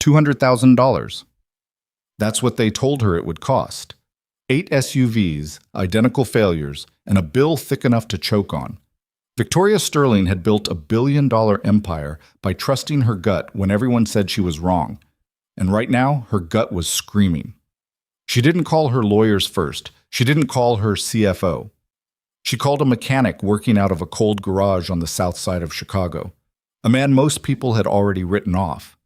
$200,000. That's what they told her it would cost. 8 SUVs, identical failures, and a bill thick enough to choke on. Victoria Sterling had built a billion-dollar empire by trusting her gut when everyone said she was wrong. And right now, her gut was screaming. She didn't call her lawyers first. She didn't call her CFO. She called a mechanic working out of a cold garage on the south side of Chicago, a man most people had already written off.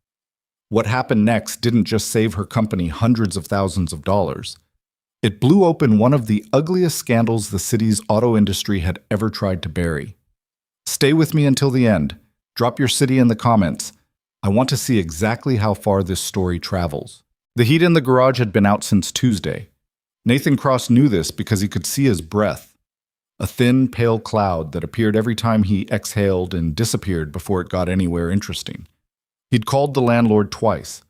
What happened next didn't just save her company hundreds of thousands of dollars. It blew open one of the ugliest scandals the city's auto industry had ever tried to bury. Stay with me until the end. Drop your city in the comments. I want to see exactly how far this story travels. The heat in the garage had been out since Tuesday. Nathan Cross knew this because he could see his breath. A thin, pale cloud that appeared every time he exhaled and disappeared before it got anywhere interesting. He'd called the landlord twice,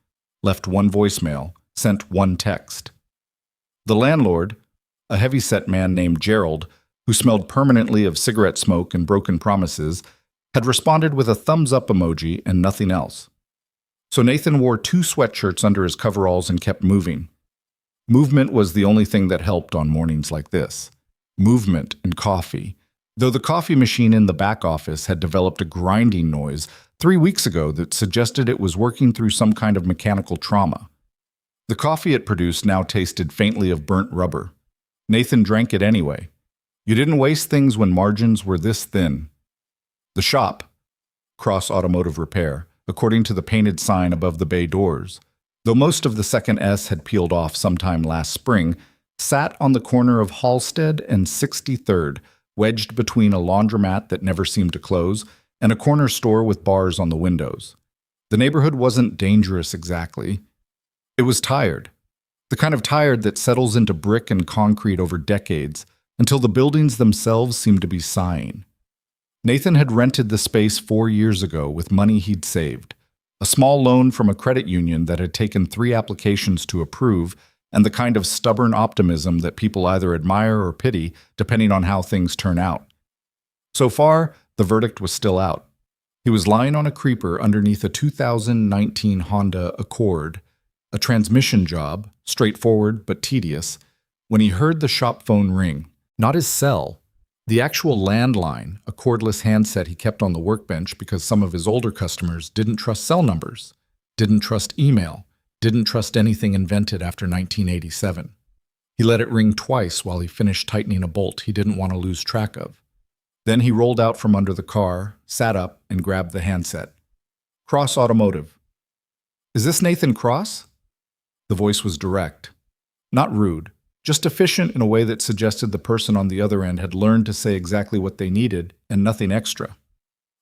left one voicemail, sent one text. The landlord, a heavy-set man named Gerald, who smelled permanently of cigarette smoke and broken promises, had responded with a thumbs-up emoji and nothing else. So Nathan wore 2 sweatshirts under his coveralls and kept moving. Movement was the only thing that helped on mornings like this. Movement and coffee. Though the coffee machine in the back office had developed a grinding noise 3 weeks ago that suggested it was working through some kind of mechanical trauma. The coffee it produced now tasted faintly of burnt rubber. Nathan drank it anyway. You didn't waste things when margins were this thin. The shop, Cross Automotive Repair, according to the painted sign above the bay doors, though most of the second S had peeled off sometime last spring, sat on the corner of Halstead and 63rd, wedged between a laundromat that never seemed to close and a corner store with bars on the windows. The neighborhood wasn't dangerous exactly. It was tired. The kind of tired that settles into brick and concrete over decades until the buildings themselves seem to be sighing. Nathan had rented the space 4 years ago with money he'd saved, a small loan from a credit union that had taken 3 applications to approve, and the kind of stubborn optimism that people either admire or pity depending on how things turn out. So far, the verdict was still out. He was lying on a creeper underneath a 2019 Honda Accord, a transmission job, straightforward but tedious, when he heard the shop phone ring. Not his cell. The actual landline, a cordless handset he kept on the workbench because some of his older customers didn't trust cell numbers, didn't trust email, didn't trust anything invented after 1987. He let it ring twice while he finished tightening a bolt he didn't want to lose track of. Then he rolled out from under the car, sat up, and grabbed the handset. Cross Automotive. Is this Nathan Cross? The voice was direct. Not rude, just efficient in a way that suggested the person on the other end had learned to say exactly what they needed and nothing extra.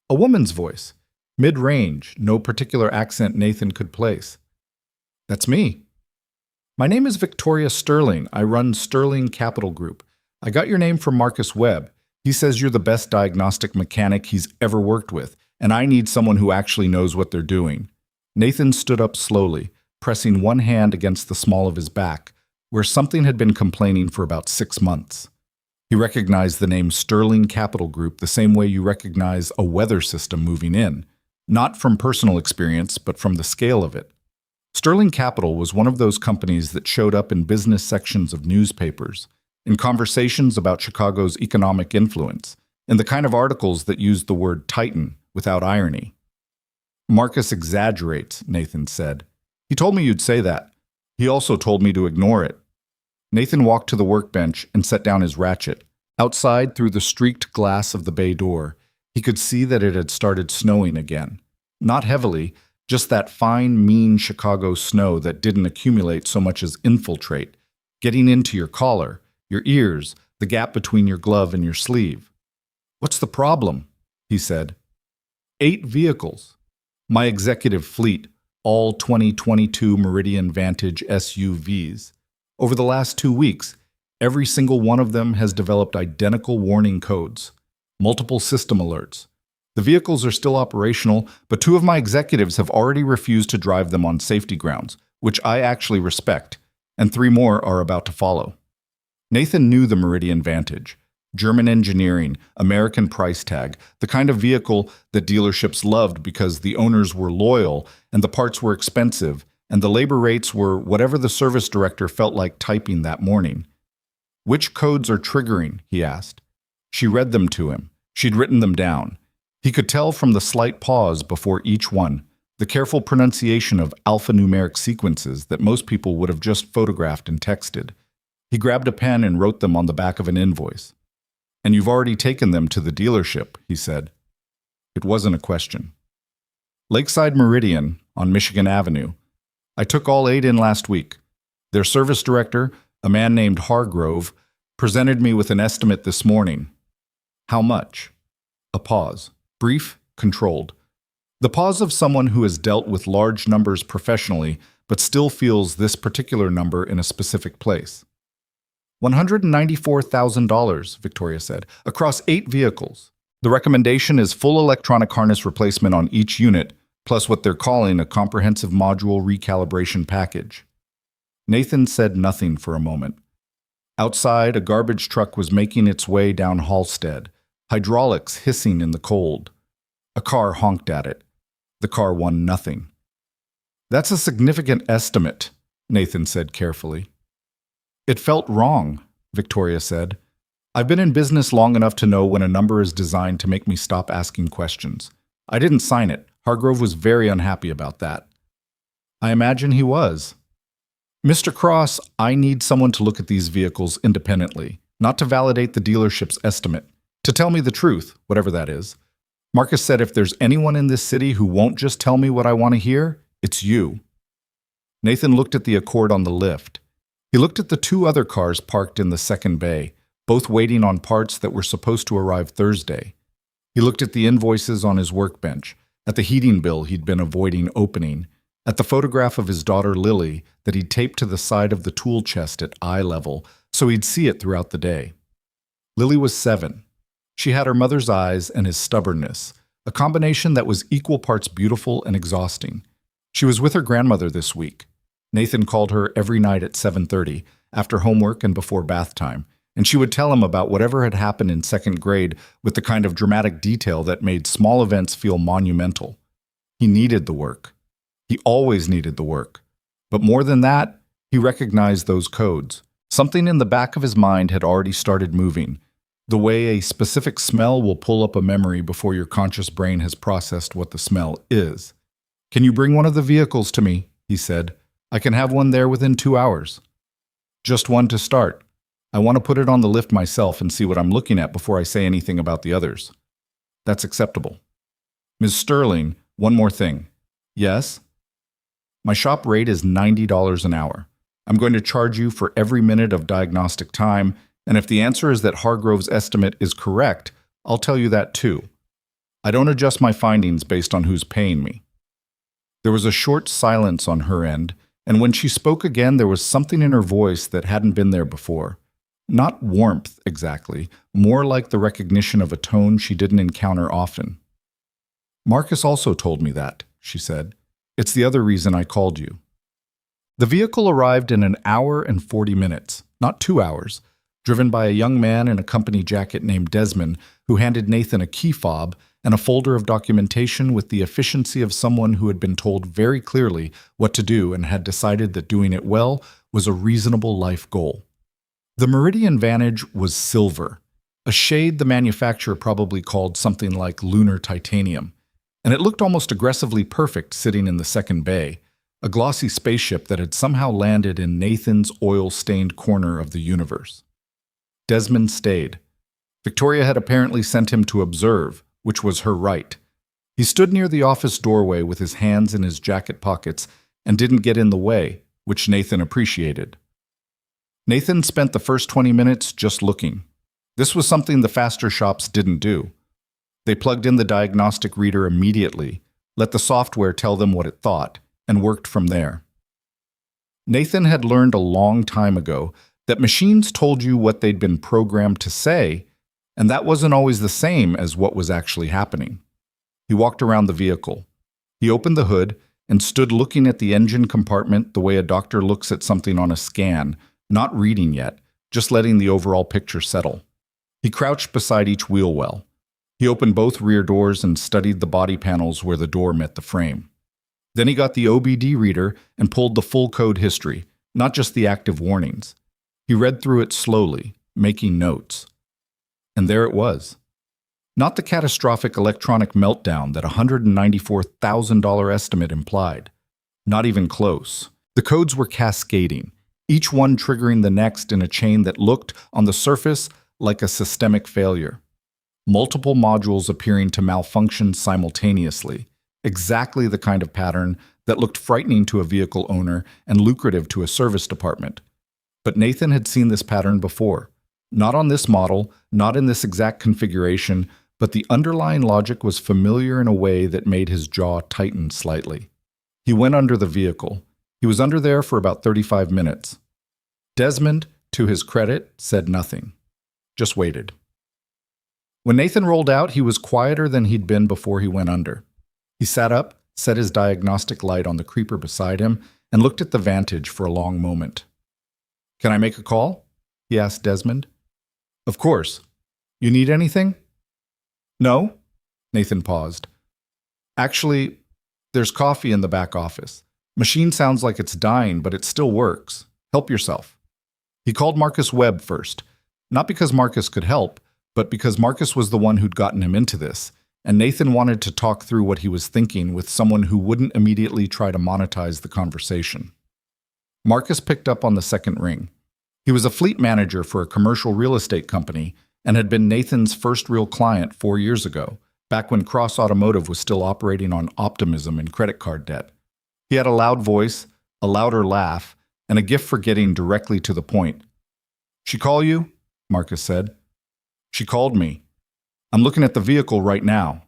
A woman's voice, mid-range, no particular accent Nathan could place. That's me. My name is Victoria Sterling. I run Sterling Capital Group. I got your name from Marcus Webb. He says you're the best diagnostic mechanic he's ever worked with, and I need someone who actually knows what they're doing. Nathan stood up slowly, pressing one hand against the small of his back, where something had been complaining for about 6 months. He recognized the name Sterling Capital Group the same way you recognize a weather system moving in, not from personal experience, but from the scale of it. Sterling Capital was one of those companies that showed up in business sections of newspapers, in conversations about Chicago's economic influence, in the kind of articles that used the word Titan without irony. Marcus exaggerates, Nathan said. He told me you'd say that. He also told me to ignore it. Nathan walked to the workbench and set down his ratchet. Outside, through the streaked glass of the bay door, he could see that it had started snowing again. Not heavily, just that fine, mean Chicago snow that didn't accumulate so much as infiltrate, getting into your collar, your ears, the gap between your glove and your sleeve. What's the problem? He said. 8 vehicles. My executive fleet, all 2022 Meridian Vantage SUVs. Over the last 2 weeks, every single one of them has developed identical warning codes, multiple system alerts. The vehicles are still operational, but 2 of my executives have already refused to drive them on safety grounds, which I actually respect, and 3 more are about to follow. Nathan knew the Meridian Vantage, German engineering, American price tag, the kind of vehicle that dealerships loved because the owners were loyal and the parts were expensive and the labor rates were whatever the service director felt like typing that morning. "Which codes are triggering?" he asked. She read them to him. She'd written them down. He could tell from the slight pause before each one, the careful pronunciation of alphanumeric sequences that most people would have just photographed and texted. He grabbed a pen and wrote them on the back of an invoice. "And you've already taken them to the dealership," he said. It wasn't a question. "Lakeside Meridian on Michigan Avenue. I took all 8 in last week. Their service director, a man named Hargrove, presented me with an estimate this morning." "How much?" A pause. Brief, controlled. The pause of someone who has dealt with large numbers professionally but still feels this particular number in a specific place. $194,000, Victoria said, across 8 vehicles. The recommendation is full electronic harness replacement on each unit, plus what they're calling a comprehensive module recalibration package. Nathan said nothing for a moment. Outside, a garbage truck was making its way down Halstead, hydraulics hissing in the cold. A car honked at it. The car won nothing. "That's a significant estimate," Nathan said carefully. "It felt wrong," Victoria said. "I've been in business long enough to know when a number is designed to make me stop asking questions. I didn't sign it. Hargrove was very unhappy about that." "I imagine he was." "Mr. Cross, I need someone to look at these vehicles independently, not to validate the dealership's estimate, to tell me the truth, whatever that is. Marcus said if there's anyone in this city who won't just tell me what I want to hear, it's you." Nathan looked at the Accord on the lift. He looked at the 2 other cars parked in the second bay, both waiting on parts that were supposed to arrive Thursday. He looked at the invoices on his workbench, at the heating bill he'd been avoiding opening, at the photograph of his daughter Lily that he'd taped to the side of the tool chest at eye level so he'd see it throughout the day. Lily was 7. She had her mother's eyes and his stubbornness, a combination that was equal parts beautiful and exhausting. She was with her grandmother this week. Nathan called her every night at 7:30, after homework and before bath time, and she would tell him about whatever had happened in 2nd grade with the kind of dramatic detail that made small events feel monumental. He needed the work. He always needed the work. But more than that, he recognized those codes. Something in the back of his mind had already started moving, the way a specific smell will pull up a memory before your conscious brain has processed what the smell is. "Can you bring one of the vehicles to me?" he said. "I can have one there within 2 hours." "Just one to start. I want to put it on the lift myself and see what I'm looking at before I say anything about the others." "That's acceptable." "Ms. Sterling, one more thing." "Yes?" "My shop rate is $90 an hour. I'm going to charge you for every minute of diagnostic time, and if the answer is that Hargrove's estimate is correct, I'll tell you that too. I don't adjust my findings based on who's paying me." There was a short silence on her end, and when she spoke again, there was something in her voice that hadn't been there before. Not warmth, exactly, more like the recognition of a tone she didn't encounter often. "Marcus also told me that," she said. "It's the other reason I called you." The vehicle arrived in 1 hour and 40 minutes, not 2 hours, driven by a young man in a company jacket named Desmond, who handed Nathan a key fob and a folder of documentation with the efficiency of someone who had been told very clearly what to do and had decided that doing it well was a reasonable life goal. The Meridian Vantage was silver, a shade the manufacturer probably called something like lunar titanium, and it looked almost aggressively perfect sitting in the second bay, a glossy spaceship that had somehow landed in Nathan's oil-stained corner of the universe. Desmond stayed. Victoria had apparently sent him to observe, which was her right. He stood near the office doorway with his hands in his jacket pockets and didn't get in the way, which Nathan appreciated. Nathan spent the first 20 minutes just looking. This was something the faster shops didn't do. They plugged in the diagnostic reader immediately, let the software tell them what it thought, and worked from there. Nathan had learned a long time ago that machines told you what they'd been programmed to say, and that wasn't always the same as what was actually happening. He walked around the vehicle. He opened the hood and stood looking at the engine compartment the way a doctor looks at something on a scan, not reading yet, just letting the overall picture settle. He crouched beside each wheel well. He opened both rear doors and studied the body panels where the door met the frame. Then he got the OBD reader and pulled the full code history, not just the active warnings. He read through it slowly, making notes. And there it was. Not the catastrophic electronic meltdown that a $194,000 estimate implied. Not even close. The codes were cascading, each one triggering the next in a chain that looked, on the surface, like a systemic failure. Multiple modules appearing to malfunction simultaneously, exactly the kind of pattern that looked frightening to a vehicle owner and lucrative to a service department. But Nathan had seen this pattern before. Not on this model, not in this exact configuration, but the underlying logic was familiar in a way that made his jaw tighten slightly. He went under the vehicle. He was under there for about 35 minutes. Desmond, to his credit, said nothing. Just waited. When Nathan rolled out, he was quieter than he'd been before he went under. He sat up, set his diagnostic light on the creeper beside him, and looked at the vantage for a long moment. "Can I make a call?" he asked Desmond. "Of course. You need anything?" "No?" Nathan paused. "Actually, there's coffee in the back office. Machine sounds like it's dying, but it still works. Help yourself." He called Marcus Webb first, not because Marcus could help, but because Marcus was the one who'd gotten him into this, and Nathan wanted to talk through what he was thinking with someone who wouldn't immediately try to monetize the conversation. Marcus picked up on the second ring. He was a fleet manager for a commercial real estate company and had been Nathan's first real client 4 years ago, back when Cross Automotive was still operating on optimism and credit card debt. He had a loud voice, a louder laugh, and a gift for getting directly to the point. "She call you?" Marcus said. "She called me. I'm looking at the vehicle right now."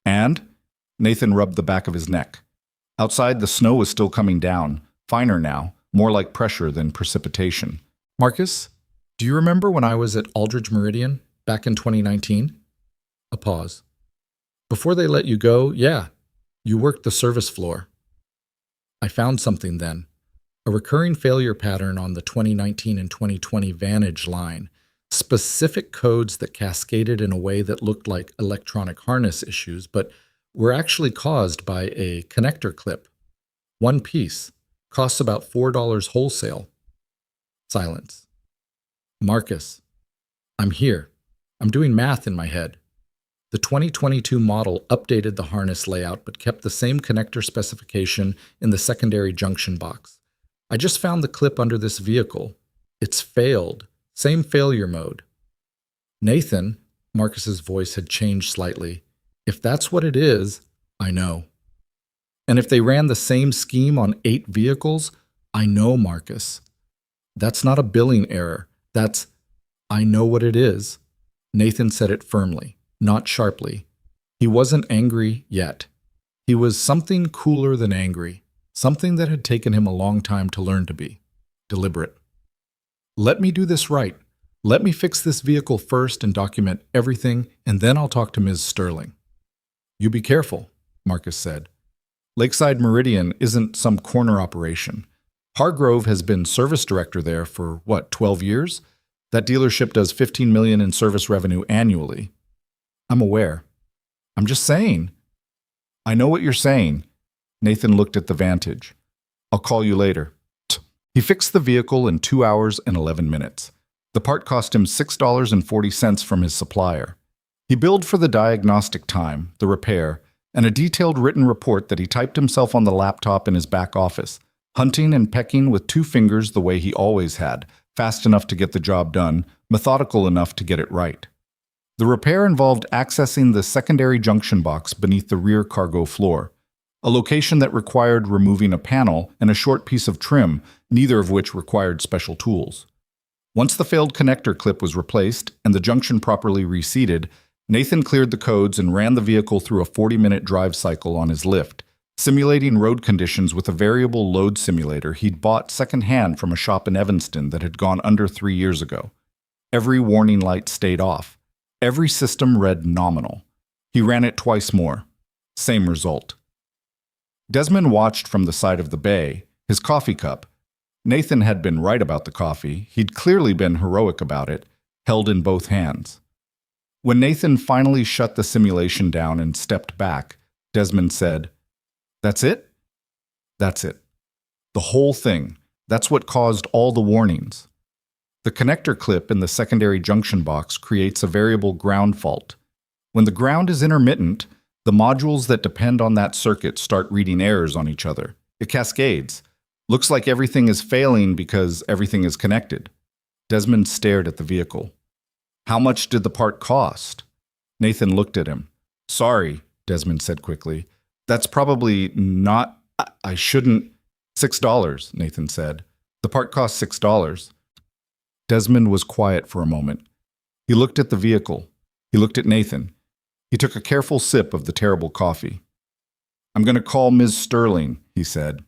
"And?" Nathan rubbed the back of his neck. Outside, the snow was still coming down, finer now, more like pressure than precipitation. "Marcus, do you remember when I was at Aldridge Meridian, back in 2019? A pause. "Before they let you go, yeah, you worked the service floor. I found something then. A recurring failure pattern on the 2019 and 2020 Vantage line. Specific codes that cascaded in a way that looked like electronic harness issues, but were actually caused by a connector clip. One piece. Costs about $4 wholesale." Silence. "Marcus, I'm here. I'm doing math in my head. The 2022 model updated the harness layout but kept the same connector specification in the secondary junction box. I just found the clip under this vehicle. It's failed. Same failure mode." "Nathan," Marcus's voice had changed slightly, "if that's what it is, I know. And if they ran the same scheme on 8 vehicles, I know, Marcus. That's not a billing error. That's, I know what it is." Nathan said it firmly, not sharply. He wasn't angry yet. He was something cooler than angry, something that had taken him a long time to learn to be. Deliberate. "Let me do this right. Let me fix this vehicle first and document everything, and then I'll talk to Ms. Sterling." "You be careful," Marcus said. "Lakeside Meridian isn't some corner operation. Hargrove has been service director there for, 12 years? That dealership does $15 million in service revenue annually." "I'm aware. I'm just saying." "I know what you're saying." Nathan looked at the Vantage. "I'll call you later." He fixed the vehicle in 2 hours and 11 minutes. The part cost him $6.40 from his supplier. He billed for the diagnostic time, the repair, and a detailed written report that he typed himself on the laptop in his back office, hunting and pecking with 2 fingers the way he always had, fast enough to get the job done, methodical enough to get it right. The repair involved accessing the secondary junction box beneath the rear cargo floor, a location that required removing a panel and a short piece of trim, neither of which required special tools. Once the failed connector clip was replaced and the junction properly reseated, Nathan cleared the codes and ran the vehicle through a 40-minute drive cycle on his lift, simulating road conditions with a variable load simulator he'd bought secondhand from a shop in Evanston that had gone under 3 years ago. Every warning light stayed off. Every system read nominal. He ran it twice more. Same result. Desmond watched from the side of the bay, his coffee cup. Nathan had been right about the coffee. He'd clearly been heroic about it, held in both hands. When Nathan finally shut the simulation down and stepped back, Desmond said, "That's it? That's it. The whole thing. That's what caused all the warnings. The connector clip in the secondary junction box creates a variable ground fault. When the ground is intermittent, the modules that depend on that circuit start reading errors on each other. It cascades. Looks like everything is failing because everything is connected." Desmond stared at the vehicle. "How much did the part cost?" Nathan looked at him. "Sorry," Desmond said quickly. "That's probably not... I shouldn't..." $6, Nathan said. "The part cost $6. Desmond was quiet for a moment. He looked at the vehicle. He looked at Nathan. He took a careful sip of the terrible coffee. "I'm going to call Ms. Sterling," he said.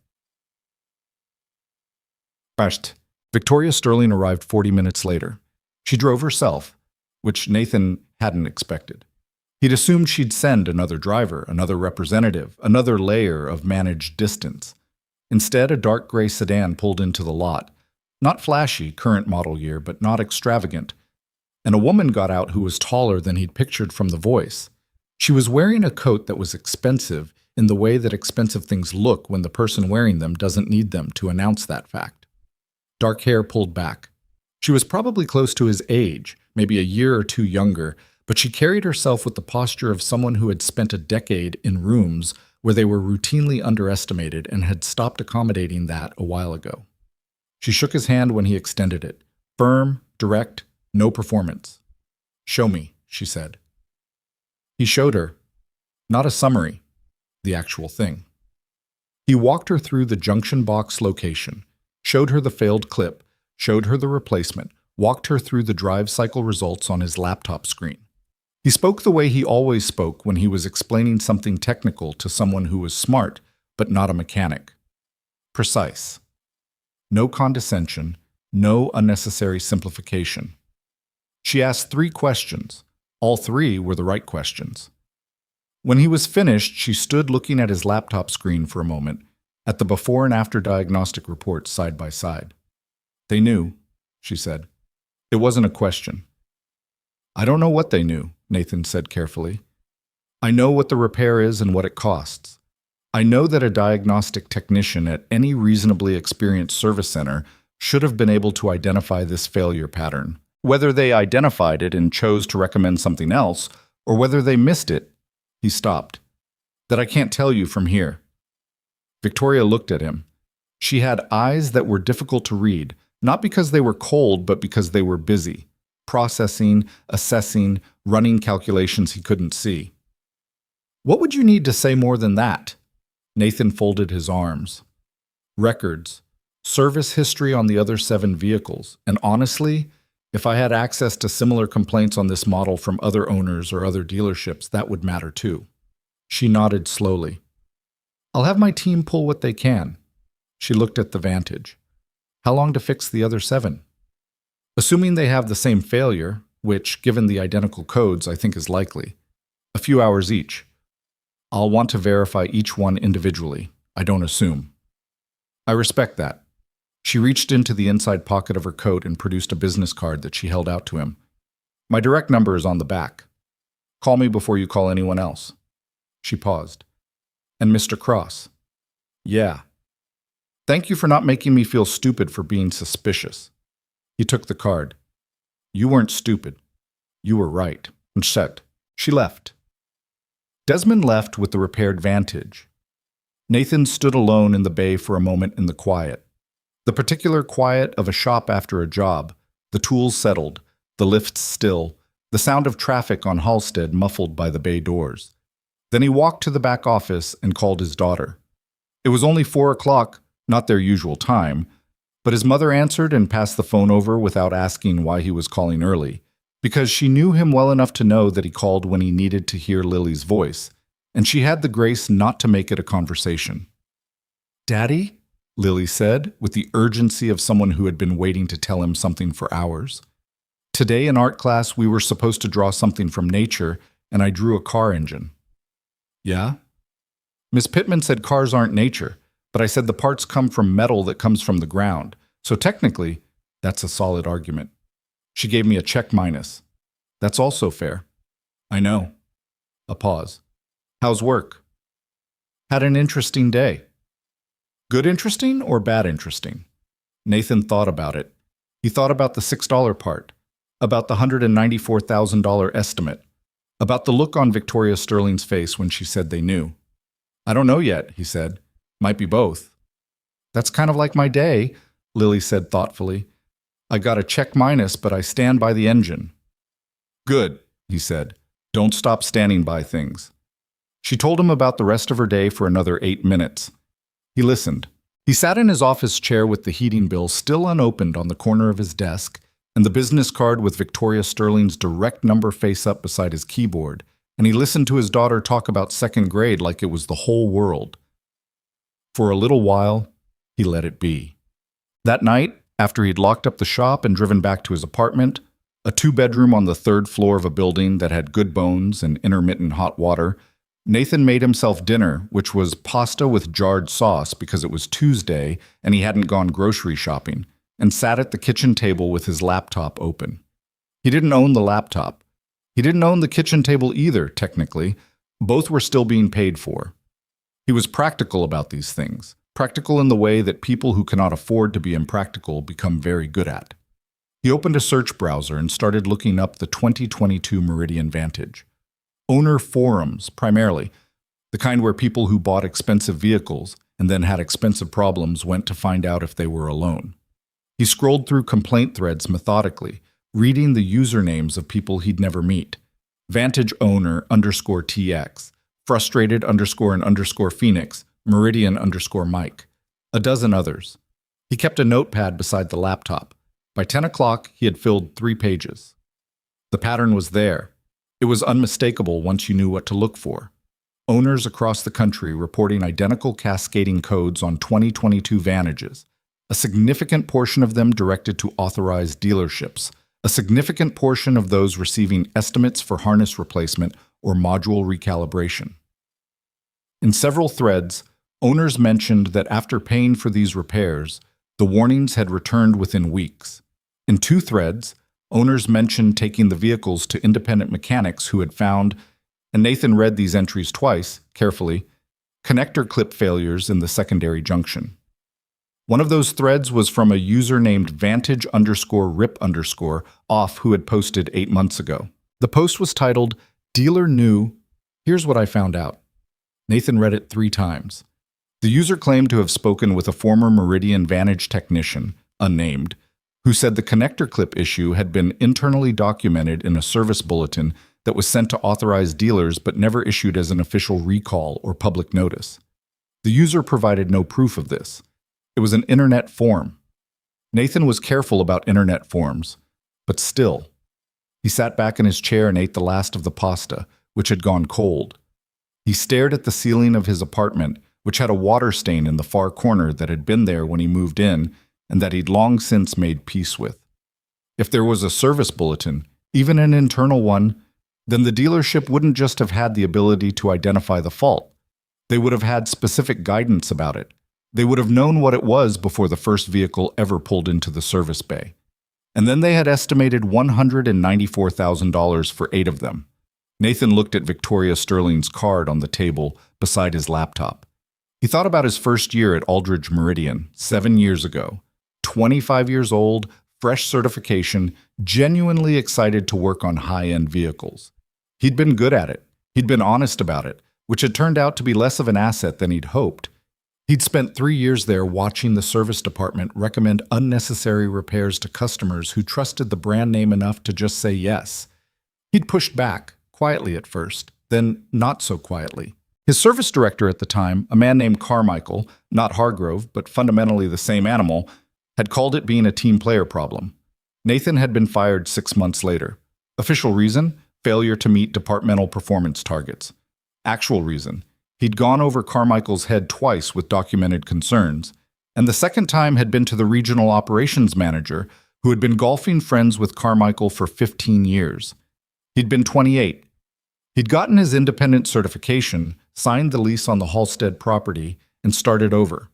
First, Victoria Sterling arrived 40 minutes later. She drove herself, which Nathan hadn't expected. He'd assumed she'd send another driver, another representative, another layer of managed distance. Instead, a dark gray sedan pulled into the lot. Not flashy, current model year, but not extravagant. And a woman got out who was taller than he'd pictured from the voice. She was wearing a coat that was expensive in the way that expensive things look when the person wearing them doesn't need them to announce that fact. Dark hair pulled back. She was probably close to his age, maybe a year or two younger, but she carried herself with the posture of someone who had spent a decade in rooms where they were routinely underestimated and had stopped accommodating that a while ago. She shook his hand when he extended it. Firm, direct, no performance. "Show me," she said. He showed her. Not a summary, the actual thing. He walked her through the junction box location, showed her the failed clip, showed her the replacement, walked her through the drive cycle results on his laptop screen. He spoke the way he always spoke when he was explaining something technical to someone who was smart, but not a mechanic. Precise. No condescension, no unnecessary simplification. She asked 3 questions. All 3 were the right questions. When he was finished, she stood looking at his laptop screen for a moment, at the before and after diagnostic reports side by side. "They knew," she said. It wasn't a question. "I don't know what they knew," Nathan said carefully. "I know what the repair is and what it costs. I know that a diagnostic technician at any reasonably experienced service center should have been able to identify this failure pattern. Whether they identified it and chose to recommend something else, or whether they missed it," he stopped. "That I can't tell you from here." Victoria looked at him. She had eyes that were difficult to read, not because they were cold, but because they were busy, processing, assessing, running calculations he couldn't see. "What would you need to say more than that?" Nathan folded his arms. "Records, service history on the other 7 vehicles, and honestly, if I had access to similar complaints on this model from other owners or other dealerships, that would matter too." She nodded slowly. "I'll have my team pull what they can." She looked at the Vantage. "How long to fix the other 7? "Assuming they have the same failure, which, given the identical codes, I think is likely. A few hours each. I'll want to verify each one individually. I don't assume." "I respect that." She reached into the inside pocket of her coat and produced a business card that she held out to him. "My direct number is on the back. Call me before you call anyone else." She paused. "And Mr. Cross?" "Yeah. Thank you for not making me feel stupid for being suspicious." He took the card. "You weren't stupid. You were right." And said, she left. Desmond left with the repaired Vantage. Nathan stood alone in the bay for a moment in the quiet. The particular quiet of a shop after a job, the tools settled, the lifts still, the sound of traffic on Halstead muffled by the bay doors. Then he walked to the back office and called his daughter. It was only 4 o'clock, not their usual time, but his mother answered and passed the phone over without asking why he was calling early, because she knew him well enough to know that he called when he needed to hear Lily's voice, and she had the grace not to make it a conversation. "Daddy?" Lily said, with the urgency of someone who had been waiting to tell him something for hours. "Today in art class we were supposed to draw something from nature, and I drew a car engine." "Yeah?" "Miss Pittman said cars aren't nature, but I said the parts come from metal that comes from the ground, so technically, that's a solid argument." She gave me a check minus. That's also fair. I know. A pause. How's work? Had an interesting day. Good interesting or bad interesting? Nathan thought about it. He thought about the $6 part, about the $194,000 estimate, about the look on Victoria Sterling's face when she said they knew. I don't know yet, he said. Might be both. That's kind of like my day, Lily said thoughtfully. I got a check minus, but I stand by the engine. Good, he said. Don't stop standing by things. She told him about the rest of her day for another 8 minutes. He listened. He sat in his office chair with the heating bill still unopened on the corner of his desk and the business card with Victoria Sterling's direct number face up beside his keyboard, and he listened to his daughter talk about second grade like it was the whole world. For a little while, he let it be. That night, after he'd locked up the shop and driven back to his apartment, a 2-bedroom on the 3rd floor of a building that had good bones and intermittent hot water, Nathan made himself dinner, which was pasta with jarred sauce because it was Tuesday and he hadn't gone grocery shopping, and sat at the kitchen table with his laptop open. He didn't own the laptop. He didn't own the kitchen table either, technically. Both were still being paid for. He was practical about these things, practical in the way that people who cannot afford to be impractical become very good at. He opened a search browser and started looking up the 2022 Meridian Vantage. Owner forums, primarily, the kind where people who bought expensive vehicles and then had expensive problems went to find out if they were alone. He scrolled through complaint threads methodically, reading the usernames of people he'd never meet. Vantage owner _TX, frustrated _and Phoenix, Meridian _Mike, a dozen others. He kept a notepad beside the laptop. By 10 o'clock, he had filled 3 pages. The pattern was there. It was unmistakable once you knew what to look for. Owners across the country reporting identical cascading codes on 2022 Vantages, a significant portion of them directed to authorized dealerships, a significant portion of those receiving estimates for harness replacement or module recalibration. In several threads, owners mentioned that after paying for these repairs, the warnings had returned within weeks. In 2 threads, owners mentioned taking the vehicles to independent mechanics who had found, and Nathan read these entries twice, carefully, connector clip failures in the secondary junction. One of those threads was from a user named Vantage_Rip_off who had posted 8 months ago. The post was titled, Dealer Knew, Here's What I Found Out. Nathan read it 3 times. The user claimed to have spoken with a former Meridian Vantage technician, unnamed, who said the connector clip issue had been internally documented in a service bulletin that was sent to authorized dealers but never issued as an official recall or public notice. The user provided no proof of this. It was an internet form. Nathan was careful about internet forms, but still. He sat back in his chair and ate the last of the pasta, which had gone cold. He stared at the ceiling of his apartment, which had a water stain in the far corner that had been there when he moved in and that he'd long since made peace with. If there was a service bulletin, even an internal one, then the dealership wouldn't just have had the ability to identify the fault. They would have had specific guidance about it. They would have known what it was before the first vehicle ever pulled into the service bay. And then they had estimated $194,000 for 8 of them. Nathan looked at Victoria Sterling's card on the table beside his laptop. He thought about his first year at Aldridge Meridian, 7 years ago. 25 years old, fresh certification, genuinely excited to work on high-end vehicles. He'd been good at it. He'd been honest about it, which had turned out to be less of an asset than he'd hoped. He'd spent 3 years there watching the service department recommend unnecessary repairs to customers who trusted the brand name enough to just say yes. He'd pushed back, quietly at first, then not so quietly. His service director at the time, a man named Carmichael, not Hargrove, but fundamentally the same animal, had called it being a team player problem. Nathan had been fired 6 months later. Official reason? Failure to meet departmental performance targets. Actual reason? He'd gone over Carmichael's head twice with documented concerns, and the second time had been to the regional operations manager, who had been golfing friends with Carmichael for 15 years. He'd been 28. He'd gotten his independent certification, signed the lease on the Halstead property, and started over.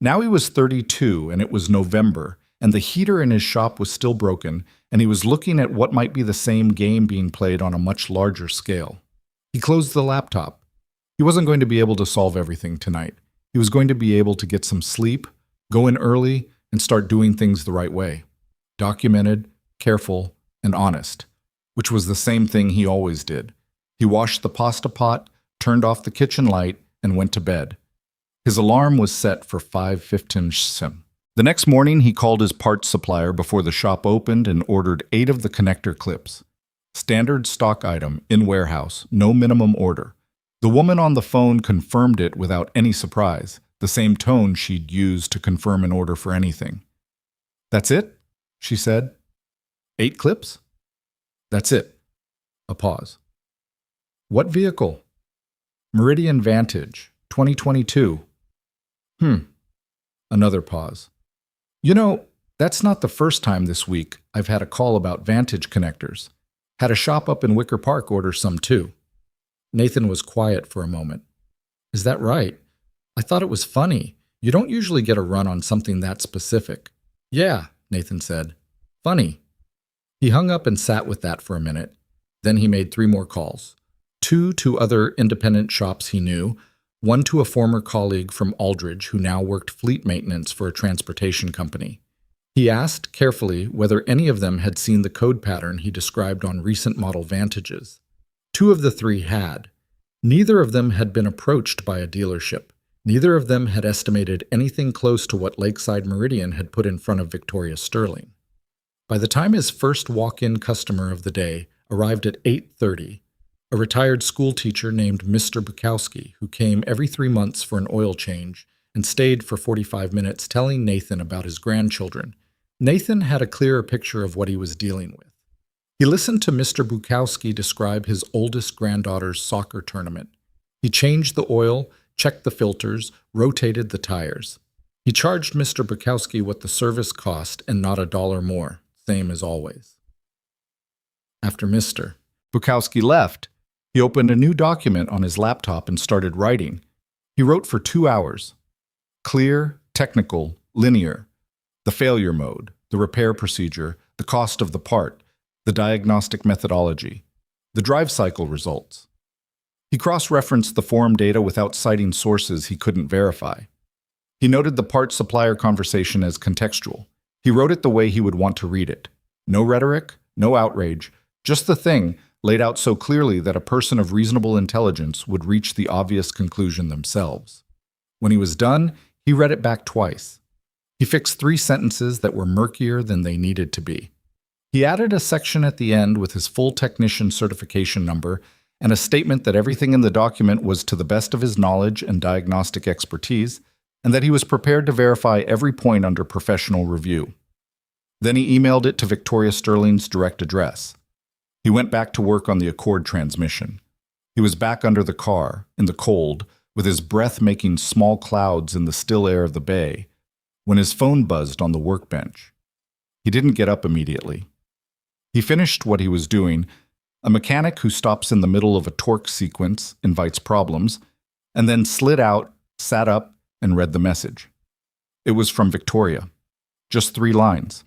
Now he was 32, and it was November, and the heater in his shop was still broken, and he was looking at what might be the same game being played on a much larger scale. He closed the laptop. He wasn't going to be able to solve everything tonight. He was going to be able to get some sleep, go in early, and start doing things the right way. Documented, careful, and honest, which was the same thing he always did. He washed the pasta pot, turned off the kitchen light, and went to bed. His alarm was set for 5:15 sim. The next morning, he called his parts supplier before the shop opened and ordered 8 of the connector clips. Standard stock item, in warehouse, no minimum order. The woman on the phone confirmed it without any surprise, the same tone she'd used to confirm an order for anything. "That's it?" she said. "8 clips?" "That's it." A pause. "What vehicle?" "Meridian Vantage, 2022. Another pause. "You know, that's not the first time this week I've had a call about Vantage connectors. Had a shop up in Wicker Park order some too." Nathan was quiet for a moment. "Is that right? I thought it was funny. You don't usually get a run on something that specific." "Yeah," Nathan said. "Funny." He hung up and sat with that for a minute. Then he made 3 more calls. 2 to other independent shops he knew, 1 to a former colleague from Aldridge who now worked fleet maintenance for a transportation company. He asked carefully whether any of them had seen the code pattern he described on recent model Vantages. 2 of the 3 had. Neither of them had been approached by a dealership. Neither of them had estimated anything close to what Lakeside Meridian had put in front of Victoria Sterling. By the time his first walk-in customer of the day arrived at 8:30, a retired school teacher named Mr. Bukowski, who came every 3 months for an oil change and stayed for 45 minutes telling Nathan about his grandchildren, Nathan had a clearer picture of what he was dealing with. He listened to Mr. Bukowski describe his oldest granddaughter's soccer tournament. He changed the oil, checked the filters, rotated the tires. He charged Mr. Bukowski what the service cost and not $1 more, same as always. After Mr. Bukowski left, he opened a new document on his laptop and started writing. He wrote for 2 hours. Clear, technical, linear. The failure mode, the repair procedure, the cost of the part, the diagnostic methodology, the drive cycle results. He cross-referenced the form data without citing sources he couldn't verify. He noted the part supplier conversation as contextual. He wrote it the way he would want to read it. No rhetoric, no outrage, just the thing laid out so clearly that a person of reasonable intelligence would reach the obvious conclusion themselves. When he was done, he read it back twice. He fixed 3 sentences that were murkier than they needed to be. He added a section at the end with his full technician certification number and a statement that everything in the document was to the best of his knowledge and diagnostic expertise, and that he was prepared to verify every point under professional review. Then he emailed it to Victoria Sterling's direct address. He went back to work on the Accord transmission. He was back under the car, in the cold, with his breath making small clouds in the still air of the bay, when his phone buzzed on the workbench. He didn't get up immediately. He finished what he was doing. A mechanic who stops in the middle of a torque sequence invites problems, and then slid out, sat up, and read the message. It was from Victoria. Just 3 lines.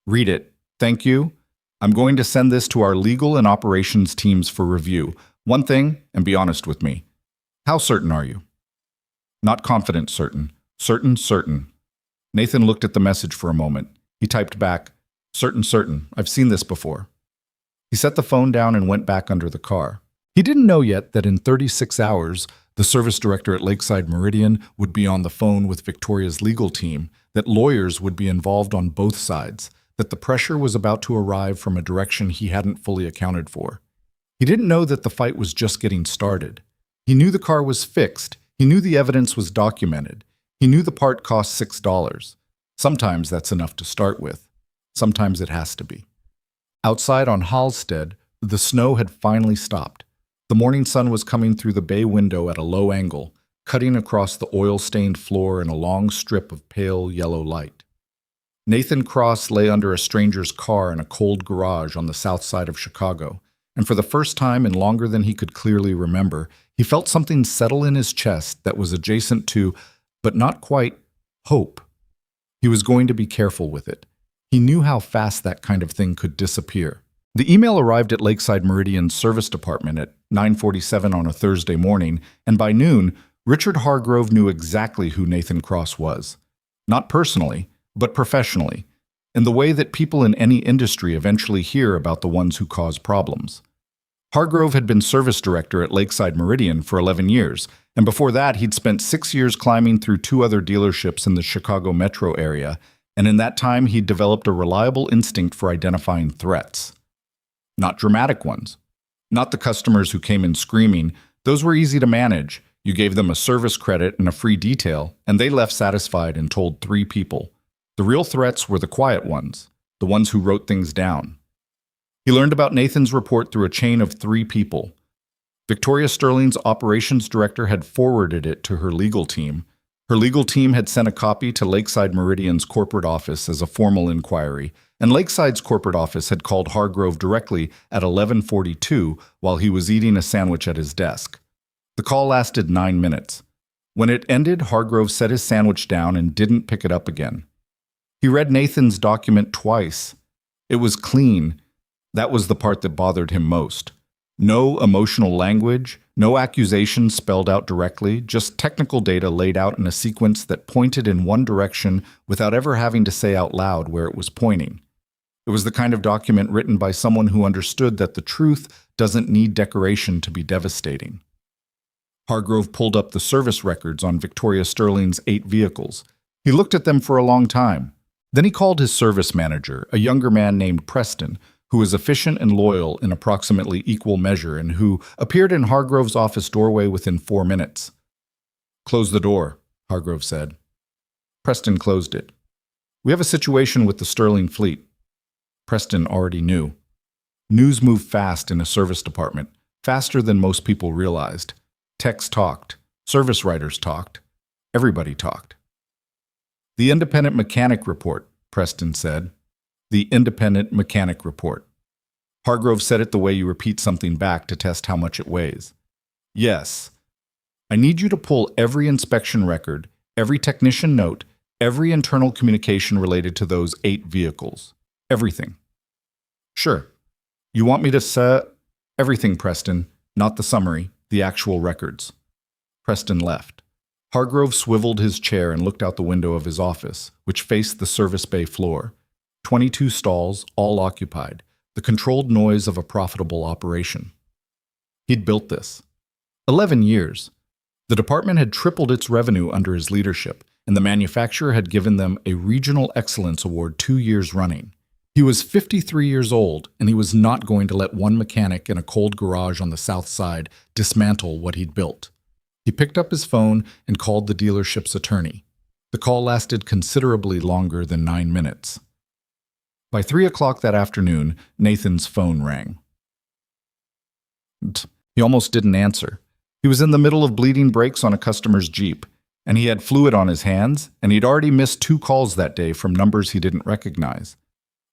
"Read it. Thank you. I'm going to send this to our legal and operations teams for review. One thing, and be honest with me. How certain are you?" "Not confident certain. Certain, certain." Nathan looked at the message for a moment. He typed back, "Certain, certain. I've seen this before." He set the phone down and went back under the car. He didn't know yet that in 36 hours, the service director at Lakeside Meridian would be on the phone with Victoria's legal team, that lawyers would be involved on both sides, that the pressure was about to arrive from a direction he hadn't fully accounted for. He didn't know that the fight was just getting started. He knew the car was fixed. He knew the evidence was documented. He knew the part cost $6. Sometimes that's enough to start with. Sometimes it has to be. Outside on Halstead, the snow had finally stopped. The morning sun was coming through the bay window at a low angle, cutting across the oil-stained floor in a long strip of pale yellow light. Nathan Cross lay under a stranger's car in a cold garage on the south side of Chicago, and for the first time in longer than he could clearly remember, he felt something settle in his chest that was adjacent to, but not quite, hope. He was going to be careful with it. He knew how fast that kind of thing could disappear. The email arrived at Lakeside Meridian's service department at 9:47 on a Thursday morning, and by noon, Richard Hargrove knew exactly who Nathan Cross was. Not personally, but professionally, in the way that people in any industry eventually hear about the ones who cause problems. Hargrove had been service director at Lakeside Meridian for 11 years, and before that he'd spent 6 years climbing through 2 other dealerships in the Chicago metro area, and in that time he'd developed a reliable instinct for identifying threats. Not dramatic ones. Not the customers who came in screaming. Those were easy to manage. You gave them a service credit and a free detail, and they left satisfied and told 3 people. The real threats were the quiet ones, the ones who wrote things down. He learned about Nathan's report through a chain of 3 people. Victoria Sterling's operations director had forwarded it to her legal team. Her legal team had sent a copy to Lakeside Meridian's corporate office as a formal inquiry, and Lakeside's corporate office had called Hargrove directly at 11:42 while he was eating a sandwich at his desk. The call lasted 9 minutes. When it ended, Hargrove set his sandwich down and didn't pick it up again. He read Nathan's document twice. It was clean. That was the part that bothered him most. No emotional language, no accusations spelled out directly, just technical data laid out in a sequence that pointed in one direction without ever having to say out loud where it was pointing. It was the kind of document written by someone who understood that the truth doesn't need decoration to be devastating. Hargrove pulled up the service records on Victoria Sterling's 8 vehicles. He looked at them for a long time. Then he called his service manager, a younger man named Preston, who was efficient and loyal in approximately equal measure and who appeared in Hargrove's office doorway within 4 minutes. "Close the door," Hargrove said. Preston closed it. "We have a situation with the Sterling fleet." Preston already knew. News moved fast in a service department, faster than most people realized. Techs talked. Service writers talked. Everybody talked. "The independent mechanic report," Preston said. "The independent mechanic report." Hargrove said it the way you repeat something back to test how much it weighs. "Yes. I need you to pull every inspection record, every technician note, every internal communication related to those 8 vehicles. Everything." "Sure. You want me to say everything, Preston, not the summary, the actual records." Preston left. Hargrove swiveled his chair and looked out the window of his office, which faced the service bay floor. 22 stalls, all occupied, the controlled noise of a profitable operation. He'd built this. 11 years. The department had tripled its revenue under his leadership, and the manufacturer had given them a Regional Excellence Award 2 years running. He was 53 years old, and he was not going to let one mechanic in a cold garage on the south side dismantle what he'd built. He picked up his phone and called the dealership's attorney. The call lasted considerably longer than 9 minutes. By 3 o'clock that afternoon, Nathan's phone rang. He almost didn't answer. He was in the middle of bleeding brakes on a customer's Jeep, and he had fluid on his hands, and he'd already missed 2 calls that day from numbers he didn't recognize.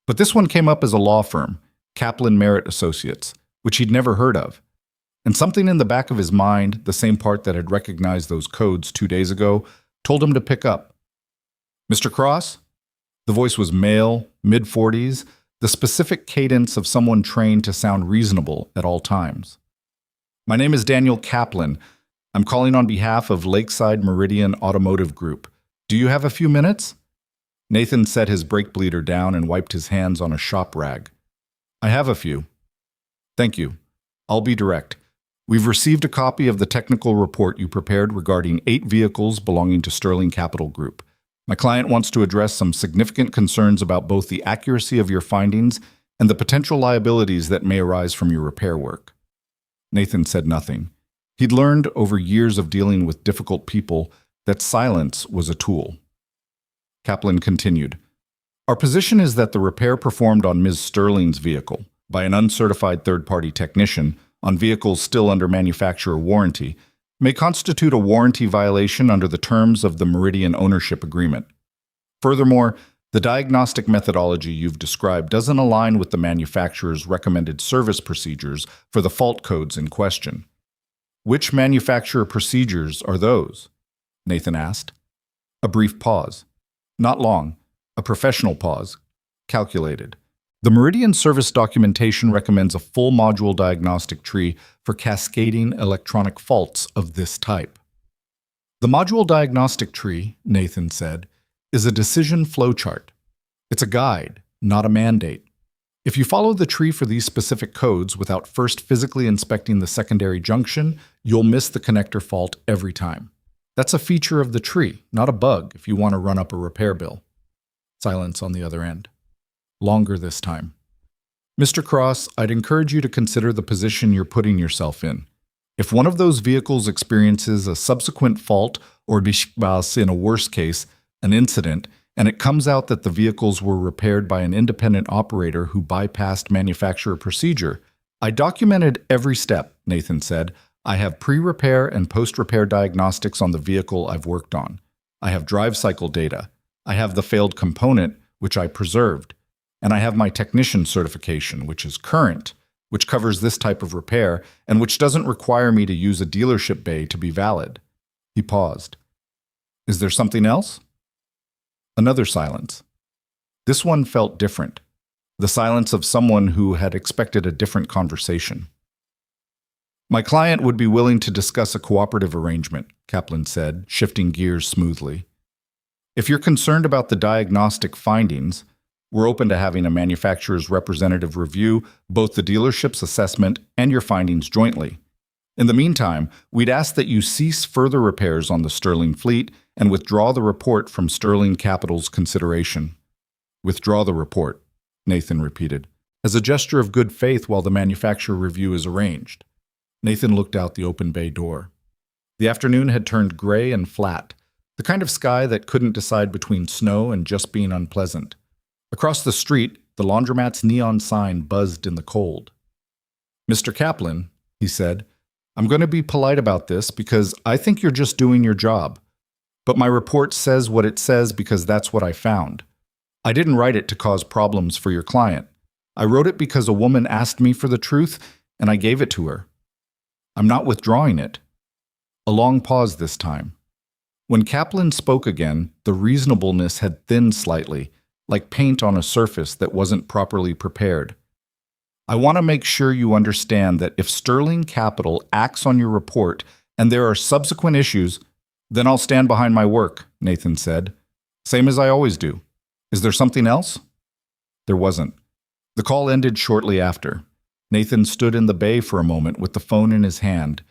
But this one came up as a law firm, Kaplan Merritt Associates, which he'd never heard of. And something in the back of his mind, the same part that had recognized those codes 2 days ago, told him to pick up. "Mr. Cross?" The voice was male, mid-40s, the specific cadence of someone trained to sound reasonable at all times. "My name is Daniel Kaplan. I'm calling on behalf of Lakeside Meridian Automotive Group. Do you have a few minutes?" Nathan set his brake bleeder down and wiped his hands on a shop rag. "I have a few." "Thank you. I'll be direct. We've received a copy of the technical report you prepared regarding 8 vehicles belonging to Sterling Capital Group. My client wants to address some significant concerns about both the accuracy of your findings and the potential liabilities that may arise from your repair work." Nathan said nothing. He'd learned over years of dealing with difficult people that silence was a tool. Kaplan continued, "Our position is that the repair performed on Ms. Sterling's vehicle by an uncertified third-party technician on vehicles still under manufacturer warranty may constitute a warranty violation under the terms of the Meridian Ownership Agreement. Furthermore, the diagnostic methodology you've described doesn't align with the manufacturer's recommended service procedures for the fault codes in question." "Which manufacturer procedures are those?" Nathan asked. A brief pause. "Not long. A professional pause. Calculated. The Meridian Service documentation recommends a full module diagnostic tree for cascading electronic faults of this type. The module diagnostic tree, Nathan said, is a decision flowchart. It's a guide, not a mandate. If you follow the tree for these specific codes without first physically inspecting the secondary junction, you'll miss the connector fault every time. That's a feature of the tree, not a bug if you want to run up a repair bill. Silence on the other end. Longer this time. Mr. Cross, I'd encourage you to consider the position you're putting yourself in. If one of those vehicles experiences a subsequent fault, or in a worst case, an incident, and it comes out that the vehicles were repaired by an independent operator who bypassed manufacturer procedure, I documented every step, Nathan said. I have pre-repair and post-repair diagnostics on the vehicle I've worked on. I have drive cycle data. I have the failed component, which I preserved. And I have my technician certification, which is current, which covers this type of repair, and which doesn't require me to use a dealership bay to be valid. He paused. Is there something else? Another silence. This one felt different. The silence of someone who had expected a different conversation. My client would be willing to discuss a cooperative arrangement, Kaplan said, shifting gears smoothly. If you're concerned about the diagnostic findings, we're open to having a manufacturer's representative review both the dealership's assessment and your findings jointly. In the meantime, we'd ask that you cease further repairs on the Sterling fleet and withdraw the report from Sterling Capital's consideration. Withdraw the report, Nathan repeated, as a gesture of good faith while the manufacturer review is arranged. Nathan looked out the open bay door. The afternoon had turned gray and flat, the kind of sky that couldn't decide between snow and just being unpleasant. Across the street, the laundromat's neon sign buzzed in the cold. Mr. Kaplan, he said, I'm going to be polite about this because I think you're just doing your job. But my report says what it says because that's what I found. I didn't write it to cause problems for your client. I wrote it because a woman asked me for the truth, and I gave it to her. I'm not withdrawing it. A long pause this time. When Kaplan spoke again, the reasonableness had thinned slightly, like paint on a surface that wasn't properly prepared. I want to make sure you understand that if Sterling Capital acts on your report and there are subsequent issues, then I'll stand behind my work, Nathan said. Same as I always do. Is there something else? There wasn't. The call ended shortly after. Nathan stood in the bay for a moment with the phone in his hand,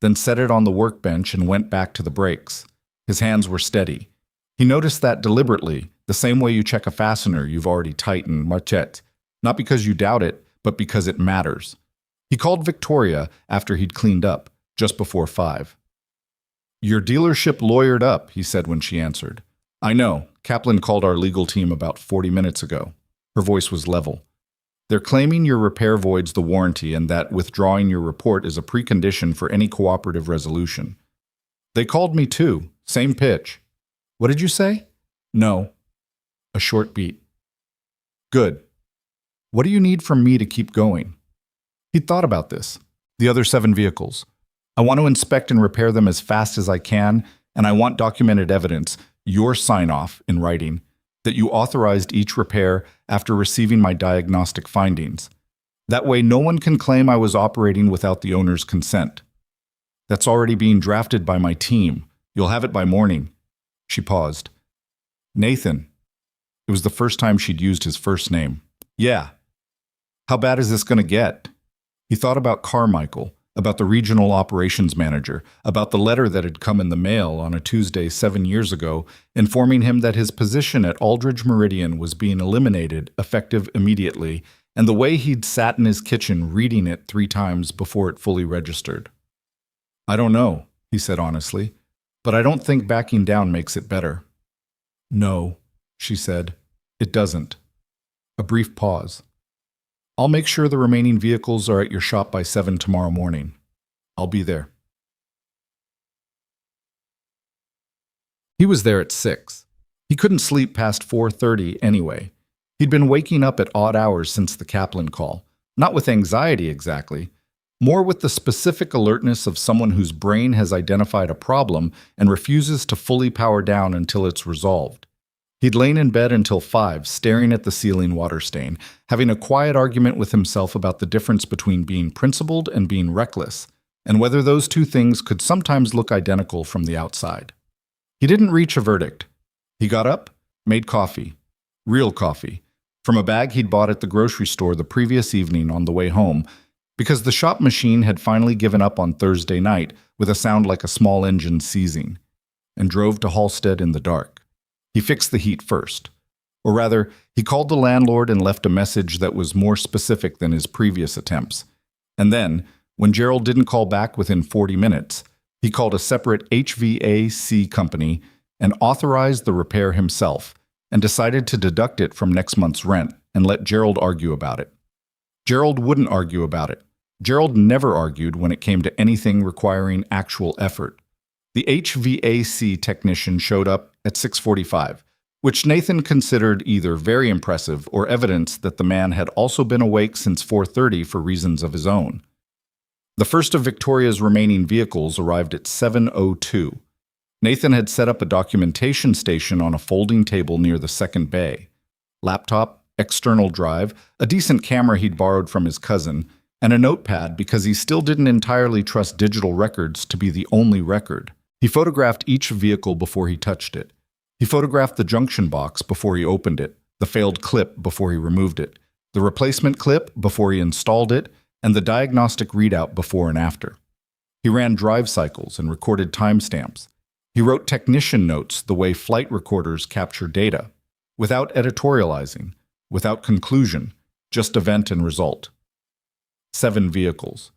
then set it on the workbench and went back to the brakes. His hands were steady. He noticed that deliberately, the same way you check a fastener you've already tightened, marchette, not because you doubt it, but because it matters. He called Victoria after he'd cleaned up, just before 5. Your dealership lawyered up, he said when she answered. I know. Kaplan called our legal team about 40 minutes ago. Her voice was level. They're claiming your repair voids the warranty and that withdrawing your report is a precondition for any cooperative resolution. They called me too. Same pitch. What did you say? No. A short beat. Good. What do you need from me to keep going? He'd thought about this. The other 7 vehicles. I want to inspect and repair them as fast as I can, and I want documented evidence, your sign-off in writing, that you authorized each repair after receiving my diagnostic findings. That way no one can claim I was operating without the owner's consent. That's already being drafted by my team. You'll have it by morning. She paused. Nathan. It was the first time she'd used his first name. Yeah. How bad is this going to get? He thought about Carmichael, about the regional operations manager, about the letter that had come in the mail on a Tuesday 7 years ago, informing him that his position at Aldridge Meridian was being eliminated, effective immediately, and the way he'd sat in his kitchen reading it 3 times before it fully registered. I don't know, he said honestly, but I don't think backing down makes it better. No, she said, it doesn't. A brief pause. I'll make sure the remaining vehicles are at your shop by 7 tomorrow morning. I'll be there. He was there at 6. He couldn't sleep past 4:30 anyway. He'd been waking up at odd hours since the Kaplan call, not with anxiety exactly, more with the specific alertness of someone whose brain has identified a problem and refuses to fully power down until it's resolved. He'd lain in bed until 5, staring at the ceiling water stain, having a quiet argument with himself about the difference between being principled and being reckless, and whether those two things could sometimes look identical from the outside. He didn't reach a verdict. He got up, made coffee. Real coffee. From a bag he'd bought at the grocery store the previous evening on the way home, because the shop machine had finally given up on Thursday night with a sound like a small engine seizing, and drove to Halstead in the dark. He fixed the heat first. Or rather, he called the landlord and left a message that was more specific than his previous attempts. And then, when Gerald didn't call back within 40 minutes, he called a separate HVAC company and authorized the repair himself, and decided to deduct it from next month's rent and let Gerald argue about it. Gerald wouldn't argue about it. Gerald never argued when it came to anything requiring actual effort. The HVAC technician showed up at 6:45, which Nathan considered either very impressive or evidence that the man had also been awake since 4:30 for reasons of his own. The first of Victoria's remaining vehicles arrived at 7:02. Nathan had set up a documentation station on a folding table near the second bay. Laptop, external drive, a decent camera he'd borrowed from his cousin, and a notepad because he still didn't entirely trust digital records to be the only record. He photographed each vehicle before he touched it. He photographed the junction box before he opened it, the failed clip before he removed it, the replacement clip before he installed it, and the diagnostic readout before and after. He ran drive cycles and recorded timestamps. He wrote technician notes the way flight recorders capture data, without editorializing, without conclusion, just event and result. 7 vehicles.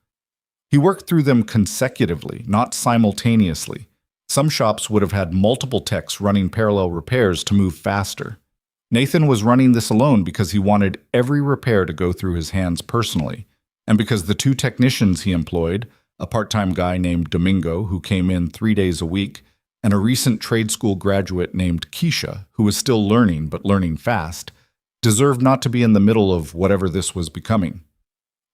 He worked through them consecutively, not simultaneously. Some shops would have had multiple techs running parallel repairs to move faster. Nathan was running this alone because he wanted every repair to go through his hands personally, and because the 2 technicians he employed, a part-time guy named Domingo who came in 3 days a week, and a recent trade school graduate named Keisha, who was still learning but learning fast, deserved not to be in the middle of whatever this was becoming.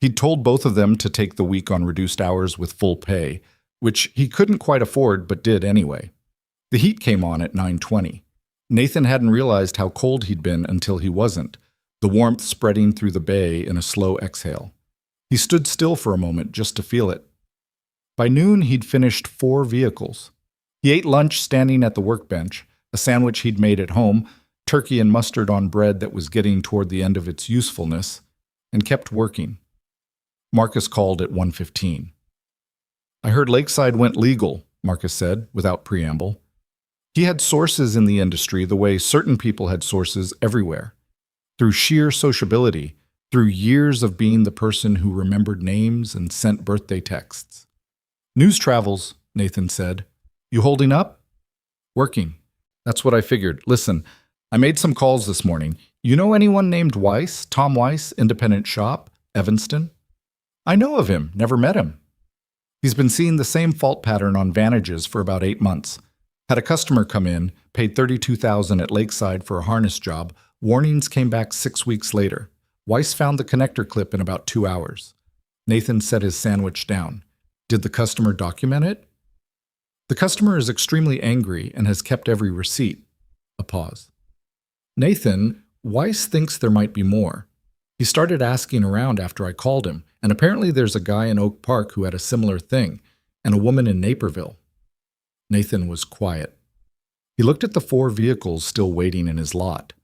He'd told both of them to take the week on reduced hours with full pay, which he couldn't quite afford but did anyway. The heat came on at 9:20. Nathan hadn't realized how cold he'd been until he wasn't, the warmth spreading through the bay in a slow exhale. He stood still for a moment just to feel it. By noon, he'd finished 4 vehicles. He ate lunch standing at the workbench, a sandwich he'd made at home, turkey and mustard on bread that was getting toward the end of its usefulness, and kept working. Marcus called at 1:15. "I heard Lakeside went legal," Marcus said, without preamble. He had sources in the industry the way certain people had sources everywhere. Through sheer sociability, through years of being the person who remembered names and sent birthday texts. "News travels," Nathan said. "You holding up?" "Working. That's what I figured. Listen, I made some calls this morning. You know anyone named Weiss? Tom Weiss, independent shop, Evanston?" "I know of him. Never met him." "He's been seeing the same fault pattern on Vantages for about 8 months. Had a customer come in, paid $32,000 at Lakeside for a harness job. Warnings came back 6 weeks later. Weiss found the connector clip in about 2 hours." Nathan set his sandwich down. "Did the customer document it?" "The customer is extremely angry and has kept every receipt." A pause. "Nathan, Weiss thinks there might be more. He started asking around after I called him, and apparently there's a guy in Oak Park who had a similar thing, and a woman in Naperville." Nathan was quiet. He looked at the 4 vehicles still waiting in his lot.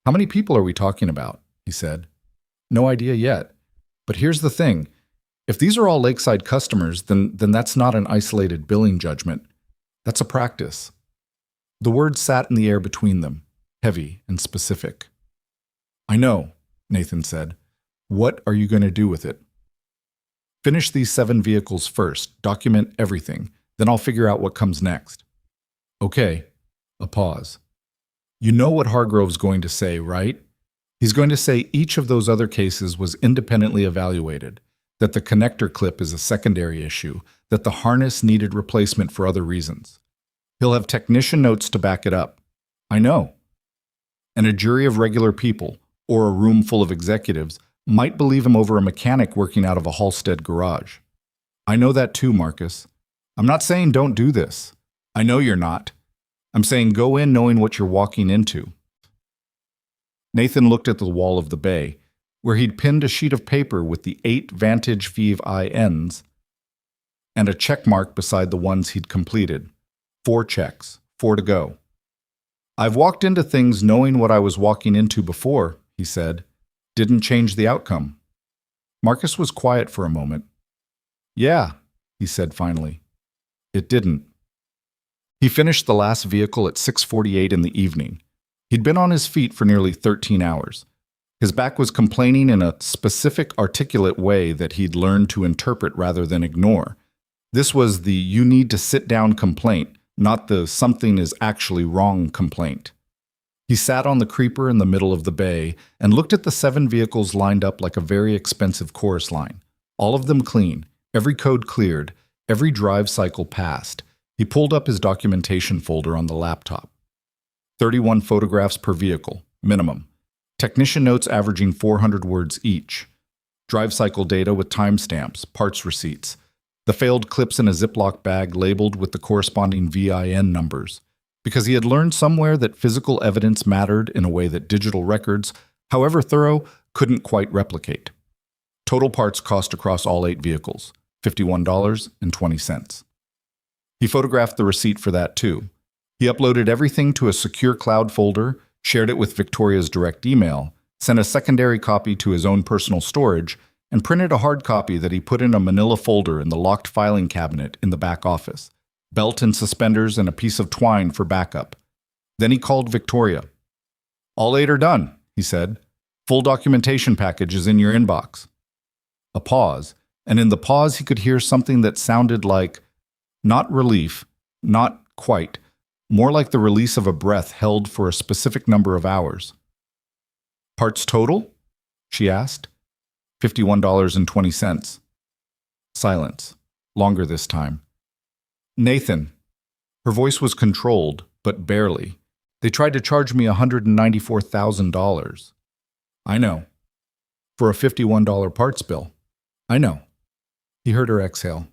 "How many people are we talking about?" he said. "No idea yet. But here's the thing. If these are all Lakeside customers, then that's not an isolated billing judgment. That's a practice." The words sat in the air between them, heavy and specific. "I know," Nathan said. "What are you going to do with it?" "Finish these 7 vehicles first, document everything, then I'll figure out what comes next." "Okay." A pause. "You know what Hargrove's going to say, right? He's going to say each of those other cases was independently evaluated, that the connector clip is a secondary issue, that the harness needed replacement for other reasons. He'll have technician notes to back it up. I know. And a jury of regular people, or a room full of executives, might believe him over a mechanic working out of a Halstead garage. I know that too, Marcus. I'm not saying don't do this. I know you're not. I'm saying go in knowing what you're walking into. Nathan looked at the wall of the bay, where he'd pinned a sheet of paper with the 8 Vantage Vive INs and a check mark beside the ones he'd completed. 4 checks, 4 to go. I've walked into things knowing what I was walking into before, he said. Didn't change the outcome. Marcus was quiet for a moment. Yeah, he said finally. It didn't. He finished the last vehicle at 6:48 in the evening. He'd been on his feet for nearly 13 hours. His back was complaining in a specific, articulate way that he'd learned to interpret rather than ignore. This was the "you need to sit down" complaint, not the "something is actually wrong" complaint. He sat on the creeper in the middle of the bay and looked at the 7 vehicles lined up like a very expensive chorus line. All of them clean, every code cleared, every drive cycle passed. He pulled up his documentation folder on the laptop. 31 photographs per vehicle, minimum. Technician notes averaging 400 words each. Drive cycle data with timestamps, parts receipts. The failed clips in a Ziploc bag labeled with the corresponding VIN numbers. Because he had learned somewhere that physical evidence mattered in a way that digital records, however thorough, couldn't quite replicate. Total parts cost across all 8 vehicles, $51.20. He photographed the receipt for that too. He uploaded everything to a secure cloud folder, shared it with Victoria's direct email, sent a secondary copy to his own personal storage, and printed a hard copy that he put in a manila folder in the locked filing cabinet in the back office. Belt and suspenders and a piece of twine for backup. Then he called Victoria. All 8 are done, he said. Full documentation package is in your inbox. A pause, and in the pause he could hear something that sounded like, not relief, not quite, more like the release of a breath held for a specific number of hours. Parts total? She asked. $51.20. Silence. Longer this time. Nathan. Her voice was controlled, but barely. They tried to charge me $194,000. I know. For a $51 parts bill. I know. He heard her exhale.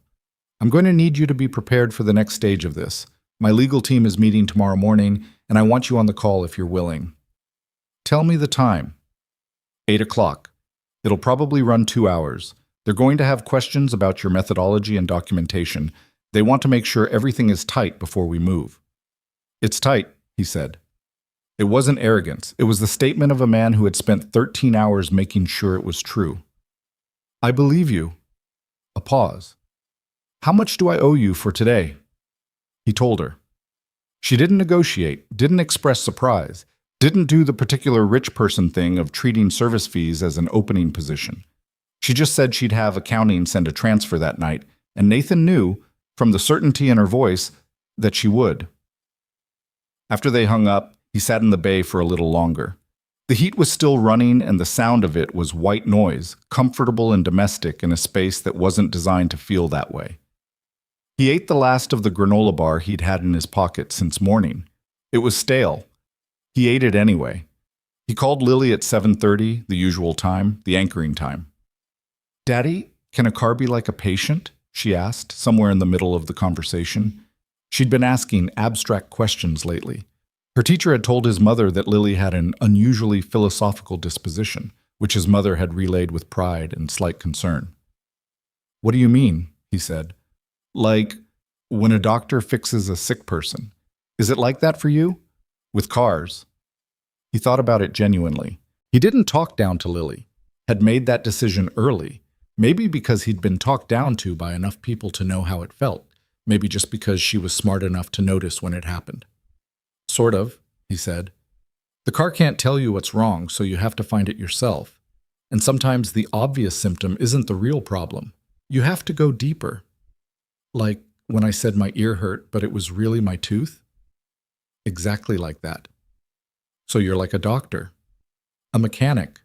I'm going to need you to be prepared for the next stage of this. My legal team is meeting tomorrow morning, and I want you on the call if you're willing. Tell me the time. 8 o'clock. It'll probably run 2 hours. They're going to have questions about your methodology and documentation. They want to make sure everything is tight before we move. It's tight, he said. It wasn't arrogance. It was the statement of a man who had spent 13 hours making sure it was true. I believe you. A pause. How much do I owe you for today? He told her. She didn't negotiate, didn't express surprise, didn't do the particular rich person thing of treating service fees as an opening position. She just said she'd have accounting send a transfer that night, and Nathan knew, from the certainty in her voice, that she would. After they hung up, he sat in the bay for a little longer. The heat was still running, and the sound of it was white noise, comfortable and domestic in a space that wasn't designed to feel that way. He ate the last of the granola bar he'd had in his pocket since morning. It was stale. He ate it anyway. He called Lily at 7:30, the usual time, the anchoring time. Daddy, can a car be like a patient? She asked, somewhere in the middle of the conversation. She'd been asking abstract questions lately. Her teacher had told his mother that Lily had an unusually philosophical disposition, which his mother had relayed with pride and slight concern. What do you mean? He said. Like, when a doctor fixes a sick person. Is it like that for you? With cars? He thought about it genuinely. He didn't talk down to Lily, had made that decision early, maybe because he'd been talked down to by enough people to know how it felt, maybe just because she was smart enough to notice when it happened. Sort of, he said. The car can't tell you what's wrong, so you have to find it yourself. And sometimes the obvious symptom isn't the real problem. You have to go deeper. Like when I said my ear hurt, but it was really my tooth? Exactly like that. So you're like a doctor. A mechanic.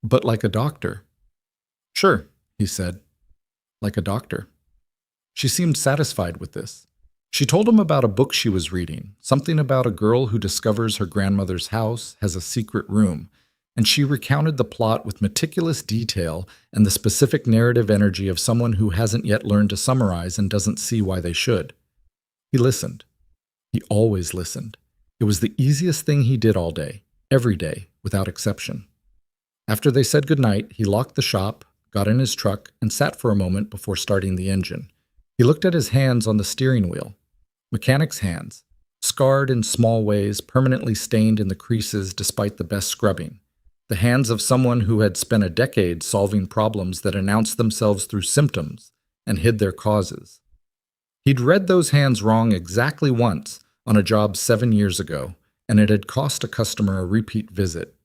But like a doctor. Sure, he said. Like a doctor. She seemed satisfied with this. She told him about a book she was reading, something about a girl who discovers her grandmother's house has a secret room, and she recounted the plot with meticulous detail and the specific narrative energy of someone who hasn't yet learned to summarize and doesn't see why they should. He listened. He always listened. It was the easiest thing he did all day, every day, without exception. After they said goodnight, he locked the shop, got in his truck, and sat for a moment before starting the engine. He looked at his hands on the steering wheel. Mechanic's hands, scarred in small ways, permanently stained in the creases despite the best scrubbing. The hands of someone who had spent a decade solving problems that announced themselves through symptoms and hid their causes. He'd read those hands wrong exactly once on a job 7 years ago, and it had cost a customer a repeat visit.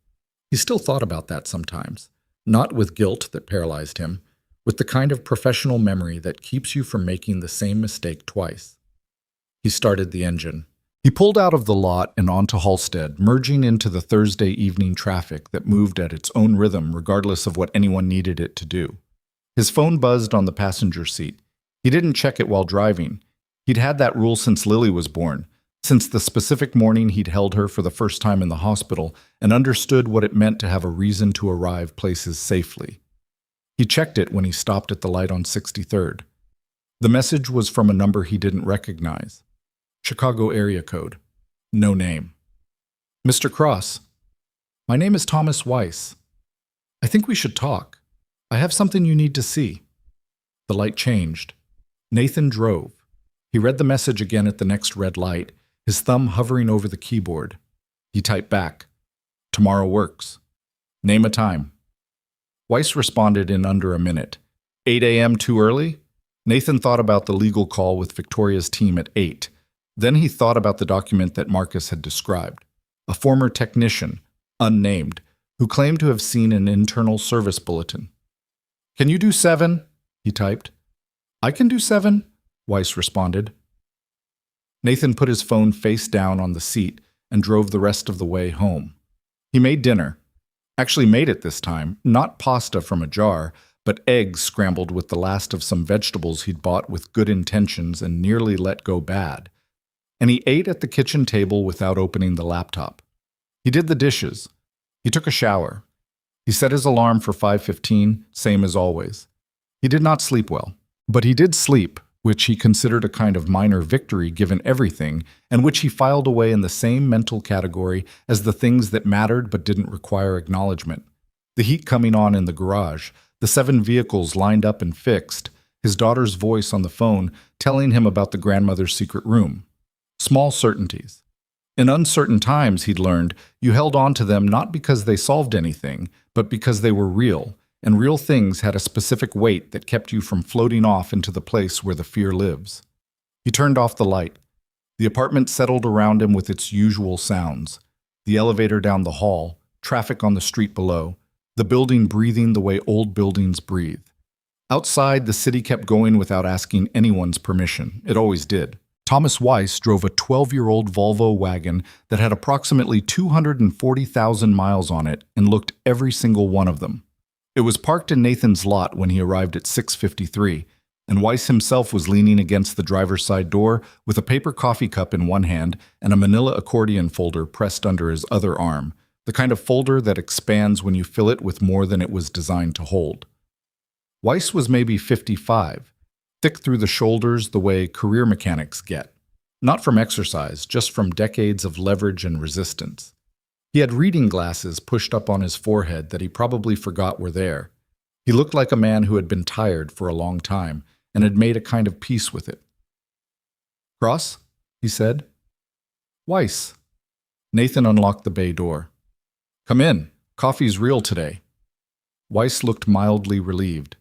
He still thought about that sometimes, not with guilt that paralyzed him, with the kind of professional memory that keeps you from making the same mistake twice. He started the engine. He pulled out of the lot and onto Halstead, merging into the Thursday evening traffic that moved at its own rhythm regardless of what anyone needed it to do. His phone buzzed on the passenger seat. He didn't check it while driving. He'd had that rule since Lily was born, since the specific morning he'd held her for the first time in the hospital and understood what it meant to have a reason to arrive places safely. He checked it when he stopped at the light on 63rd. The message was from a number he didn't recognize. Chicago area code. No name. Mr. Cross, my name is Thomas Weiss. I think we should talk. I have something you need to see. The light changed. Nathan drove. He read the message again at the next red light, his thumb hovering over the keyboard. He typed back, "Tomorrow works. Name a time." Weiss responded in under a minute. 8 a.m. too early? Nathan thought about the legal call with Victoria's team at 8. Then he thought about the document that Marcus had described. A former technician, unnamed, who claimed to have seen an internal service bulletin. "Can you do 7?" he typed. "I can do 7," Weiss responded. Nathan put his phone face down on the seat and drove the rest of the way home. He made dinner. Actually made it this time, not pasta from a jar, but eggs scrambled with the last of some vegetables he'd bought with good intentions and nearly let go bad. And he ate at the kitchen table without opening the laptop. He did the dishes. He took a shower. He set his alarm for 5:15, same as always. He did not sleep well, but he did sleep, which he considered a kind of minor victory given everything, and which he filed away in the same mental category as the things that mattered but didn't require acknowledgement. The heat coming on in the garage, the 7 vehicles lined up and fixed, his daughter's voice on the phone telling him about the grandmother's secret room. Small certainties. In uncertain times, he'd learned, you held on to them not because they solved anything, but because they were real, and real things had a specific weight that kept you from floating off into the place where the fear lives. He turned off the light. The apartment settled around him with its usual sounds. The elevator down the hall, traffic on the street below, the building breathing the way old buildings breathe. Outside, the city kept going without asking anyone's permission. It always did. Thomas Weiss drove a 12-year-old Volvo wagon that had approximately 240,000 miles on it and looked every single one of them. It was parked in Nathan's lot when he arrived at 6:53, and Weiss himself was leaning against the driver's side door with a paper coffee cup in one hand and a manila accordion folder pressed under his other arm, the kind of folder that expands when you fill it with more than it was designed to hold. Weiss was maybe 55, thick through the shoulders the way career mechanics get. Not from exercise, just from decades of leverage and resistance. He had reading glasses pushed up on his forehead that he probably forgot were there. He looked like a man who had been tired for a long time and had made a kind of peace with it. "Cross?" he said. "Weiss." Nathan unlocked the bay door. "Come in. Coffee's real today." Weiss looked mildly relieved.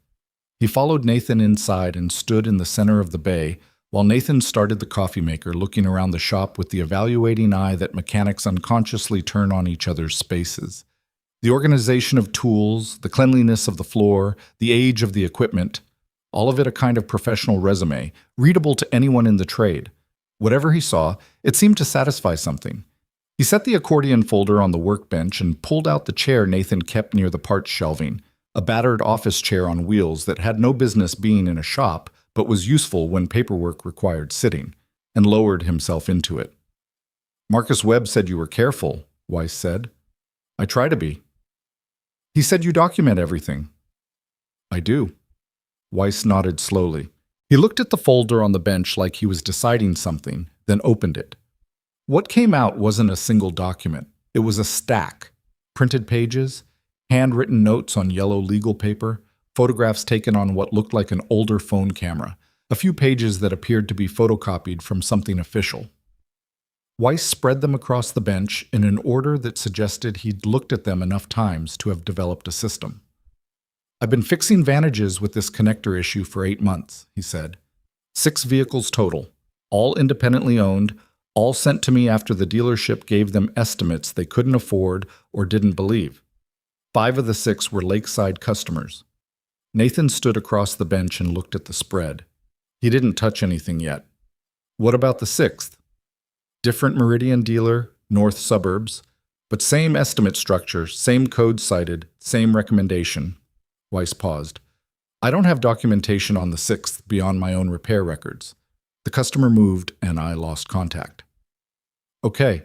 He followed Nathan inside and stood in the center of the bay while Nathan started the coffee maker, looking around the shop with the evaluating eye that mechanics unconsciously turn on each other's spaces. The organization of tools, the cleanliness of the floor, the age of the equipment, all of it a kind of professional resume, readable to anyone in the trade. Whatever he saw, it seemed to satisfy something. He set the accordion folder on the workbench and pulled out the chair Nathan kept near the parts shelving, a battered office chair on wheels that had no business being in a shop, but was useful when paperwork required sitting, and lowered himself into it. "Marcus Webb said you were careful," Weiss said. "I try to be." "He said you document everything." "I do." Weiss nodded slowly. He looked at the folder on the bench like he was deciding something, then opened it. What came out wasn't a single document. It was a stack. printed pages, handwritten notes on yellow legal paper, photographs taken on what looked like an older phone camera, a few pages that appeared to be photocopied from something official. Weiss spread them across the bench in an order that suggested he'd looked at them enough times to have developed a system. "I've been fixing Vantages with this connector issue for 8 months," he said. 6 vehicles total, all independently owned, all sent to me after the dealership gave them estimates they couldn't afford or didn't believe. 5 of the 6 were Lakeside customers. Nathan stood across the bench and looked at the spread. He didn't touch anything yet. "What about the 6th? Different Meridian dealer, north suburbs, but same estimate structure, same code cited, same recommendation." Weiss paused. "I don't have documentation on the 6th beyond my own repair records." The customer moved, and I lost contact. "Okay,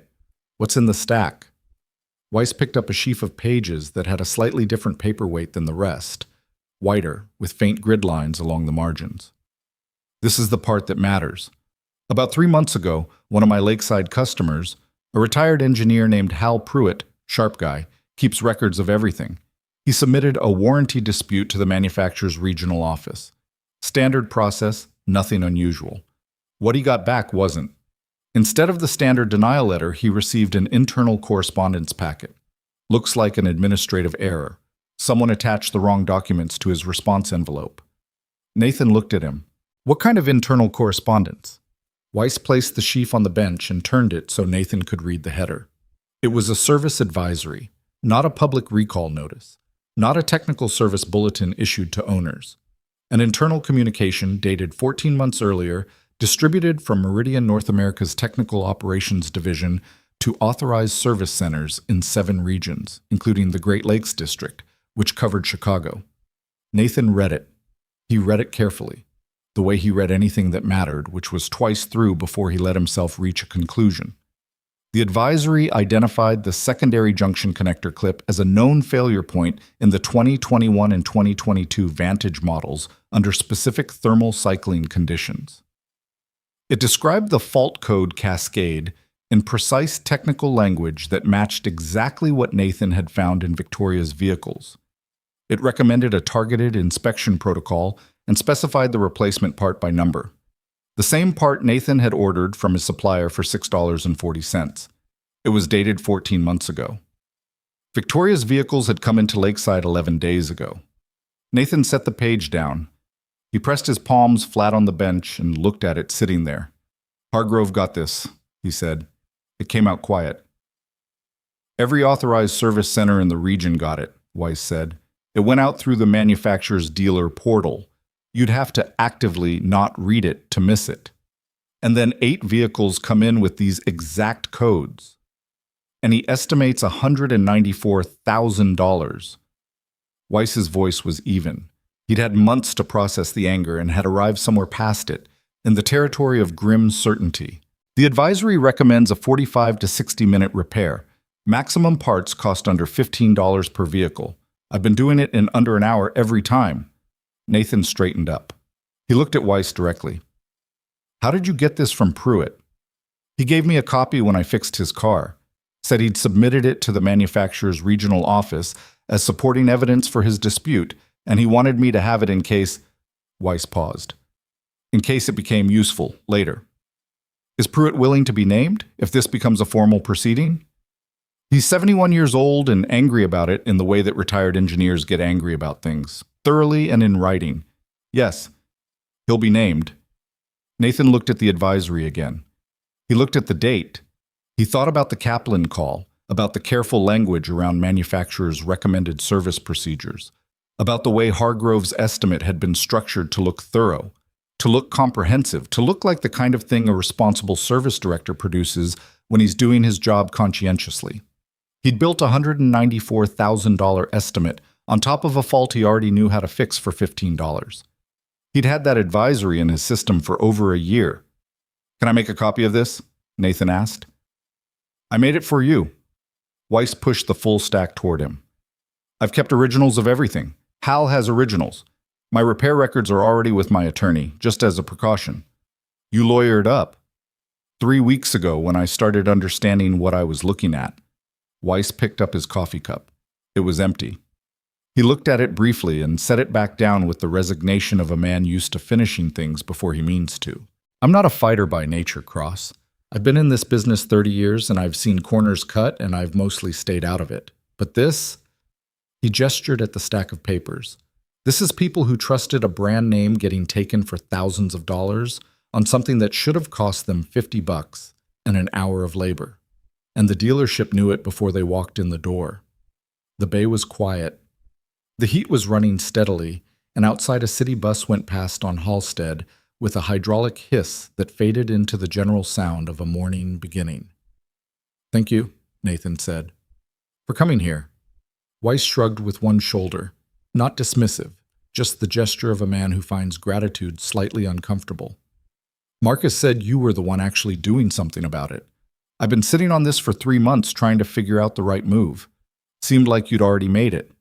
what's in the stack?" Weiss picked up a sheaf of pages that had a slightly different paperweight than the rest, whiter, with faint grid lines along the margins. "This is the part that matters. About 3 months ago, one of my Lakeside customers, a retired engineer named Hal Pruitt, sharp guy, keeps records of everything. He submitted a warranty dispute to the manufacturer's regional office. Standard process, nothing unusual. What he got back wasn't. Instead of the standard denial letter, he received an internal correspondence packet. Looks like an administrative error. Someone attached the wrong documents to his response envelope." Nathan looked at him. "What kind of internal correspondence?" Weiss placed the sheaf on the bench and turned it so Nathan could read the header. It was a service advisory, not a public recall notice, not a technical service bulletin issued to owners. An internal communication dated 14 months earlier, distributed from Meridian North America's Technical Operations Division to authorized service centers in 7 regions, including the Great Lakes District, which covered Chicago. Nathan read it. He read it carefully, the way he read anything that mattered, which was twice through before he let himself reach a conclusion. The advisory identified the secondary junction connector clip as a known failure point in the 2021 and 2022 Vantage models under specific thermal cycling conditions. It described the fault code cascade in precise technical language that matched exactly what Nathan had found in Victoria's vehicles. It recommended a targeted inspection protocol and specified the replacement part by number. The same part Nathan had ordered from his supplier for $6.40. It was dated 14 months ago. Victoria's vehicles had come into Lakeside 11 days ago. Nathan set the page down. He pressed his palms flat on the bench and looked at it sitting there. "Hargrove got this," he said. It came out quiet. "Every authorized service center in the region got it," Weiss said. "It went out through the manufacturer's dealer portal. You'd have to actively not read it to miss it. And then 8 vehicles come in with these exact codes. And he estimates $194,000. Weiss's voice was even. He'd had months to process the anger and had arrived somewhere past it, in the territory of grim certainty. The advisory recommends a 45 to 60-minute repair. Maximum parts cost under $15 per vehicle. I've been doing it in under an hour every time." Nathan straightened up. He looked at Weiss directly. "How did you get this from Pruitt?" "He gave me a copy when I fixed his car. Said he'd submitted it to the manufacturer's regional office as supporting evidence for his dispute, and he wanted me to have it in case—" Weiss paused. "In case it became useful later. Is Pruitt willing to be named if this becomes a formal proceeding?" "He's 71 years old and angry about it in the way that retired engineers get angry about things. Thoroughly and in writing. Yes, he'll be named." Nathan looked at the advisory again. He looked at the date. He thought about the Kaplan call, about the careful language around manufacturers' recommended service procedures, about the way Hargrove's estimate had been structured to look thorough, to look comprehensive, to look like the kind of thing a responsible service director produces when he's doing his job conscientiously. He'd built a $194,000 estimate on top of a fault he already knew how to fix for $15. He'd had that advisory in his system for over a year. "Can I make a copy of this?" Nathan asked. "I made it for you." Weiss pushed the full stack toward him. "I've kept originals of everything. Hal has originals. My repair records are already with my attorney, just as a precaution." "You lawyered up." 3 weeks ago when I started understanding what I was looking at." Weiss picked up his coffee cup. It was empty. He looked at it briefly and set it back down with the resignation of a man used to finishing things before he means to. I'm not a fighter by nature, Cross. I've been in this business 30 years and I've seen corners cut and I've mostly stayed out of it. But this, he gestured at the stack of papers. This is people who trusted a brand name getting taken for thousands of dollars on something that should have cost them $50 and an hour of labor. And the dealership knew it before they walked in the door. The bay was quiet. The heat was running steadily, and outside a city bus went past on Halstead with a hydraulic hiss that faded into the general sound of a morning beginning. "Thank you," Nathan said, "for coming here." Weiss shrugged with one shoulder, not dismissive, just the gesture of a man who finds gratitude slightly uncomfortable. "Marcus said you were the one actually doing something about it. I've been sitting on this for 3 months trying to figure out the right move. Seemed like you'd already made it."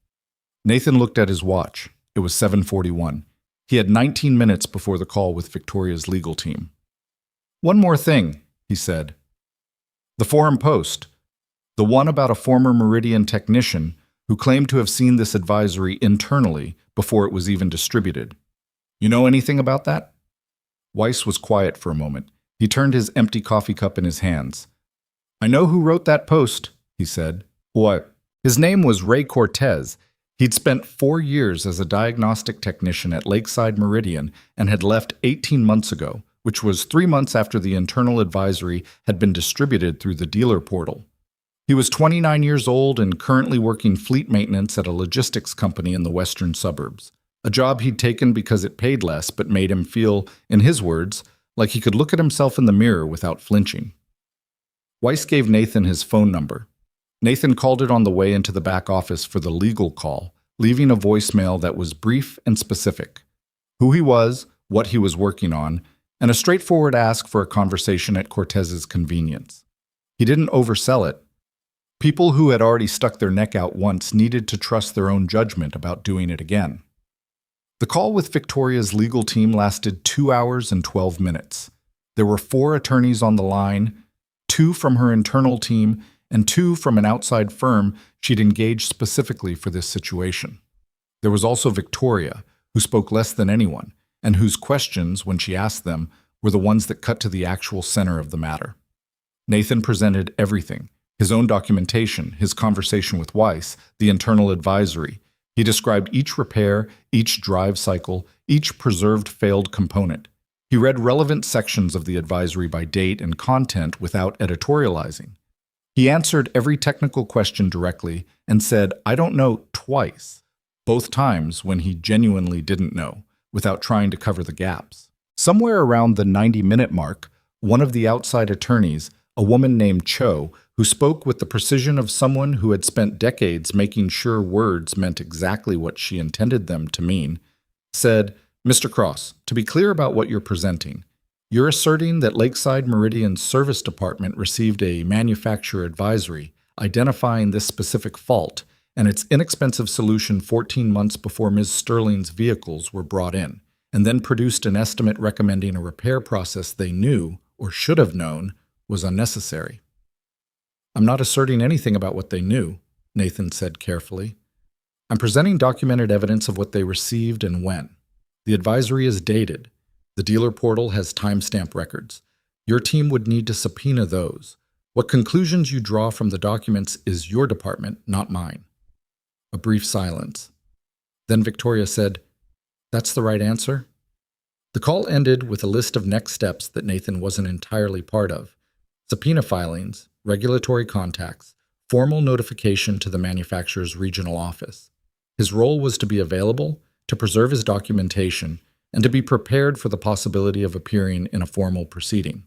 Nathan looked at his watch. It was 7:41. He had 19 minutes before the call with Victoria's legal team. "One more thing," he said. "The Forum Post, the one about a former Meridian technician who claimed to have seen this advisory internally before it was even distributed. You know anything about that?" Weiss was quiet for a moment. He turned his empty coffee cup in his hands. "I know who wrote that post," he said. "What?" His name was Ray Cortez. He'd spent 4 years as a diagnostic technician at Lakeside Meridian and had left 18 months ago, which was 3 months after the internal advisory had been distributed through the dealer portal. He was 29 years old and currently working fleet maintenance at a logistics company in the western suburbs, a job he'd taken because it paid less but made him feel, in his words, like he could look at himself in the mirror without flinching. Weiss gave Nathan his phone number. Nathan called it on the way into the back office for the legal call, leaving a voicemail that was brief and specific. Who he was, what he was working on, and a straightforward ask for a conversation at Cortez's convenience. He didn't oversell it. People who had already stuck their neck out once needed to trust their own judgment about doing it again. The call with Victoria's legal team lasted 2 hours and 12 minutes. There were 4 attorneys on the line, 2 from her internal team, and 2 from an outside firm she'd engaged specifically for this situation. There was also Victoria, who spoke less than anyone, and whose questions, when she asked them, were the ones that cut to the actual center of the matter. Nathan presented everything: his own documentation, his conversation with Weiss, the internal advisory. He described each repair, each drive cycle, each preserved failed component. He read relevant sections of the advisory by date and content without editorializing. He answered every technical question directly and said, "I don't know," twice, both times when he genuinely didn't know, without trying to cover the gaps. Somewhere around the 90-minute mark, one of the outside attorneys, a woman named Cho, who spoke with the precision of someone who had spent decades making sure words meant exactly what she intended them to mean, said, "Mr. Cross, to be clear about what you're presenting, you're asserting that Lakeside Meridian's service department received a manufacturer advisory identifying this specific fault and its inexpensive solution 14 months before Ms. Sterling's vehicles were brought in, and then produced an estimate recommending a repair process they knew, or should have known, was unnecessary." "I'm not asserting anything about what they knew," Nathan said carefully. "I'm presenting documented evidence of what they received and when. The advisory is dated. The dealer portal has timestamp records. Your team would need to subpoena those. What conclusions you draw from the documents is your department, not mine." A brief silence. Then Victoria said, "That's the right answer?" The call ended with a list of next steps that Nathan wasn't entirely part of: subpoena filings, regulatory contacts, formal notification to the manufacturer's regional office. His role was to be available, to preserve his documentation, and to be prepared for the possibility of appearing in a formal proceeding.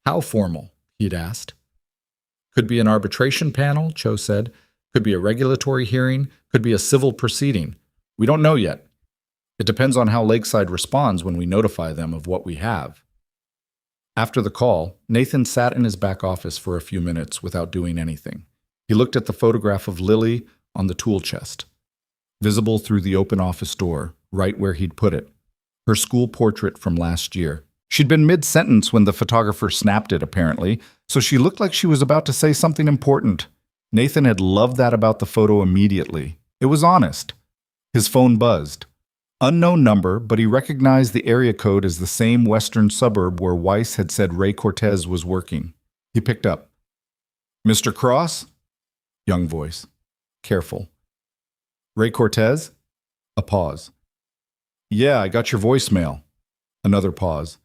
"How formal?" he'd asked. "Could be an arbitration panel," Cho said. "Could be a regulatory hearing. Could be a civil proceeding. We don't know yet. It depends on how Lakeside responds when we notify them of what we have." After the call, Nathan sat in his back office for a few minutes without doing anything. He looked at the photograph of Lily on the tool chest, visible through the open office door, right where he'd put it, her school portrait from last year. She'd been mid-sentence when the photographer snapped it, apparently, so she looked like she was about to say something important. Nathan had loved that about the photo immediately. It was honest. His phone buzzed. Unknown number, but he recognized the area code as the same western suburb where Weiss had said Ray Cortez was working. He picked up. "Mr. Cross?" Young voice. Careful. "Ray Cortez?" A pause. "Yeah, I got your voicemail." Another pause.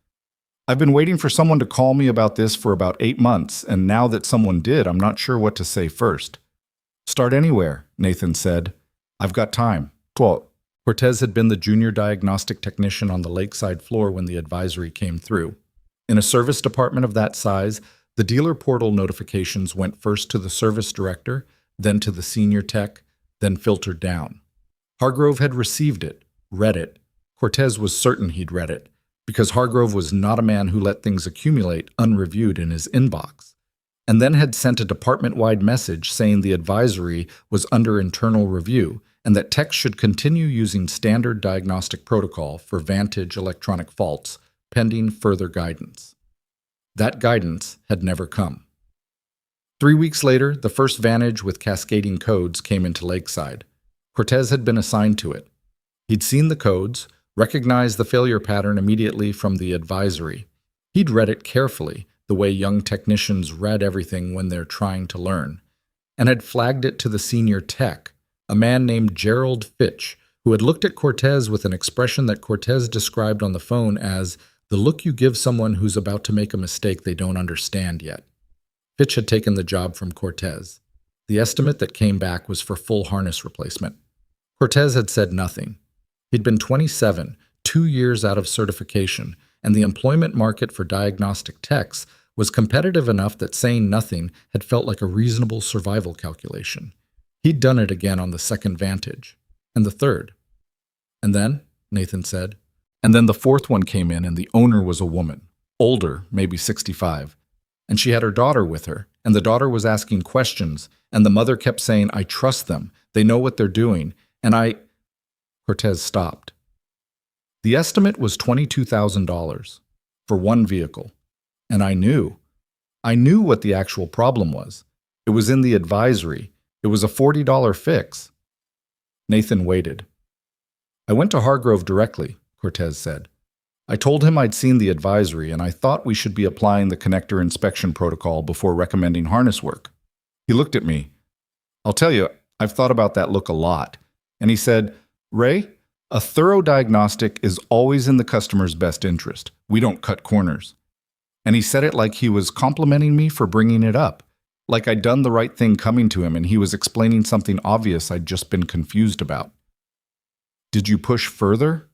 "I've been waiting for someone to call me about this for about 8 months, and now that someone did, I'm not sure what to say first." "Start anywhere," Nathan said. "I've got time." Cortez had been the junior diagnostic technician on the lakeside floor when the advisory came through. In a service department of that size, the dealer portal notifications went first to the service director, then to the senior tech, then filtered down. Hargrove had received it, read it. Cortez was certain he'd read it, because Hargrove was not a man who let things accumulate unreviewed in his inbox, and then had sent a department-wide message saying the advisory was under internal review and that techs should continue using standard diagnostic protocol for Vantage electronic faults, pending further guidance. That guidance had never come. 3 weeks later, the first Vantage with cascading codes came into Lakeside. Cortez had been assigned to it. He'd seen the codes, recognized the failure pattern immediately from the advisory. He'd read it carefully, the way young technicians read everything when they're trying to learn, and had flagged it to the senior tech, a man named Gerald Fitch, who had looked at Cortez with an expression that Cortez described on the phone as the look you give someone who's about to make a mistake they don't understand yet. Fitch had taken the job from Cortez. The estimate that came back was for full harness replacement. Cortez had said nothing. He'd been 27, 2 years out of certification, and the employment market for diagnostic techs was competitive enough that saying nothing had felt like a reasonable survival calculation. He'd done it again on the second Vantage, and the third. And then, Nathan said, and then the fourth one came in and the owner was a woman, older, maybe 65, and she had her daughter with her, and the daughter was asking questions, and the mother kept saying, "I trust them, they know what they're doing," and Cortez stopped. The estimate was $22,000 for one vehicle, and I knew what the actual problem was. It was in the advisory. It was a $40 fix. Nathan waited. "I went to Hargrove directly," Cortez said. "I told him I'd seen the advisory and I thought we should be applying the connector inspection protocol before recommending harness work." He looked at me. "I'll tell you, I've thought about that look a lot." And he said, "Ray, a thorough diagnostic is always in the customer's best interest. We don't cut corners." And he said it like he was complimenting me for bringing it up, like I'd done the right thing coming to him and he was explaining something obvious I'd just been confused about. "Did you push further?"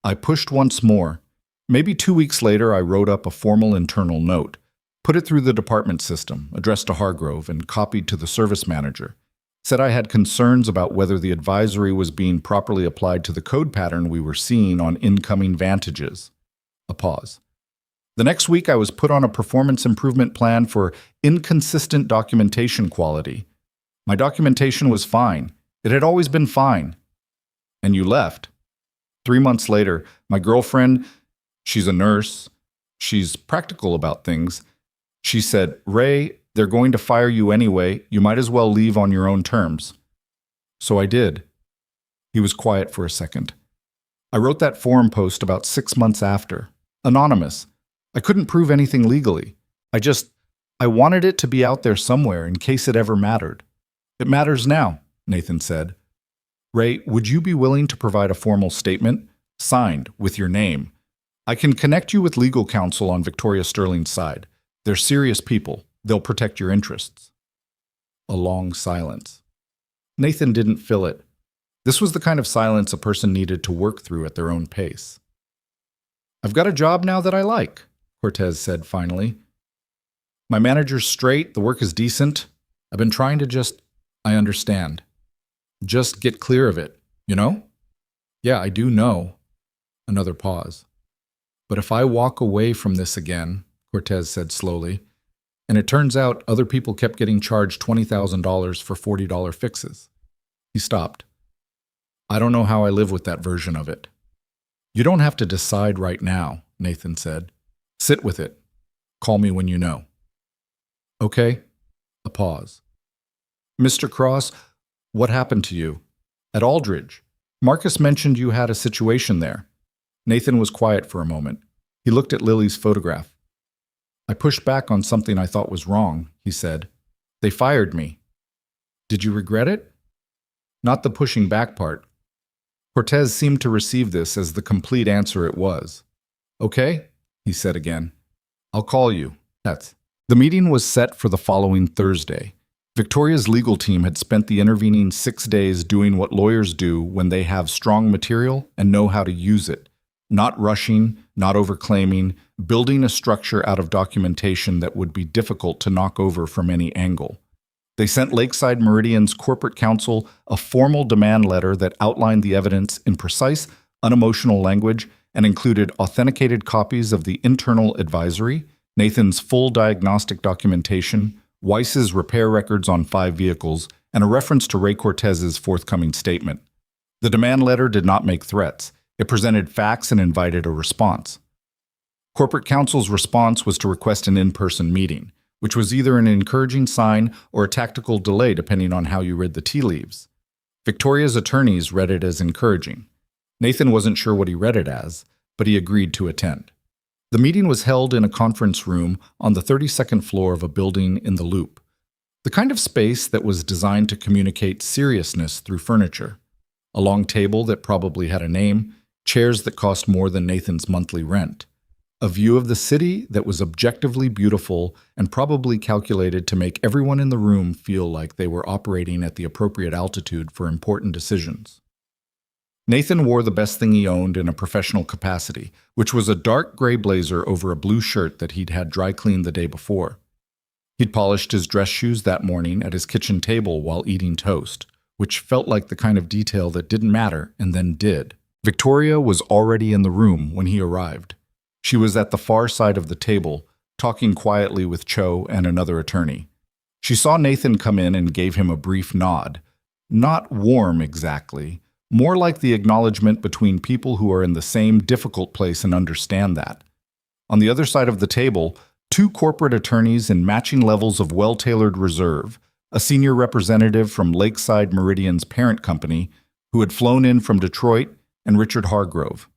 I pushed once more. Maybe 2 weeks later, I wrote up a formal internal note, put it through the department system, addressed to Hargrove, and copied to the service manager. Said I had concerns about whether the advisory was being properly applied to the code pattern we were seeing on incoming Vantages. A pause. The next week, I was put on a performance improvement plan for inconsistent documentation quality. My documentation was fine. It had always been fine. And you left. 3 months later, my girlfriend, she's a nurse, she's practical about things, she said, "Ray, they're going to fire you anyway. You might as well leave on your own terms." So I did. He was quiet for a second. I wrote that forum post about 6 months after. Anonymous. I couldn't prove anything legally. I wanted it to be out there somewhere in case it ever mattered. "It matters now," Nathan said. "Ray, would you be willing to provide a formal statement, signed, with your name? I can connect you with legal counsel on Victoria Sterling's side. They're serious people. They'll protect your interests." A long silence. Nathan didn't fill it. This was the kind of silence a person needed to work through at their own pace. "I've got a job now that I like," Cortez said finally. "My manager's straight, the work is decent. I've been trying to I understand. Just get clear of it, you know?" "Yeah, I do know." Another pause. "But if I walk away from this again," Cortez said slowly, "and it turns out other people kept getting charged $20,000 for $40 fixes." He stopped. "I don't know how I live with that version of it." "You don't have to decide right now," Nathan said. "Sit with it. Call me when you know." "Okay." A pause. Mr. Cross, what happened to you? At Aldridge. Marcus mentioned you had a situation there. Nathan was quiet for a moment. He looked at Lily's photograph. I pushed back on something I thought was wrong, he said. They fired me. Did you regret it? Not the pushing back part. Cortez seemed to receive this as the complete answer it was. Okay, he said again. I'll call you. That's. The meeting was set for the following Thursday. Victoria's legal team had spent the intervening 6 days doing what lawyers do when they have strong material and know how to use it. Not rushing, not overclaiming, building a structure out of documentation that would be difficult to knock over from any angle. They sent Lakeside Meridian's corporate counsel a formal demand letter that outlined the evidence in precise, unemotional language and included authenticated copies of the internal advisory, Nathan's full diagnostic documentation, Weiss's repair records on 5 vehicles, and a reference to Ray Cortez's forthcoming statement. The demand letter did not make threats. It presented facts and invited a response. Corporate counsel's response was to request an in-person meeting, which was either an encouraging sign or a tactical delay depending on how you read the tea leaves. Victoria's attorneys read it as encouraging. Nathan wasn't sure what he read it as, but he agreed to attend. The meeting was held in a conference room on the 32nd floor of a building in the Loop, the kind of space that was designed to communicate seriousness through furniture. A long table that probably had a name, chairs that cost more than Nathan's monthly rent. A view of the city that was objectively beautiful and probably calculated to make everyone in the room feel like they were operating at the appropriate altitude for important decisions. Nathan wore the best thing he owned in a professional capacity, which was a dark gray blazer over a blue shirt that he'd had dry cleaned the day before. He'd polished his dress shoes that morning at his kitchen table while eating toast, which felt like the kind of detail that didn't matter and then did. Victoria was already in the room when he arrived. She was at the far side of the table, talking quietly with Cho and another attorney. She saw Nathan come in and gave him a brief nod. Not warm exactly, more like the acknowledgement between people who are in the same difficult place and understand that. On the other side of the table, 2 corporate attorneys in matching levels of well-tailored reserve, a senior representative from Lakeside Meridian's parent company, who had flown in from Detroit, and Richard Hargrove.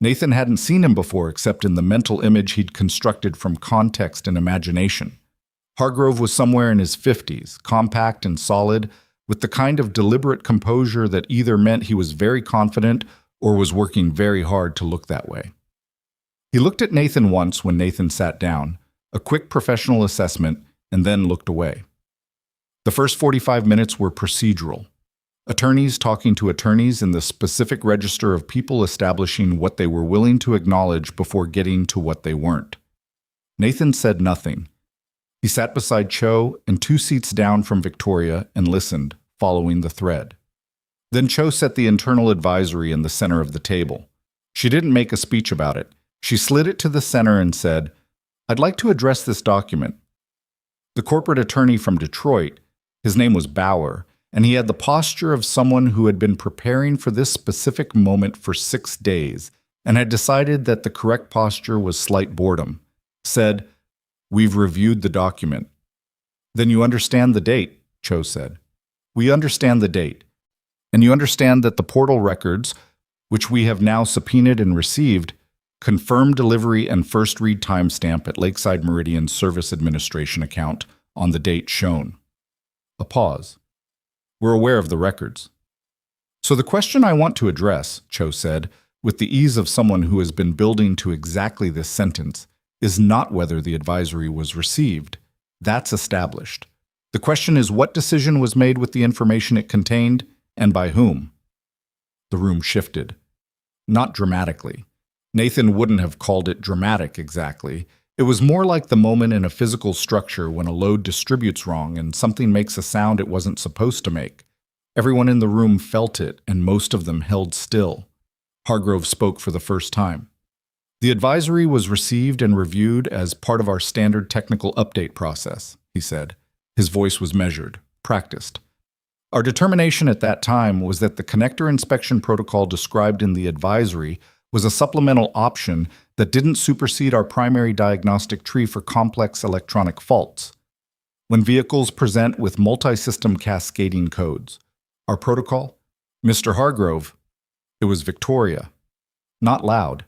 Nathan hadn't seen him before except in the mental image he'd constructed from context and imagination. Hargrove was somewhere in his 50s, compact and solid, with the kind of deliberate composure that either meant he was very confident or was working very hard to look that way. He looked at Nathan once when Nathan sat down, a quick professional assessment, and then looked away. The first 45 minutes were procedural. Attorneys talking to attorneys in the specific register of people establishing what they were willing to acknowledge before getting to what they weren't. Nathan said nothing. He sat beside Cho and 2 seats down from Victoria and listened, following the thread. Then Cho set the internal advisory in the center of the table. She didn't make a speech about it. She slid it to the center and said, "I'd like to address this document." The corporate attorney from Detroit, his name was Bauer, and he had the posture of someone who had been preparing for this specific moment for 6 days and had decided that the correct posture was slight boredom, said, "We've reviewed the document." "Then you understand the date," Cho said. "We understand the date. And you understand that the portal records, which we have now subpoenaed and received, confirm delivery and first read timestamp at Lakeside Meridian's Service Administration account on the date shown." A pause. "We're aware of the records." "So the question I want to address," Cho said, with the ease of someone who has been building to exactly this sentence, is not whether the advisory was received. That's established. The question is what decision was made with the information it contained, and by whom. The room shifted. Not dramatically. Nathan wouldn't have called it dramatic exactly. It was more like the moment in a physical structure when a load distributes wrong and something makes a sound it wasn't supposed to make. Everyone in the room felt it, and most of them held still. Hargrove spoke for the first time. "The advisory was received and reviewed as part of our standard technical update process," he said. His voice was measured, practiced. "Our determination at that time was that the connector inspection protocol described in the advisory was a supplemental option that didn't supersede our primary diagnostic tree for complex electronic faults. when vehicles present with multi-system cascading codes. Our protocol? Mr. Hargrove. It was Victoria. Not loud.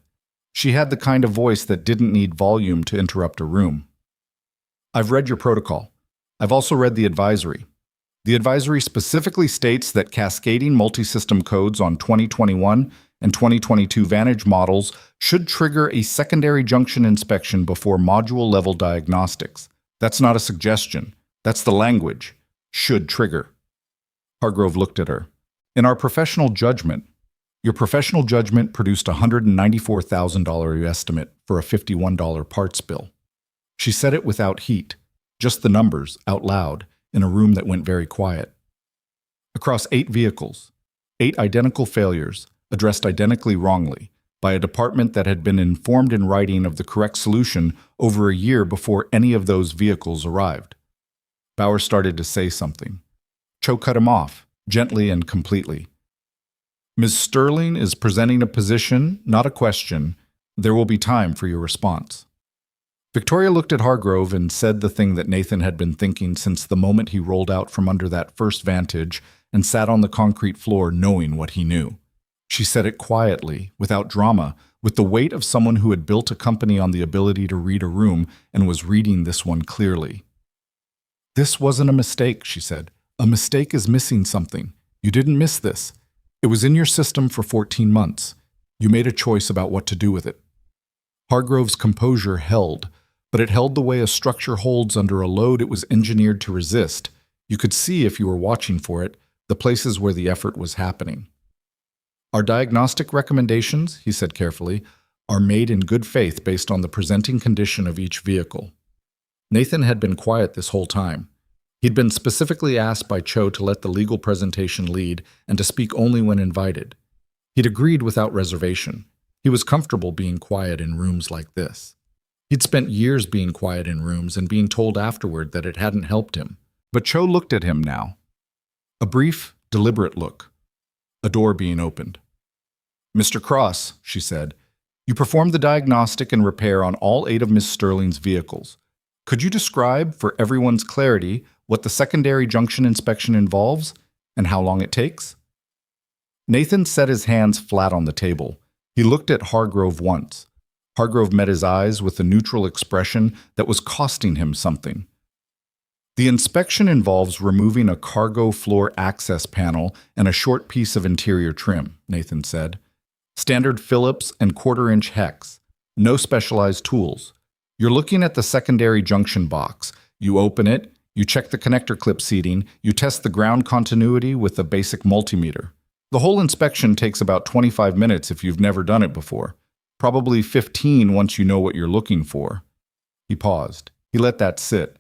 She had the kind of voice that didn't need volume to interrupt a room. I've read your protocol. I've also read the advisory. The advisory specifically states that cascading multi-system codes on 2021 and 2022 Vantage models should trigger a secondary junction inspection before module-level diagnostics. That's not a suggestion. That's the language. Should trigger. Hargrove looked at her. In our professional judgment, your professional judgment produced a $194,000 estimate for a $51 parts bill. She said it without heat, just the numbers, out loud, in a room that went very quiet. Across 8 vehicles, 8 identical failures, addressed identically wrongly, by a department that had been informed in writing of the correct solution over a year before any of those vehicles arrived. Bauer started to say something. Cho cut him off, gently and completely. Ms. Sterling is presenting a position, not a question. There will be time for your response. Victoria looked at Hargrove and said the thing that Nathan had been thinking since the moment he rolled out from under that first Vantage and sat on the concrete floor knowing what he knew. She said it quietly, without drama, with the weight of someone who had built a company on the ability to read a room and was reading this one clearly. This wasn't a mistake, she said. A mistake is missing something. You didn't miss this. It was in your system for 14 months. You made a choice about what to do with it. Hargrove's composure held, but it held the way a structure holds under a load it was engineered to resist. You could see, if you were watching for it, the places where the effort was happening. Our diagnostic recommendations, he said carefully, are made in good faith based on the presenting condition of each vehicle. Nathan had been quiet this whole time. He'd been specifically asked by Cho to let the legal presentation lead and to speak only when invited. He'd agreed without reservation. He was comfortable being quiet in rooms like this. He'd spent years being quiet in rooms and being told afterward that it hadn't helped him. But Cho looked at him now. A brief, deliberate look. A door being opened. Mr. Cross, she said, you performed the diagnostic and repair on all 8 of Miss Sterling's vehicles. Could you describe, for everyone's clarity, what the secondary junction inspection involves and how long it takes? Nathan set his hands flat on the table. He looked at Hargrove once. Hargrove met his eyes with a neutral expression that was costing him something. The inspection involves removing a cargo floor access panel and a short piece of interior trim, Nathan said. Standard Phillips and 1/4-inch hex. No specialized tools. You're looking at the secondary junction box. You open it, you check the connector clip seating, you test the ground continuity with a basic multimeter. The whole inspection takes about 25 minutes if you've never done it before. Probably 15 once you know what you're looking for. He paused. He let that sit.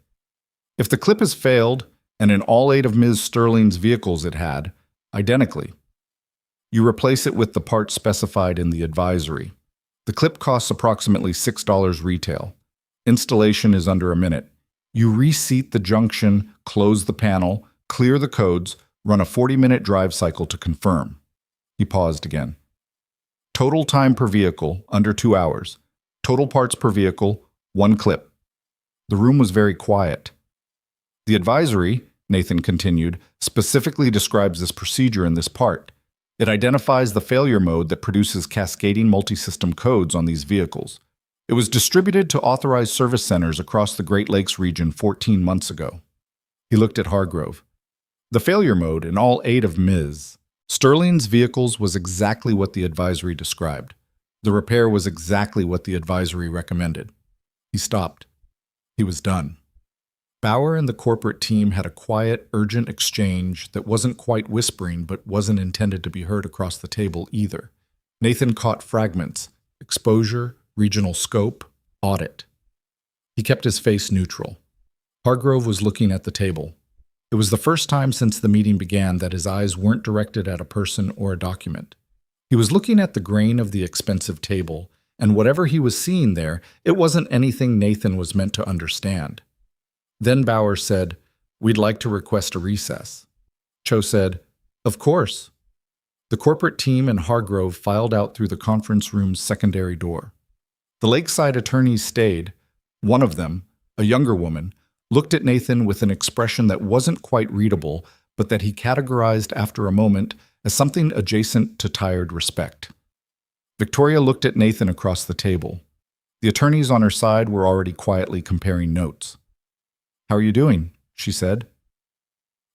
If the clip has failed, and in all 8 of Ms. Sterling's vehicles it had, identically, you replace it with the part specified in the advisory. The clip costs approximately $6 retail. Installation is under a minute. You reseat the junction, close the panel, clear the codes, run a 40-minute drive cycle to confirm. He paused again. Total time per vehicle, under 2 hours. Total parts per vehicle, 1 clip. The room was very quiet. The advisory, Nathan continued, specifically describes this procedure in this part. It identifies the failure mode that produces cascading multi-system codes on these vehicles. It was distributed to authorized service centers across the Great Lakes region 14 months ago. He looked at Hargrove. The failure mode in all 8 of Ms. Sterling's vehicles was exactly what the advisory described. The repair was exactly what the advisory recommended. He stopped. He was done. Bauer and the corporate team had a quiet, urgent exchange that wasn't quite whispering but wasn't intended to be heard across the table either. Nathan caught fragments: exposure, regional scope, audit. He kept his face neutral. Hargrove was looking at the table. It was the first time since the meeting began that his eyes weren't directed at a person or a document. He was looking at the grain of the expensive table, and whatever he was seeing there, it wasn't anything Nathan was meant to understand. Then Bauer said, "We'd like to request a recess." Cho said, "Of course." The corporate team and Hargrove filed out through the conference room's secondary door. The lakeside attorneys stayed. One of them, a younger woman, looked at Nathan with an expression that wasn't quite readable, but that he categorized after a moment as something adjacent to tired respect. Victoria looked at Nathan across the table. The attorneys on her side were already quietly comparing notes. "How are you doing?" she said.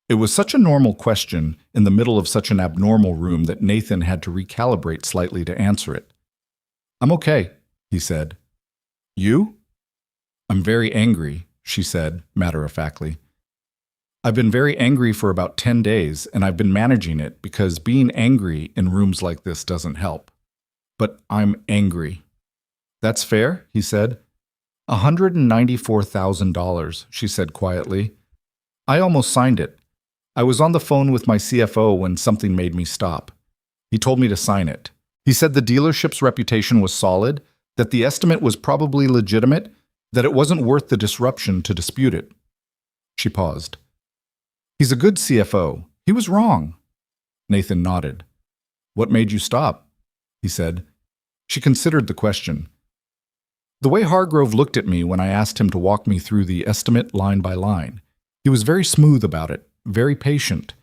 It was such a normal question in the middle of such an abnormal room that Nathan had to recalibrate slightly to answer it. "I'm okay," he said. "You?" "I'm very angry," she said, matter-of-factly. "I've been very angry for about 10 days, and I've been managing it because being angry in rooms like this doesn't help. But I'm angry." "That's fair," he said. $194,000, she said quietly. "I almost signed it. I was on the phone with my CFO when something made me stop. He told me to sign it. He said the dealership's reputation was solid, that the estimate was probably legitimate, that it wasn't worth the disruption to dispute it." She paused. "He's a good CFO. He was wrong." Nathan nodded. "What made you stop?" he said. She considered the question. "The way Hargrove looked at me when I asked him to walk me through the estimate line by line. He was very smooth about it, very patient.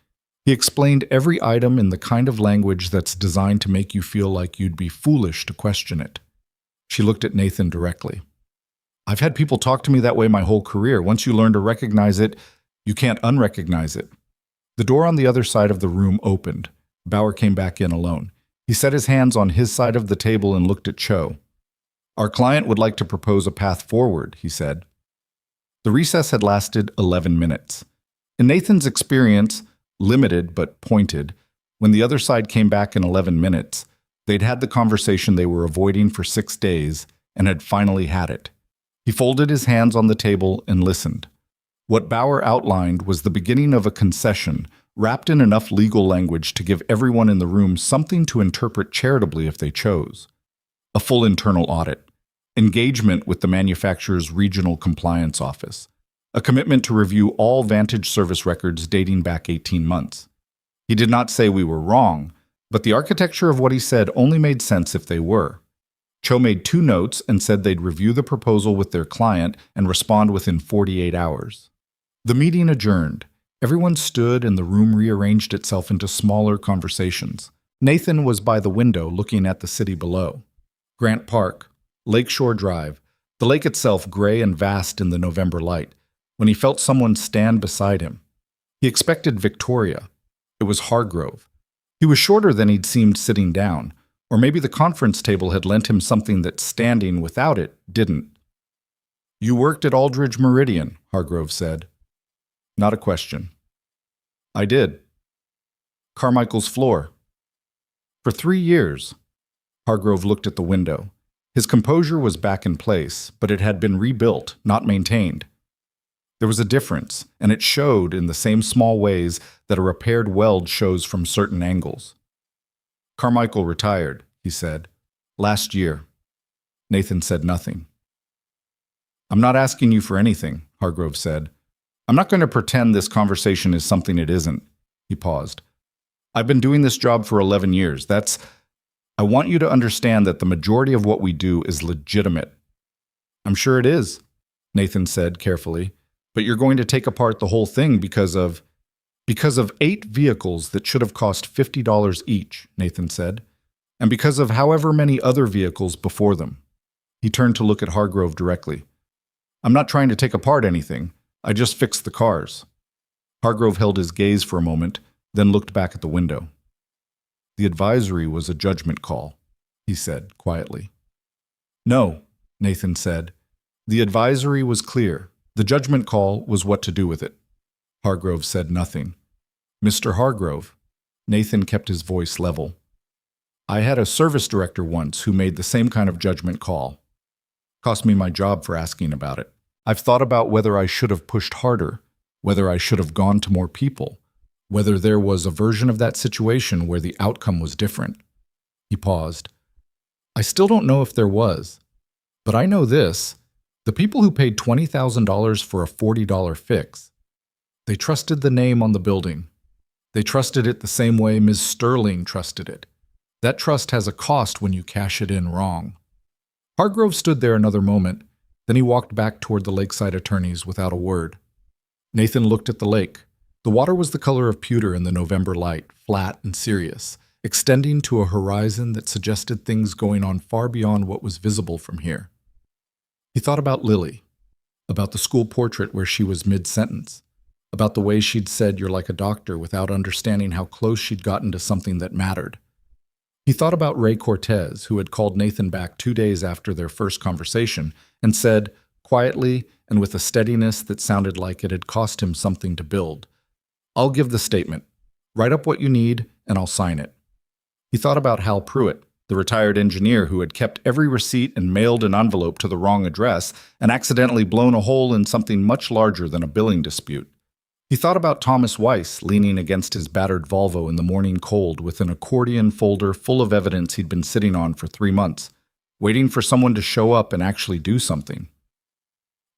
He explained every item in the kind of language that's designed to make you feel like you'd be foolish to question it." She looked at Nathan directly. "I've had people talk to me that way my whole career. Once you learn to recognize it, you can't unrecognize it." The door on the other side of the room opened. Bauer came back in alone. He set his hands on his side of the table and looked at Cho. "Our client would like to propose a path forward," he said. The recess had lasted 11 minutes. In Nathan's experience, limited but pointed, when the other side came back in 11 minutes, they'd had the conversation they were avoiding for 6 days and had finally had it. He folded his hands on the table and listened. What Bauer outlined was the beginning of a concession, wrapped in enough legal language to give everyone in the room something to interpret charitably if they chose. A full internal audit, engagement with the manufacturer's regional compliance office, a commitment to review all Vantage service records dating back 18 months. He did not say we were wrong, but the architecture of what he said only made sense if they were. Cho made 2 notes and said they'd review the proposal with their client and respond within 48 hours. The meeting adjourned. Everyone stood and the room rearranged itself into smaller conversations. Nathan was by the window looking at the city below. Grant Park, Lakeshore Drive, the lake itself gray and vast in the November light, when he felt someone stand beside him. He expected Victoria. It was Hargrove. He was shorter than he'd seemed sitting down, or maybe the conference table had lent him something that standing without it didn't. "You worked at Aldridge Meridian," Hargrove said. Not a question. "I did." "Carmichael's floor." "For 3 years." Hargrove looked at the window. His composure was back in place, but it had been rebuilt, not maintained. There was a difference, and it showed in the same small ways that a repaired weld shows from certain angles. "Carmichael retired," he said. "Last year." Nathan said nothing. "I'm not asking you for anything," Hargrove said. "I'm not going to pretend this conversation is something it isn't." He paused. "I've been doing this job for 11 years. I want you to understand that the majority of what we do is legitimate." "I'm sure it is," Nathan said carefully. "But you're going to take apart the whole thing because of 8 vehicles that should have cost $50 each," Nathan said, "and because of however many other vehicles before them." He turned to look at Hargrove directly. "I'm not trying to take apart anything. I just fixed the cars." Hargrove held his gaze for a moment, then looked back at the window. "The advisory was a judgment call," he said quietly. "No," Nathan said. "The advisory was clear. The judgment call was what to do with it." Hargrove said nothing. "Mr. Hargrove," Nathan kept his voice level. "I had a service director once who made the same kind of judgment call. Cost me my job for asking about it. I've thought about whether I should have pushed harder, whether I should have gone to more people, whether there was a version of that situation where the outcome was different." He paused. "I still don't know if there was, but I know this. The people who paid $20,000 for a $40 fix, they trusted the name on the building. They trusted it the same way Ms. Sterling trusted it. That trust has a cost when you cash it in wrong." Hargrove stood there another moment, Then he walked back toward the lakeside attorneys without a word. Nathan looked at the lake. The water was the color of pewter in the November light, flat and serious, extending to a horizon that suggested things going on far beyond what was visible from here. He thought about Lily, about the school portrait where she was mid-sentence, about the way she'd said "you're like a doctor" without understanding how close she'd gotten to something that mattered. He thought about Ray Cortez, who had called Nathan back 2 days after their first conversation and said, quietly and with a steadiness that sounded like it had cost him something to build, "I'll give the statement. Write up what you need, and I'll sign it." He thought about Hal Pruitt, the retired engineer who had kept every receipt and mailed an envelope to the wrong address and accidentally blown a hole in something much larger than a billing dispute. He thought about Thomas Weiss leaning against his battered Volvo in the morning cold with an accordion folder full of evidence he'd been sitting on for 3 months, waiting for someone to show up and actually do something.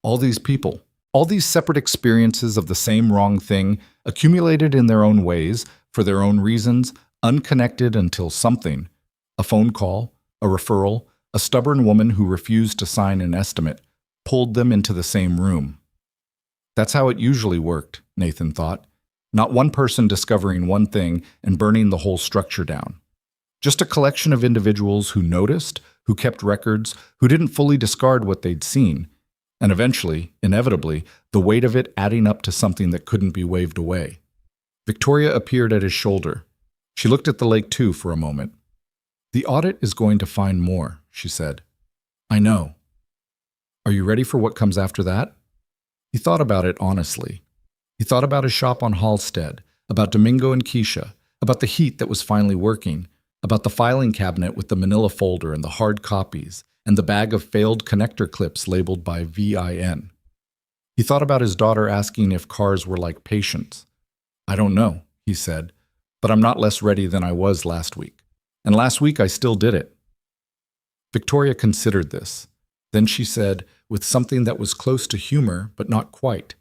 All these people, all these separate experiences of the same wrong thing, accumulated in their own ways, for their own reasons, unconnected until something, a phone call, a referral, a stubborn woman who refused to sign an estimate, pulled them into the same room. That's how it usually worked, Nathan thought. Not one person discovering one thing and burning the whole structure down. Just a collection of individuals who noticed, who kept records, who didn't fully discard what they'd seen, and eventually, inevitably, the weight of it adding up to something that couldn't be waved away. Victoria appeared at his shoulder. She looked at the lake too for a moment. "The audit is going to find more," she said. "I know. Are you ready for what comes after that?" He thought about it honestly. He thought about his shop on Halstead, about Domingo and Keisha, about the heat that was finally working, about the filing cabinet with the manila folder and the hard copies, and the bag of failed connector clips labeled by VIN. He thought about his daughter asking if cars were like patients. "I don't know," he said, "but I'm not less ready than I was last week. And last week I still did it." Victoria considered this. Then she said, with something that was close to humor, but not quite,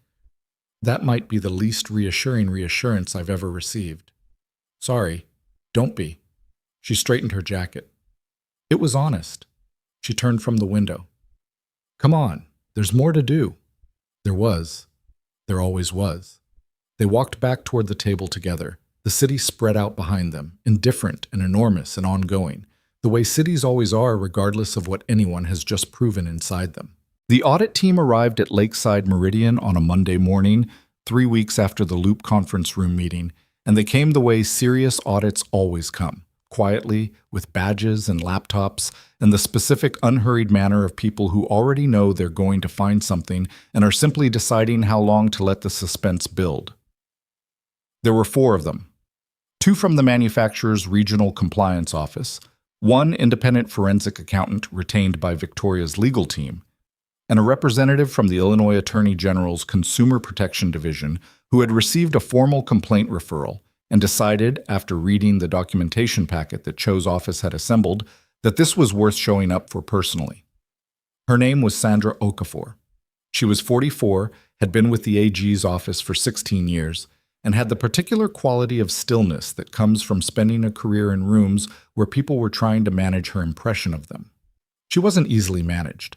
"That might be the least reassuring reassurance I've ever received." "Sorry, don't be." She straightened her jacket. It was honest. She turned from the window. "Come on, there's more to do." There was. There always was. They walked back toward the table together, the city spread out behind them, indifferent and enormous and ongoing, the way cities always are regardless of what anyone has just proven inside them. The audit team arrived at Lakeside Meridian on a Monday morning, 3 weeks after the Loop conference room meeting, and they came the way serious audits always come, quietly, with badges and laptops, and the specific unhurried manner of people who already know they're going to find something and are simply deciding how long to let the suspense build. There were 4 of them. 2 from the manufacturer's regional compliance office, 1 independent forensic accountant retained by Victoria's legal team, and a representative from the Illinois Attorney General's Consumer Protection Division who had received a formal complaint referral and decided, after reading the documentation packet that Cho's office had assembled, that this was worth showing up for personally. Her name was Sandra Okafor. She was 44, had been with the AG's office for 16 years, and had the particular quality of stillness that comes from spending a career in rooms where people were trying to manage her impression of them. She wasn't easily managed.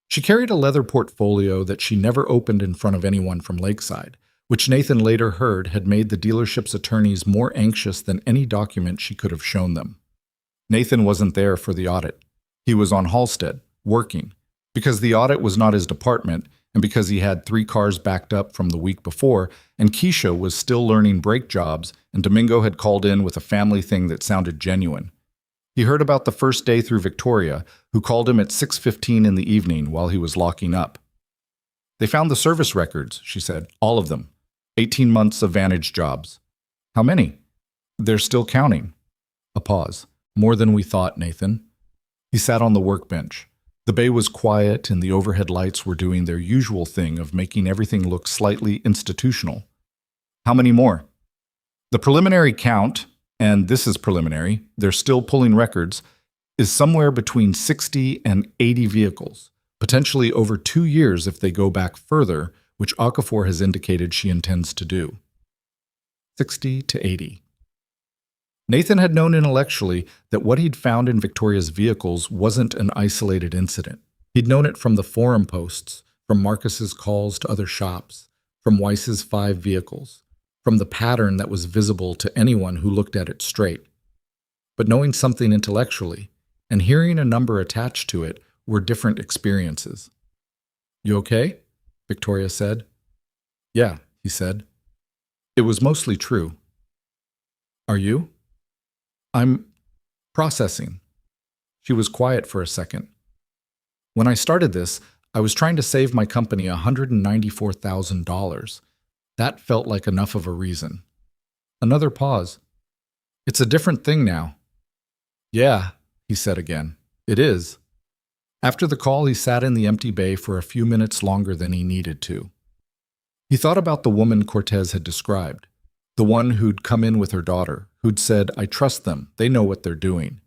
She carried a leather portfolio that she never opened in front of anyone from Lakeside, which Nathan later heard had made the dealership's attorneys more anxious than any document she could have shown them. Nathan wasn't there for the audit. He was on Halstead, working, because the audit was not his department, and because he had 3 cars backed up from the week before, and Keisha was still learning brake jobs, and Domingo had called in with a family thing that sounded genuine. He heard about the first day through Victoria, who called him at 6:15 in the evening while he was locking up. "They found the service records," she said, "all of them. 18 months of Vantage jobs." "How many?" "They're still counting." A pause. "More than we thought, Nathan." He sat on the workbench. The bay was quiet and the overhead lights were doing their usual thing of making everything look slightly institutional. "How many more?" "The preliminary count, and this is preliminary, they're still pulling records, is somewhere between 60 and 80 vehicles, potentially over 2 years if they go back further, which Okafor has indicated she intends to do." 60 to 80. Nathan had known intellectually that what he'd found in Victoria's vehicles wasn't an isolated incident. He'd known it from the forum posts, from Marcus's calls to other shops, from Weiss's 5 vehicles, from the pattern that was visible to anyone who looked at it straight. But knowing something intellectually and hearing a number attached to it were different experiences. "You okay?" Victoria said. "Yeah," he said. It was mostly true. "Are you?" "I'm processing." She was quiet for a second. "When I started this, I was trying to save my company $194,000. That felt like enough of a reason." Another pause. "It's a different thing now." "Yeah," he said again. "It is." After the call, he sat in the empty bay for a few minutes longer than he needed to. He thought about the woman Cortez had described, the one who'd come in with her daughter, who'd said, "I trust them, they know what they're doing."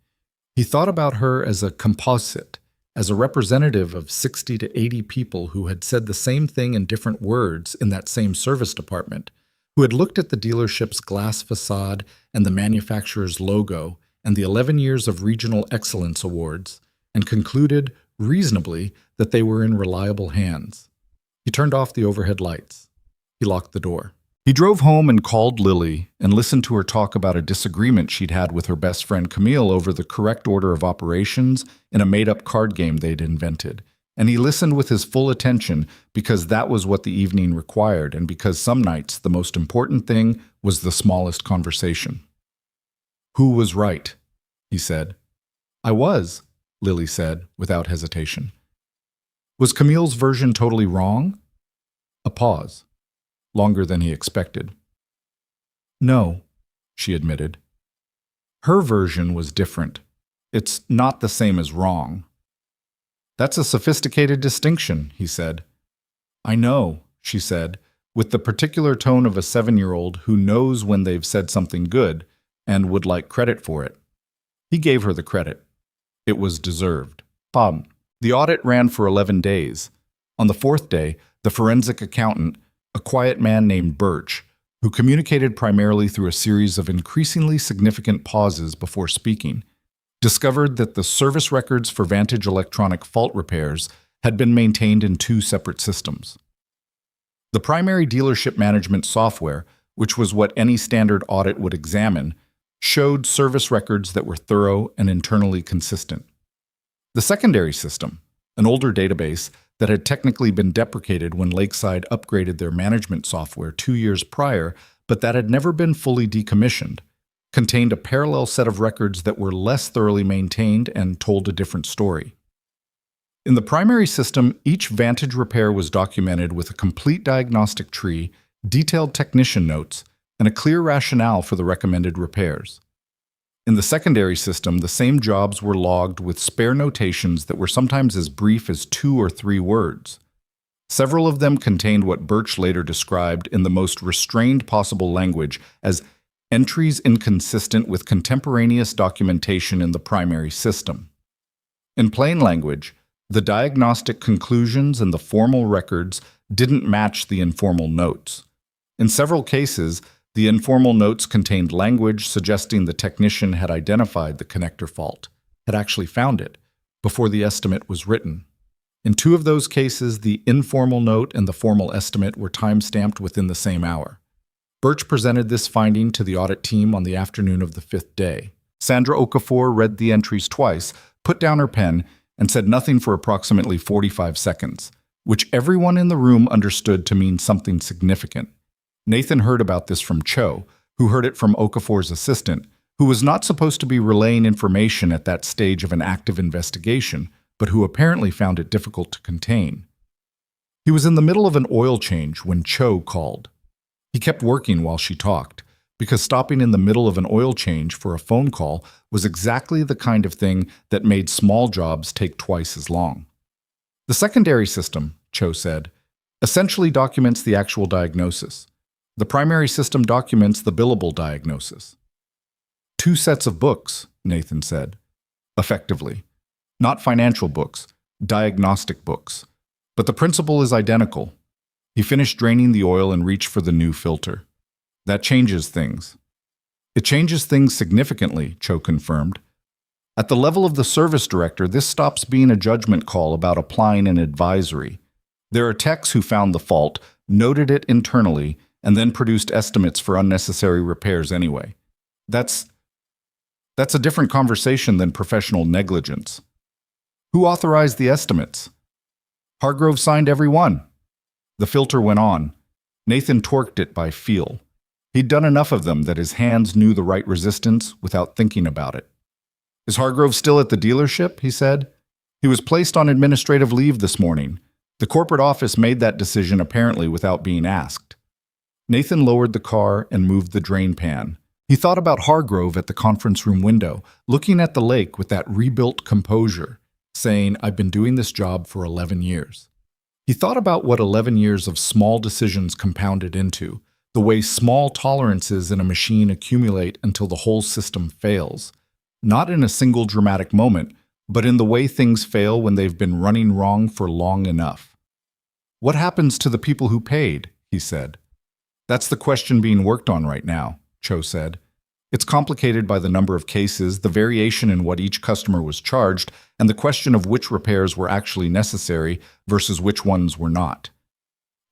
He thought about her as a composite, as a representative of 60 to 80 people who had said the same thing in different words in that same service department, who had looked at the dealership's glass facade and the manufacturer's logo and the 11 years of regional excellence awards, and concluded, reasonably, that they were in reliable hands. He turned off the overhead lights. He locked the door. He drove home and called Lily and listened to her talk about a disagreement she'd had with her best friend Camille over the correct order of operations in a made-up card game they'd invented. And he listened with his full attention because that was what the evening required and because some nights the most important thing was the smallest conversation. "Who was right?" he said. "I was," Lily said, without hesitation. "Was Camille's version totally wrong?" A pause. Longer than he expected. "No," she admitted. "Her version was different. It's not the same as wrong." "That's a sophisticated distinction," he said. "I know," she said, with the particular tone of a 7-year-old who knows when they've said something good and would like credit for it. He gave her the credit. It was deserved. Bob. The audit ran for 11 days. On the 4th day, the forensic accountant, a quiet man named Birch, who communicated primarily through a series of increasingly significant pauses before speaking, discovered that the service records for Vantage electronic fault repairs had been maintained in 2 separate systems. The primary dealership management software, which was what any standard audit would examine, showed service records that were thorough and internally consistent. The secondary system, an older database that had technically been deprecated when Lakeside upgraded their management software 2 years prior, but that had never been fully decommissioned, contained a parallel set of records that were less thoroughly maintained and told a different story. In the primary system, each Vantage repair was documented with a complete diagnostic tree, detailed technician notes, and a clear rationale for the recommended repairs. In the secondary system, the same jobs were logged with spare notations that were sometimes as brief as 2 or 3 words. Several of them contained what Birch later described in the most restrained possible language as entries inconsistent with contemporaneous documentation in the primary system. In plain language, the diagnostic conclusions and the formal records didn't match the informal notes. In several cases, the informal notes contained language suggesting the technician had identified the connector fault, had actually found it, before the estimate was written. In 2 of those cases, the informal note and the formal estimate were time-stamped within the same hour. Birch presented this finding to the audit team on the afternoon of the 5th day. Sandra Okafor read the entries twice, put down her pen, and said nothing for approximately 45 seconds, which everyone in the room understood to mean something significant. Nathan heard about this from Cho, who heard it from Okafor's assistant, who was not supposed to be relaying information at that stage of an active investigation, but who apparently found it difficult to contain. He was in the middle of an oil change when Cho called. He kept working while she talked, because stopping in the middle of an oil change for a phone call was exactly the kind of thing that made small jobs take twice as long. The secondary system, Cho said, essentially documents the actual diagnosis. The primary system documents the billable diagnosis. 2 sets of books, Nathan said. Effectively. Not financial books, diagnostic books. But the principle is identical. He finished draining the oil and reached for the new filter. That changes things. It changes things significantly, Cho confirmed. At the level of the service director, this stops being a judgment call about applying an advisory. There are techs who found the fault, noted it internally, and then produced estimates for unnecessary repairs anyway. That's a different conversation than professional negligence. Who authorized the estimates? Hargrove signed every one. The filter went on. Nathan torqued it by feel. He'd done enough of them that his hands knew the right resistance without thinking about it. Is Hargrove still at the dealership? He said. He was placed on administrative leave this morning. The corporate office made that decision apparently without being asked. Nathan lowered the car and moved the drain pan. He thought about Hargrove at the conference room window, looking at the lake with that rebuilt composure, saying, "I've been doing this job for 11 years. He thought about what 11 years of small decisions compounded into, the way small tolerances in a machine accumulate until the whole system fails. Not in a single dramatic moment, but in the way things fail when they've been running wrong for long enough. What happens to the people who paid? He said. That's the question being worked on right now, Cho said. It's complicated by the number of cases, the variation in what each customer was charged, and the question of which repairs were actually necessary versus which ones were not.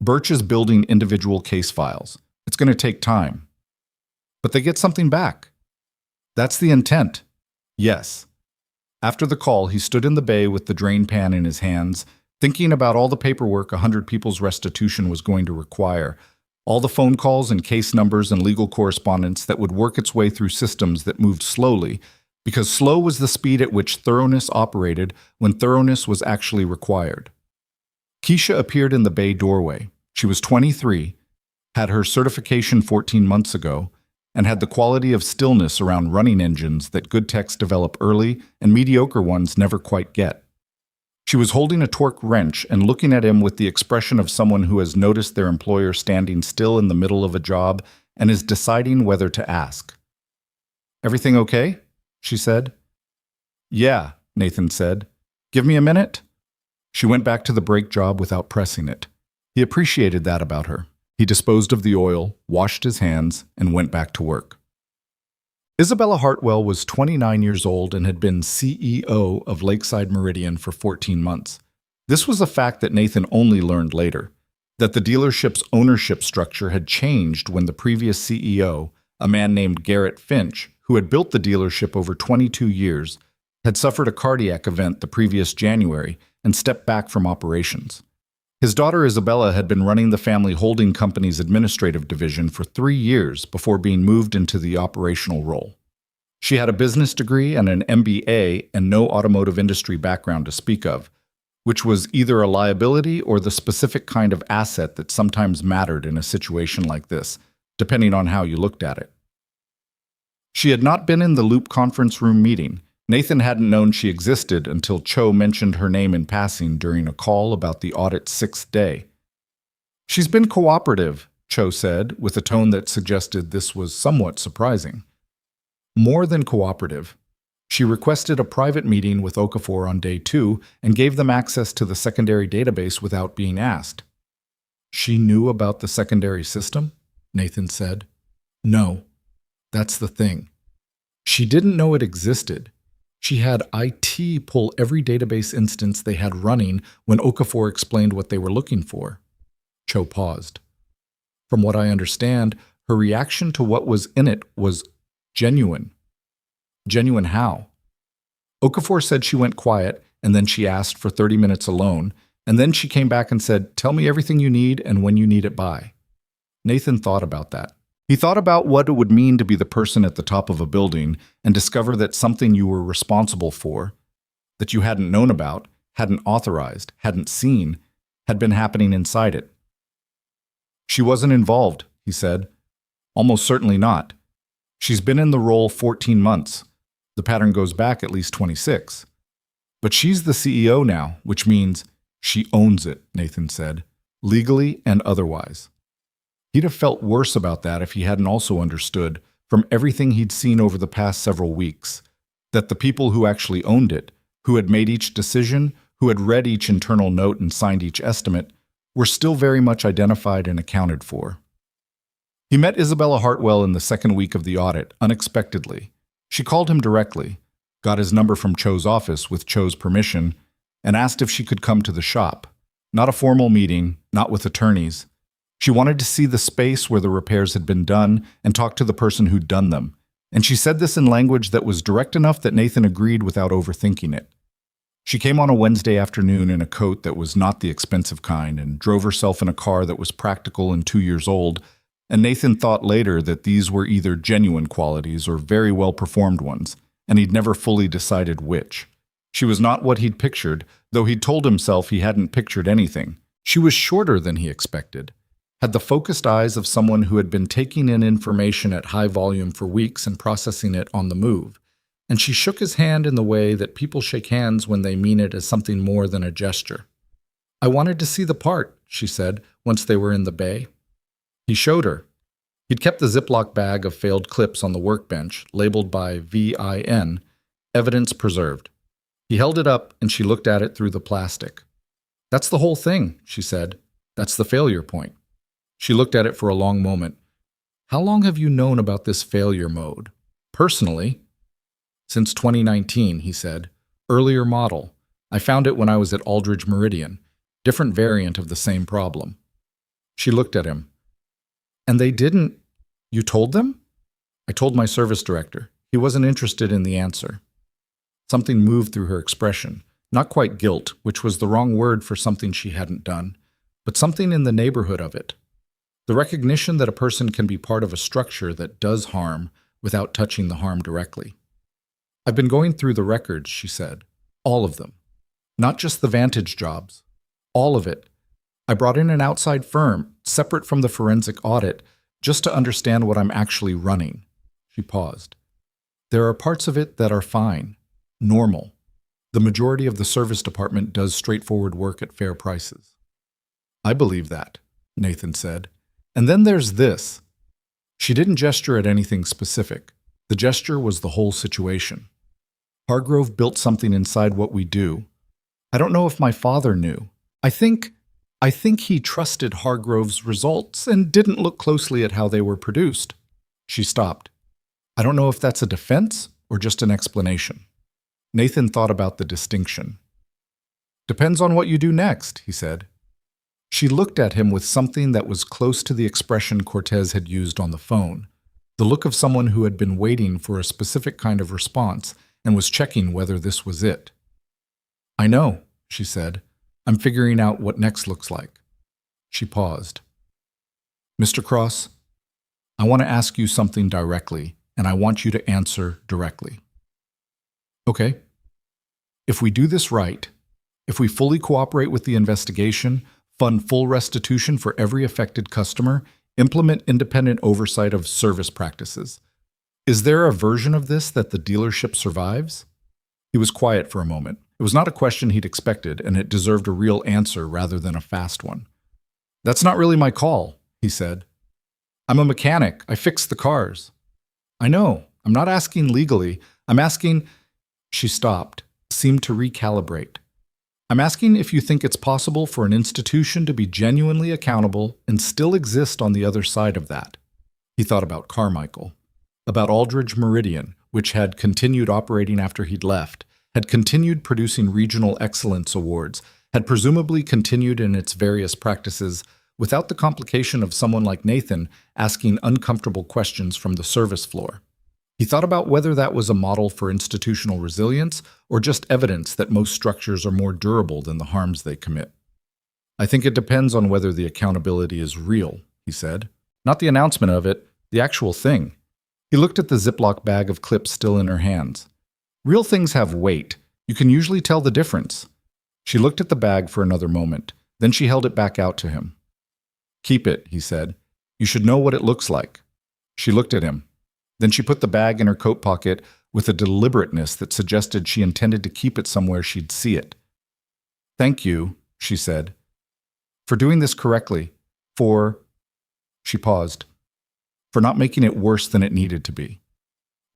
Birch is building individual case files. It's going to take time. But they get something back. That's the intent. Yes. After the call, he stood in the bay with the drain pan in his hands, thinking about all the paperwork 100 people's restitution was going to require, all the phone calls and case numbers and legal correspondence that would work its way through systems that moved slowly, because slow was the speed at which thoroughness operated when thoroughness was actually required. Keisha appeared in the bay doorway. She was 23, had her certification 14 months ago, and had the quality of stillness around running engines that good techs develop early and mediocre ones never quite get. She was holding a torque wrench and looking at him with the expression of someone who has noticed their employer standing still in the middle of a job and is deciding whether to ask. "Everything okay?" she said. "Yeah," Nathan said. "Give me a minute?" She went back to the brake job without pressing it. He appreciated that about her. He disposed of the oil, washed his hands, and went back to work. Isabella Hartwell was 29 years old and had been CEO of Lakeside Meridian for 14 months. This was a fact that Nathan only learned later, that the dealership's ownership structure had changed when the previous CEO, a man named Garrett Finch, who had built the dealership over 22 years, had suffered a cardiac event the previous January and stepped back from operations. His daughter Isabella had been running the family holding company's administrative division for 3 years before being moved into the operational role. She had a business degree and an MBA and no automotive industry background to speak of, which was either a liability or the specific kind of asset that sometimes mattered in a situation like this, depending on how you looked at it. She had not been in the Loop conference room meeting. Nathan hadn't known she existed until Cho mentioned her name in passing during a call about the audit's 6th day. "She's been cooperative," Cho said, with a tone that suggested this was somewhat surprising. "More than cooperative. She requested a private meeting with Okafor on day 2 and gave them access to the secondary database without being asked." "She knew about the secondary system?" Nathan said. "No. That's the thing. She didn't know it existed. She had IT pull every database instance they had running when Okafor explained what they were looking for." Cho paused. "From what I understand, her reaction to what was in it was genuine." "Genuine how?" "Okafor said she went quiet, and then she asked for 30 minutes alone, and then she came back and said, 'Tell me everything you need and when you need it by.'" Nathan thought about that. He thought about what it would mean to be the person at the top of a building and discover that something you were responsible for, that you hadn't known about, hadn't authorized, hadn't seen, had been happening inside it. "She wasn't involved," he said. "Almost certainly not. She's been in the role 14 months. The pattern goes back at least 26. But she's the CEO now, which means she owns it," Nathan said, "legally and otherwise." He'd have felt worse about that if he hadn't also understood, from everything he'd seen over the past several weeks, that the people who actually owned it, who had made each decision, who had read each internal note and signed each estimate, were still very much identified and accounted for. He met Isabella Hartwell in the second week of the audit, unexpectedly. She called him directly. got his number from Cho's office with Cho's permission, and asked if she could come to the shop. Not a formal meeting, not with attorneys. She wanted to see the space where the repairs had been done and talk to the person who'd done them. And she said this in language that was direct enough that Nathan agreed without overthinking it. She came on a Wednesday afternoon in a coat that was not the expensive kind and drove herself in a car that was practical and 2 years old, and Nathan thought later that these were either genuine qualities or very well-performed ones, and he'd never fully decided which. She was not what he'd pictured, though he'd told himself he hadn't pictured anything. She was shorter than he expected, had the focused eyes of someone who had been taking in information at high volume for weeks and processing it on the move, and she shook his hand in the way that people shake hands when they mean it as something more than a gesture. "I wanted to see the part," she said, once they were in the bay. He showed her. He'd kept the Ziploc bag of failed clips on the workbench, labeled by VIN, evidence preserved. He held it up, and she looked at it through the plastic. "That's the whole thing," she said. "That's the failure point." She looked at it for a long moment. "How long have you known about this failure mode?" "Personally?" "Since 2019, he said. "Earlier model. I found it when I was at Aldridge Meridian. Different variant of the same problem." She looked at him. "And they didn't... You told them?" "I told my service director. He wasn't interested in the answer." Something moved through her expression. Not quite guilt, which was the wrong word for something she hadn't done, but something in the neighborhood of it. The recognition that a person can be part of a structure that does harm without touching the harm directly. "I've been going through the records," she said. "All of them. Not just the Vantage jobs. All of it. I brought in an outside firm, separate from the forensic audit, just to understand what I'm actually running." She paused. "There are parts of it that are fine. Normal. The majority of the service department does straightforward work at fair prices." "I believe that," Nathan said. "And then there's this." She didn't gesture at anything specific. The gesture was the whole situation. "Hargrove built something inside what we do. I don't know if my father knew. I think he trusted Hargrove's results and didn't look closely at how they were produced." She stopped. "I don't know if that's a defense or just an explanation." Nathan thought about the distinction. "Depends on what you do next," he said. She looked at him with something that was close to the expression Cortez had used on the phone, the look of someone who had been waiting for a specific kind of response and was checking whether this was it. "I know," she said. "I'm figuring out what next looks like." She paused. "Mr. Cross, I want to ask you something directly, and I want you to answer directly." "Okay. If we do this right, if we fully cooperate with the investigation, fund full restitution for every affected customer, implement independent oversight of service practices, is there a version of this that the dealership survives?" He was quiet for a moment. It was not a question he'd expected, and it deserved a real answer rather than a fast one. "That's not really my call," he said. "I'm a mechanic. I fix the cars." "I know. I'm not asking legally. I'm asking..." She stopped, seemed to recalibrate. "I'm asking if you think it's possible for an institution to be genuinely accountable and still exist on the other side of that." He thought about Carmichael, about Aldridge Meridian, which had continued operating after he'd left, had continued producing regional excellence awards, had presumably continued in its various practices without the complication of someone like Nathan asking uncomfortable questions from the service floor. He thought about whether that was a model for institutional resilience or just evidence that most structures are more durable than the harms they commit. "I think it depends on whether the accountability is real," he said. "Not the announcement of it, the actual thing." He looked at the Ziploc bag of clips still in her hands. "Real things have weight. You can usually tell the difference." She looked at the bag for another moment. Then she held it back out to him. "Keep it," he said. "You should know what it looks like." She looked at him. Then she put the bag in her coat pocket with a deliberateness that suggested she intended to keep it somewhere she'd see it. "Thank you," she said, "for doing this correctly, for..." She paused. "For not making it worse than it needed to be."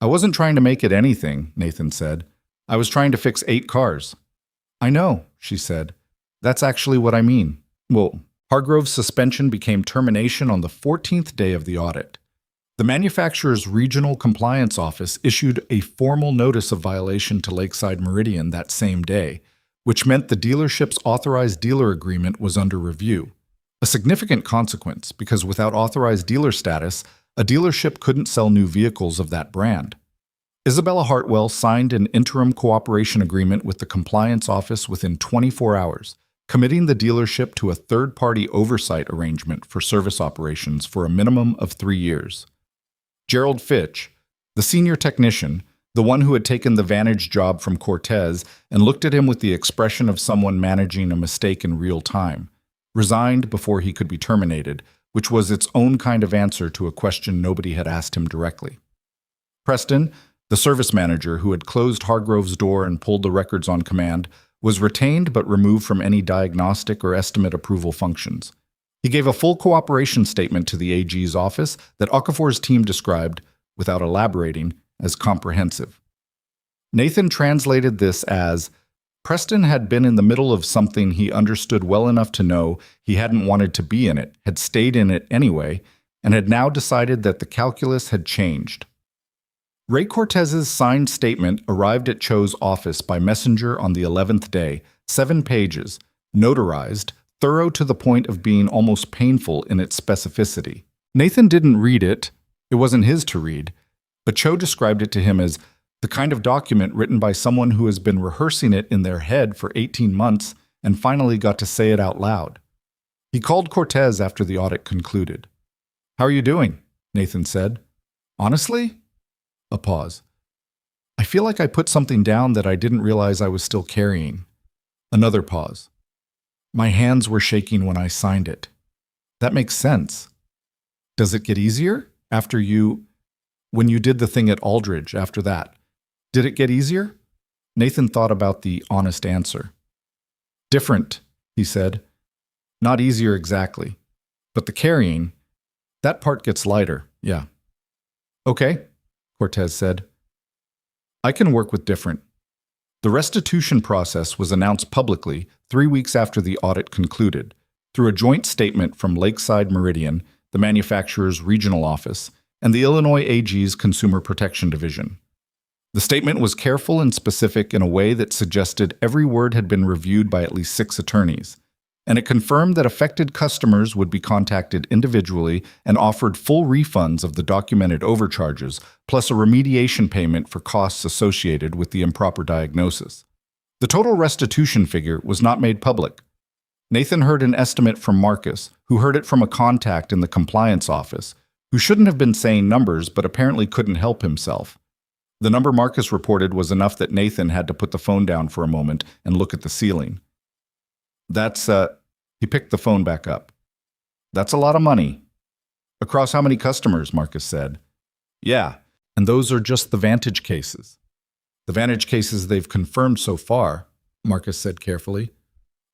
"I wasn't trying to make it anything," Nathan said. "I was trying to fix 8 cars." "I know," she said. "That's actually what I mean." Well, Hargrove's suspension became termination on the 14th day of the audit. The manufacturer's regional compliance office issued a formal notice of violation to Lakeside Meridian that same day, which meant the dealership's authorized dealer agreement was under review. A significant consequence, because without authorized dealer status, a dealership couldn't sell new vehicles of that brand. Isabella Hartwell signed an interim cooperation agreement with the compliance office within 24 hours, committing the dealership to a third-party oversight arrangement for service operations for a minimum of 3 years. Gerald Fitch, the senior technician, the one who had taken the Vantage job from Cortez and looked at him with the expression of someone managing a mistake in real time, resigned before he could be terminated, which was its own kind of answer to a question nobody had asked him directly. Preston, the service manager who had closed Hargrove's door and pulled the records on command, was retained but removed from any diagnostic or estimate approval functions. He gave a full cooperation statement to the AG's office that Okafor's team described, without elaborating, as comprehensive. Nathan translated this as, Preston had been in the middle of something he understood well enough to know he hadn't wanted to be in it, had stayed in it anyway, and had now decided that the calculus had changed. Ray Cortez's signed statement arrived at Cho's office by messenger on the 11th day, 7 pages, notarized, thorough to the point of being almost painful in its specificity. Nathan didn't read it. It wasn't his to read. But Cho described it to him as the kind of document written by someone who has been rehearsing it in their head for 18 months and finally got to say it out loud. He called Cortez after the audit concluded. "How are you doing?" Nathan said. "Honestly?" A pause. "I feel like I put something down that I didn't realize I was still carrying." Another pause. "My hands were shaking when I signed it." "That makes sense. Does it get easier when you did the thing at Aldridge after that? Did it get easier?" Nathan thought about the honest answer. "Different," he said. "Not easier exactly. But the carrying, that part gets lighter, yeah." "Okay," Cortez said. "I can work with different." The restitution process was announced publicly 3 weeks after the audit concluded, through a joint statement from Lakeside Meridian, the manufacturer's regional office, and the Illinois AG's Consumer Protection Division. The statement was careful and specific in a way that suggested every word had been reviewed by at least 6 attorneys, and it confirmed that affected customers would be contacted individually and offered full refunds of the documented overcharges, plus a remediation payment for costs associated with the improper diagnosis. The total restitution figure was not made public. Nathan heard an estimate from Marcus, who heard it from a contact in the compliance office, who shouldn't have been saying numbers but apparently couldn't help himself. The number Marcus reported was enough that Nathan had to put the phone down for a moment and look at the ceiling. He picked the phone back up. "That's a lot of money." "Across how many customers?" Marcus said. "Yeah, and those are just the Vantage cases." "The Vantage cases they've confirmed so far," Marcus said carefully.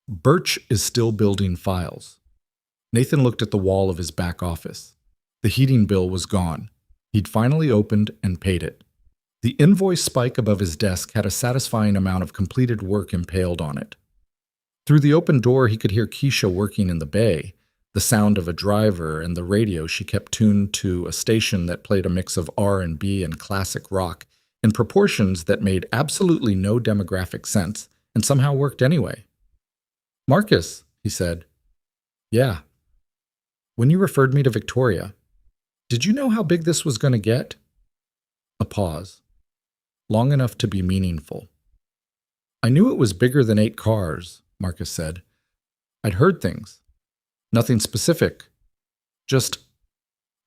"Birch is still building files." Nathan looked at the wall of his back office. The heating bill was gone. He'd finally opened and paid it. The invoice spike above his desk had a satisfying amount of completed work impaled on it. Through the open door, he could hear Keisha working in the bay, the sound of a driver and the radio she kept tuned to a station that played a mix of R&B and classic rock in proportions that made absolutely no demographic sense and somehow worked anyway. "Marcus," he said. "Yeah. When you referred me to Victoria, did you know how big this was going to get?" A pause. Long enough to be meaningful. "I knew it was bigger than 8 cars, Marcus said. "I'd heard things. Nothing specific. Just,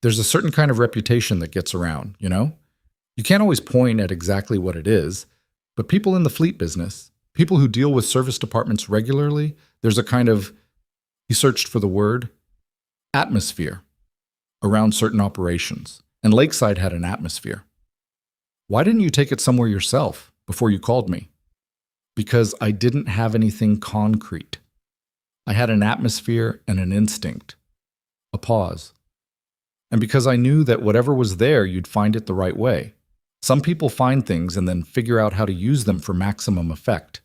there's a certain kind of reputation that gets around, you know? You can't always point at exactly what it is, but people in the fleet business, people who deal with service departments regularly, there's a kind of," he searched for the word, "atmosphere around certain operations. And Lakeside had an atmosphere." "Why didn't you take it somewhere yourself before you called me?" "Because I didn't have anything concrete. I had an atmosphere and an instinct." A pause. "And because I knew that whatever was there, you'd find it the right way. Some people find things and then figure out how to use them for maximum effect.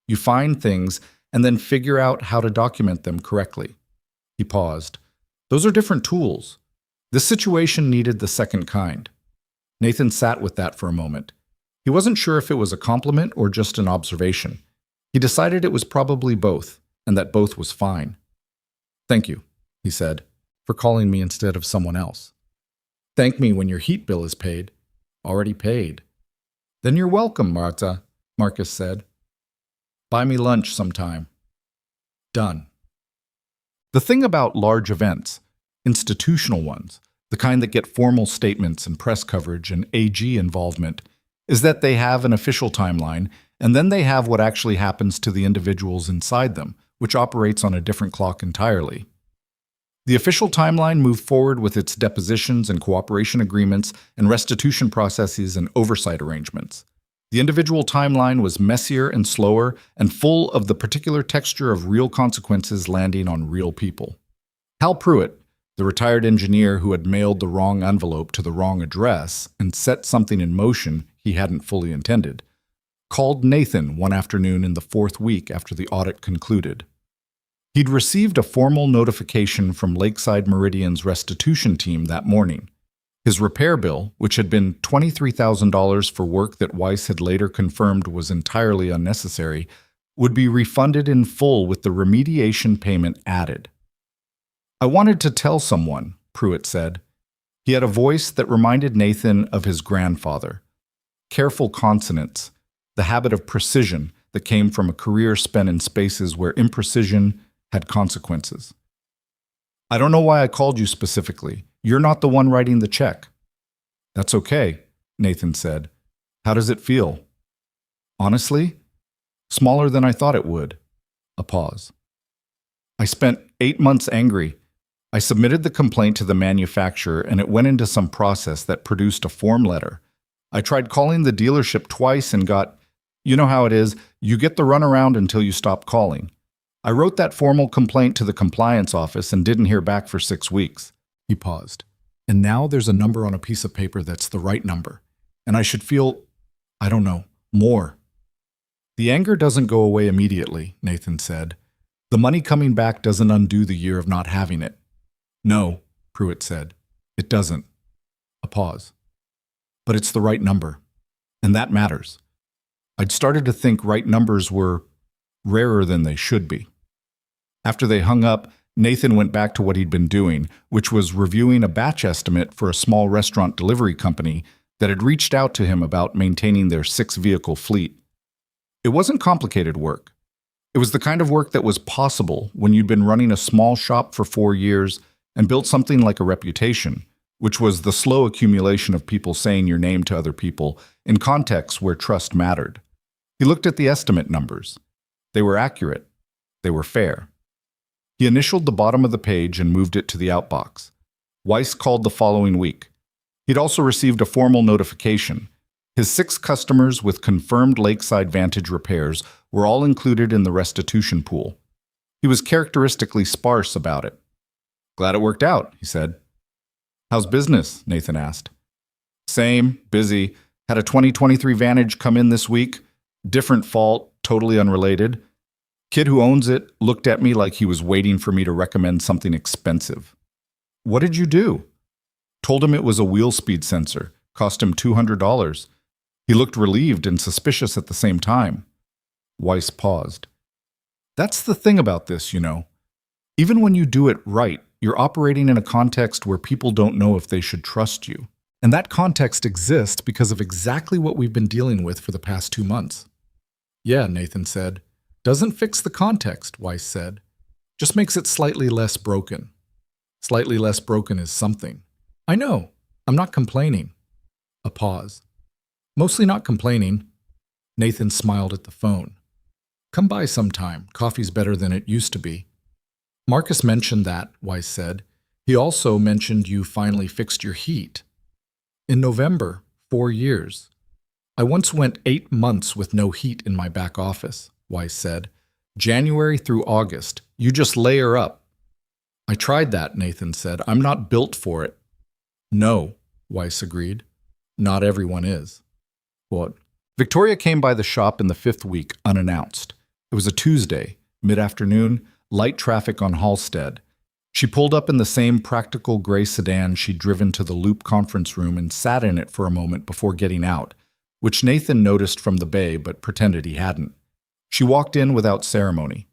You find things and then figure out how to document them correctly." He paused. "Those are different tools. This situation needed the second kind. Nathan sat with that for a moment. He wasn't sure if it was a compliment or just an observation. He decided it was probably both, and that both was fine. "Thank you," he said, "for calling me instead of someone else. Thank me when your heat bill is paid." "Already paid." "Then you're welcome, Marta," Marcus said. "Buy me lunch sometime." Done. The thing about large events, institutional ones, the kind that get formal statements and press coverage and AG involvement, is that they have an official timeline, and then they have what actually happens to the individuals inside them, which operates on a different clock entirely. The official timeline moved forward with its depositions and cooperation agreements and restitution processes and oversight arrangements. The individual timeline was messier and slower and full of the particular texture of real consequences landing on real people. Hal Pruitt, the retired engineer who had mailed the wrong envelope to the wrong address and set something in motion he hadn't fully intended, called Nathan one afternoon in the 4th week after the audit concluded. He'd received a formal notification from Lakeside Meridian's restitution team that morning. His repair bill, which had been $23,000 for work that Weiss had later confirmed was entirely unnecessary, would be refunded in full with the remediation payment added. "I wanted to tell someone," Pruitt said. He had a voice that reminded Nathan of his grandfather. Careful consonants, the habit of precision that came from a career spent in spaces where imprecision had consequences. "I don't know why I called you specifically. You're not the one writing the check." "That's okay," Nathan said. "How does it feel?" "Honestly, smaller than I thought it would." A pause. "I spent 8 months angry. I submitted the complaint to the manufacturer and it went into some process that produced a form letter. I tried calling the dealership twice and got, you know how it is, you get the runaround until you stop calling. I wrote that formal complaint to the compliance office and didn't hear back for 6 weeks. He paused. "And now there's a number on a piece of paper that's the right number. And I should feel, I don't know, more." "The anger doesn't go away immediately," Nathan said. "The money coming back doesn't undo the year of not having it." "No," Pruitt said. "It doesn't." A pause. "But it's the right number. And that matters." I'd started to think right numbers were rarer than they should be. After they hung up, Nathan went back to what he'd been doing, which was reviewing a batch estimate for a small restaurant delivery company that had reached out to him about maintaining their 6-vehicle fleet. It wasn't complicated work. It was the kind of work that was possible when you'd been running a small shop for 4 years and built something like a reputation, which was the slow accumulation of people saying your name to other people in contexts where trust mattered. He looked at the estimate numbers. They were accurate. They were fair. He initialed the bottom of the page and moved it to the outbox. Weiss called the following week. He'd also received a formal notification. His 6 customers with confirmed Lakeside Vantage repairs were all included in the restitution pool. He was characteristically sparse about it. "Glad it worked out," he said. "How's business?" Nathan asked. "Same, busy. Had a 2023 Vantage come in this week. Different fault, totally unrelated. Kid who owns it looked at me like he was waiting for me to recommend something expensive." "What did you do?" "Told him it was a wheel speed sensor. Cost him $200. He looked relieved and suspicious at the same time." Weiss paused. "That's the thing about this, you know. Even when you do it right, you're operating in a context where people don't know if they should trust you. And that context exists because of exactly what we've been dealing with for the past 2 months." "Yeah," Nathan said. "Doesn't fix the context," Weiss said. "Just makes it slightly less broken." "Slightly less broken is something." "I know. I'm not complaining." A pause. "Mostly not complaining." Nathan smiled at the phone. "Come by sometime. Coffee's better than it used to be." "Marcus mentioned that," Weiss said. "He also mentioned you finally fixed your heat." "In November, 4 years. I once went 8 months with no heat in my back office," Weiss said. "January through August. You just layer up." "I tried that," Nathan said. "I'm not built for it." "No," Weiss agreed. "Not everyone is." What? Victoria came by the shop in the 5th week, unannounced. It was a Tuesday, mid-afternoon, light traffic on Halstead. She pulled up in the same practical gray sedan she'd driven to the Loop conference room and sat in it for a moment before getting out, which Nathan noticed from the bay but pretended he hadn't. She walked in without ceremony.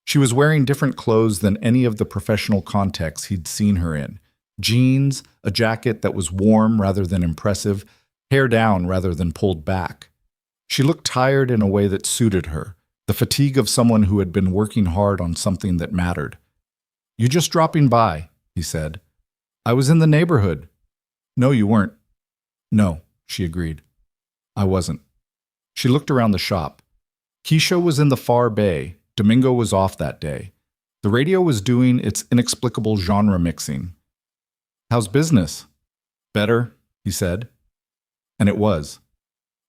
She was wearing different clothes than any of the professional contexts he'd seen her in. Jeans, a jacket that was warm rather than impressive, hair down rather than pulled back. She looked tired in a way that suited her, the fatigue of someone who had been working hard on something that mattered. "You just dropping by," he said. "I was in the neighborhood." "No, you weren't." "No," she agreed. "I wasn't." She looked around the shop. Keisha was in the far bay. Domingo was off that day. The radio was doing its inexplicable genre mixing. "How's business?" "Better," he said. And it was.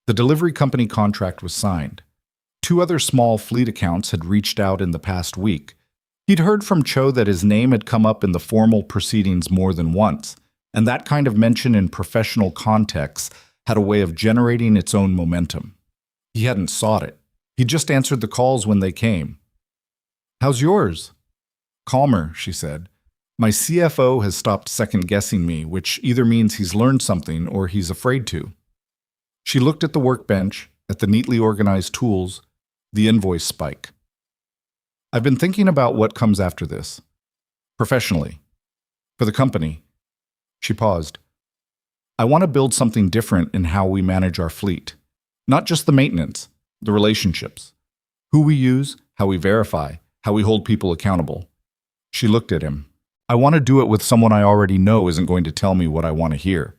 The delivery company contract was signed. 2 other small fleet accounts had reached out in the past week. He'd heard from Cho that his name had come up in the formal proceedings more than once, and that kind of mention in professional contexts had a way of generating its own momentum. He hadn't sought it. He just answered the calls when they came. "How's yours?" "Calmer," she said. "My CFO has stopped second-guessing me, which either means he's learned something or he's afraid to." She looked at the workbench, at the neatly organized tools, the invoice spike. "I've been thinking about what comes after this. Professionally. For the company." She paused. "I want to build something different in how we manage our fleet. Not just the maintenance, the relationships. Who we use, how we verify, how we hold people accountable." She looked at him. "I want to do it with someone I already know isn't going to tell me what I want to hear."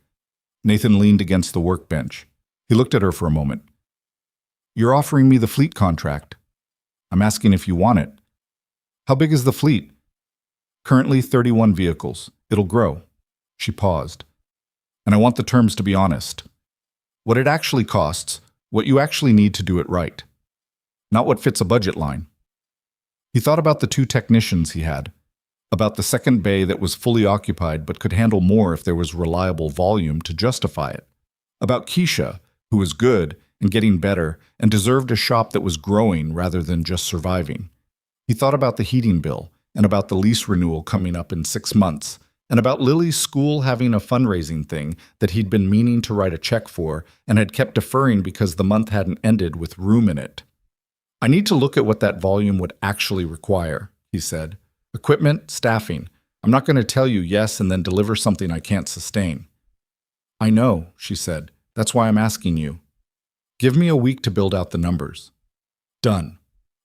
Nathan leaned against the workbench. He looked at her for a moment. "You're offering me the fleet contract. I'm asking if you want it. How big is the fleet?" "Currently 31 vehicles. It'll grow." She paused. "And I want the terms to be honest. What it actually costs, what you actually need to do it right. Not what fits a budget line." He thought about the 2 technicians he had, about the second bay that was fully occupied but could handle more if there was reliable volume to justify it, about Keisha, who was good and getting better and deserved a shop that was growing rather than just surviving. He thought about the heating bill and about the lease renewal coming up in 6 months and about Lily's school having a fundraising thing that he'd been meaning to write a check for and had kept deferring because the month hadn't ended with room in it. "I need to look at what that volume would actually require," he said. "Equipment, staffing. I'm not going to tell you yes and then deliver something I can't sustain." "I know," she said. "That's why I'm asking you. Give me a week to build out the numbers." "Done."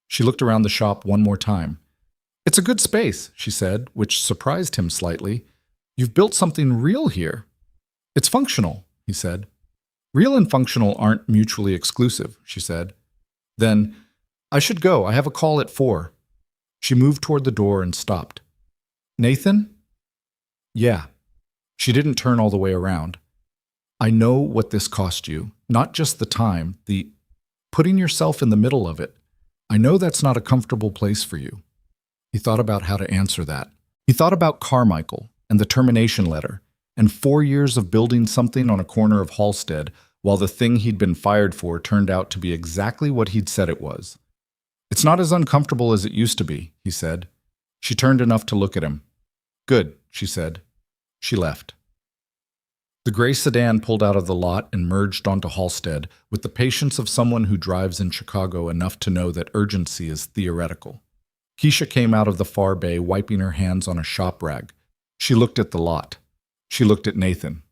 She looked around the shop one more time. "It's a good space," she said, which surprised him slightly. "You've built something real here." "It's functional," he said. "Real and functional aren't mutually exclusive," she said. Then, "I should go. I have a call at 4. She moved toward the door and stopped. "Nathan?" "Yeah." She didn't turn all the way around. "I know what this cost you. Not just the time, the putting yourself in the middle of it. I know that's not a comfortable place for you." He thought about how to answer that. He thought about Carmichael and the termination letter and 4 years of building something on a corner of Halstead while the thing he'd been fired for turned out to be exactly what he'd said it was. "It's not as uncomfortable as it used to be," he said. She turned enough to look at him. "Good," she said. She left. The gray sedan pulled out of the lot and merged onto Halstead with the patience of someone who drives in Chicago enough to know that urgency is theoretical. Keisha came out of the far bay, wiping her hands on a shop rag. She looked at the lot. She looked at Nathan.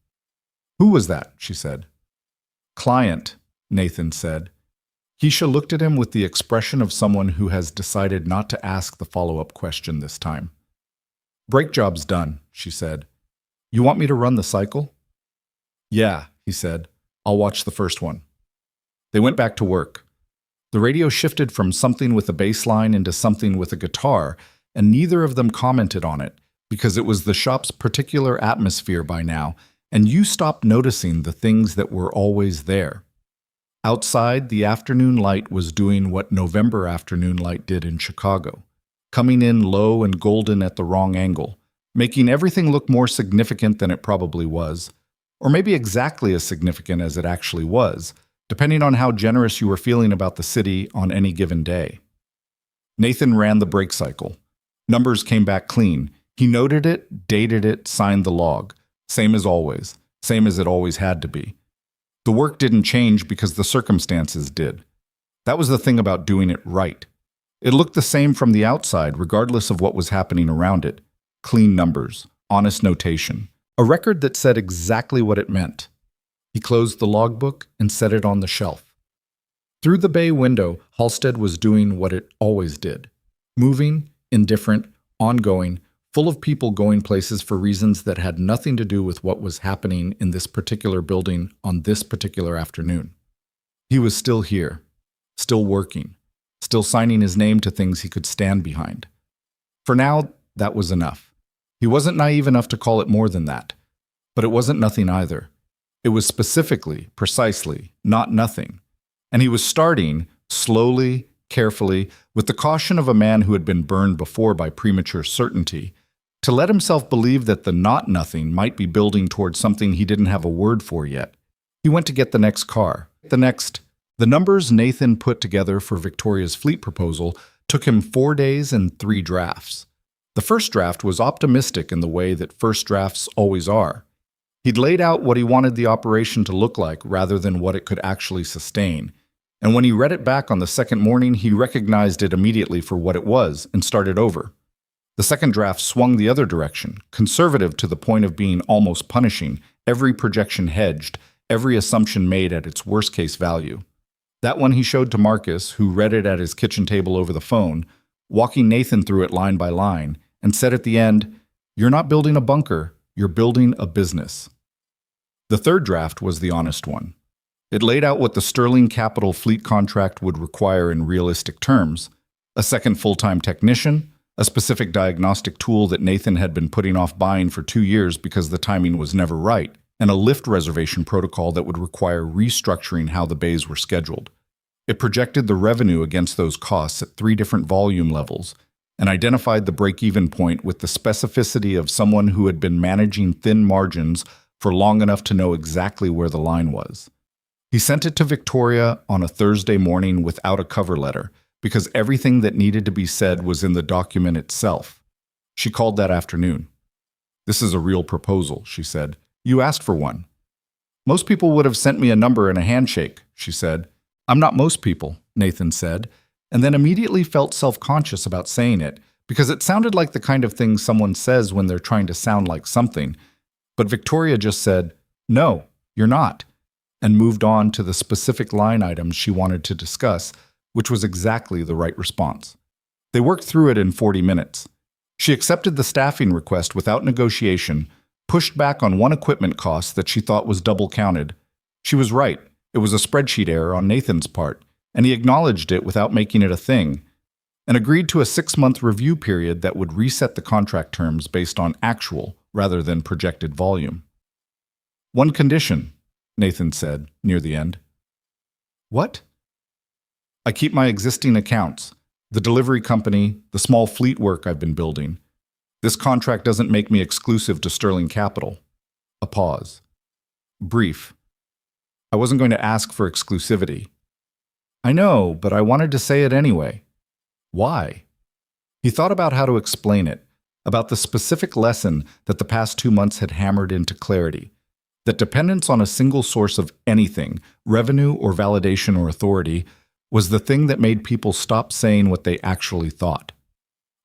"Who was that?" she said. "Client," Nathan said. Keisha looked at him with the expression of someone who has decided not to ask the follow-up question this time. "Brake job's done," she said. "You want me to run the cycle?" "Yeah," he said. "I'll watch the first one." They went back to work. The radio shifted from something with a bass line into something with a guitar, and neither of them commented on it, because it was the shop's particular atmosphere by now, and you stopped noticing the things that were always there. Outside, the afternoon light was doing what November afternoon light did in Chicago, coming in low and golden at the wrong angle, making everything look more significant than it probably was, or maybe exactly as significant as it actually was, depending on how generous you were feeling about the city on any given day. Nathan ran the brake cycle. Numbers came back clean, He noted it, dated it, signed the log. Same as always. Same as it always had to be. The work didn't change because the circumstances did. That was the thing about doing it right. It looked the same from the outside, regardless of what was happening around it. Clean numbers, honest notation. A record that said exactly what it meant. He closed the logbook and set it on the shelf. Through the bay window, Halstead was doing what it always did. Moving, indifferent, ongoing, full of people going places for reasons that had nothing to do with what was happening in this particular building on this particular afternoon. He was still here, still working, still signing his name to things he could stand behind. For now, that was enough. He wasn't naive enough to call it more than that. But it wasn't nothing either. It was specifically, precisely, not nothing. And he was starting, slowly, carefully, with the caution of a man who had been burned before by premature certainty, to let himself believe that the not nothing might be building towards something he didn't have a word for yet. He went to get the next car. The numbers Nathan put together for Victoria's fleet proposal took him 4 days and 3 drafts. The first draft was optimistic in the way that first drafts always are. He'd laid out what he wanted the operation to look like rather than what it could actually sustain. And when he read it back on the second morning, he recognized it immediately for what it was and started over. The second draft swung the other direction, conservative to the point of being almost punishing, every projection hedged, every assumption made at its worst-case value. That one he showed to Marcus, who read it at his kitchen table over the phone, walking Nathan through it line by line, and said at the end, "You're not building a bunker, you're building a business." The third draft was the honest one. It laid out what the Sterling Capital fleet contract would require in realistic terms: a second full-time technician, a specific diagnostic tool that Nathan had been putting off buying for 2 years because the timing was never right, and a lift reservation protocol that would require restructuring how the bays were scheduled. It projected the revenue against those costs at 3 different volume levels and identified the break-even point with the specificity of someone who had been managing thin margins for long enough to know exactly where the line was. He sent it to Victoria on a Thursday morning without a cover letter, because everything that needed to be said was in the document itself. She called that afternoon. "This is a real proposal," she said. "You asked for one." "Most people would have sent me a number and a handshake," she said. "I'm not most people," Nathan said, and then immediately felt self-conscious about saying it, because it sounded like the kind of thing someone says when they're trying to sound like something. But Victoria just said, "No, you're not," and moved on to the specific line items she wanted to discuss, which was exactly the right response. They worked through it in 40 minutes. She accepted the staffing request without negotiation, pushed back on one equipment cost that she thought was double counted. She was right. It was a spreadsheet error on Nathan's part, and he acknowledged it without making it a thing, and agreed to a 6-month review period that would reset the contract terms based on actual rather than projected volume. "One condition," Nathan said near the end. "What?" "I keep my existing accounts, the delivery company, the small fleet work I've been building. This contract doesn't make me exclusive to Sterling Capital." A pause. Brief. "I wasn't going to ask for exclusivity." "I know, but I wanted to say it anyway." "Why?" He thought about how to explain it, about the specific lesson that the past 2 months had hammered into clarity, that dependence on a single source of anything, revenue or validation or authority, was the thing that made people stop saying what they actually thought.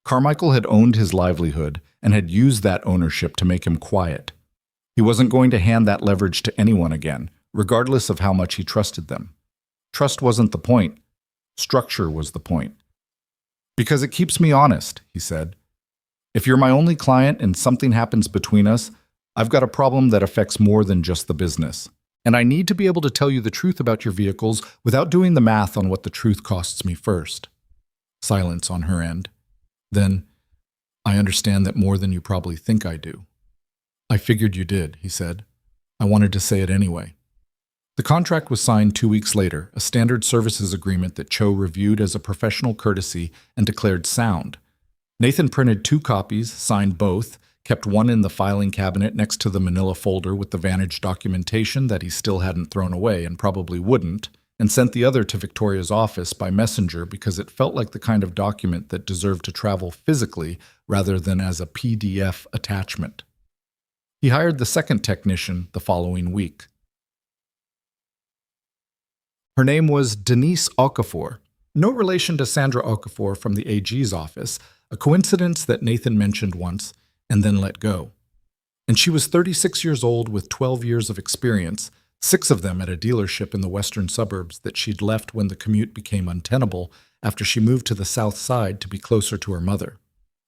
Carmichael had owned his livelihood and had used that ownership to make him quiet. He wasn't going to hand that leverage to anyone again, regardless of how much he trusted them. Trust wasn't the point. Structure was the point. "Because it keeps me honest," he said. "If you're my only client and something happens between us, I've got a problem that affects more than just the business. And I need to be able to tell you the truth about your vehicles without doing the math on what the truth costs me first." Silence on her end. Then, "I understand that more than you probably think I do." "I figured you did," he said. "I wanted to say it anyway." The contract was signed 2 weeks later, a standard services agreement that Cho reviewed as a professional courtesy and declared sound. Nathan printed 2 copies, signed both, kept one in the filing cabinet next to the manila folder with the Vantage documentation that he still hadn't thrown away and probably wouldn't, and sent the other to Victoria's office by messenger because it felt like the kind of document that deserved to travel physically rather than as a PDF attachment. He hired the second technician the following week. Her name was Denise Okafor, no relation to Sandra Okafor from the AG's office, a coincidence that Nathan mentioned once and then let go. And she was 36 years old with 12 years of experience, 6 of them at a dealership in the western suburbs that she'd left when the commute became untenable after she moved to the south side to be closer to her mother.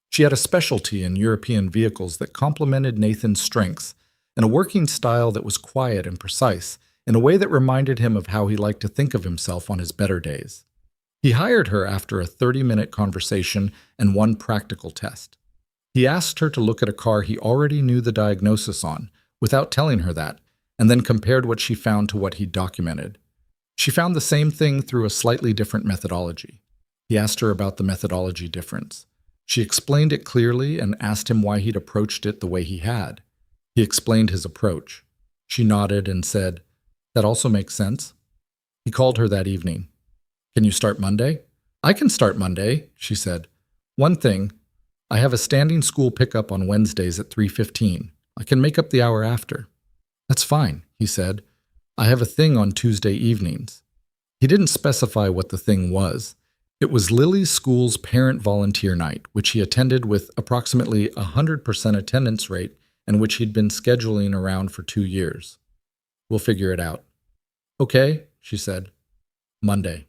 She had a specialty in European vehicles that complemented Nathan's strengths and a working style that was quiet and precise, in a way that reminded him of how he liked to think of himself on his better days. He hired her after a 30-minute conversation and one practical test. He asked her to look at a car he already knew the diagnosis on, without telling her that, and then compared what she found to what he'd documented. She found the same thing through a slightly different methodology. He asked her about the methodology difference. She explained it clearly and asked him why he'd approached it the way he had. He explained his approach. She nodded and said, "That also makes sense." He called her that evening. "Can you start Monday?" "I can start Monday," she said. "One thing, I have a standing school pickup on Wednesdays at 3:15. I can make up the hour after." "That's fine," he said. "I have a thing on Tuesday evenings." He didn't specify what the thing was. It was Lily's school's parent volunteer night, which he attended with approximately 100% attendance rate and which he'd been scheduling around for 2 years. "We'll figure it out." "Okay," she said. Monday.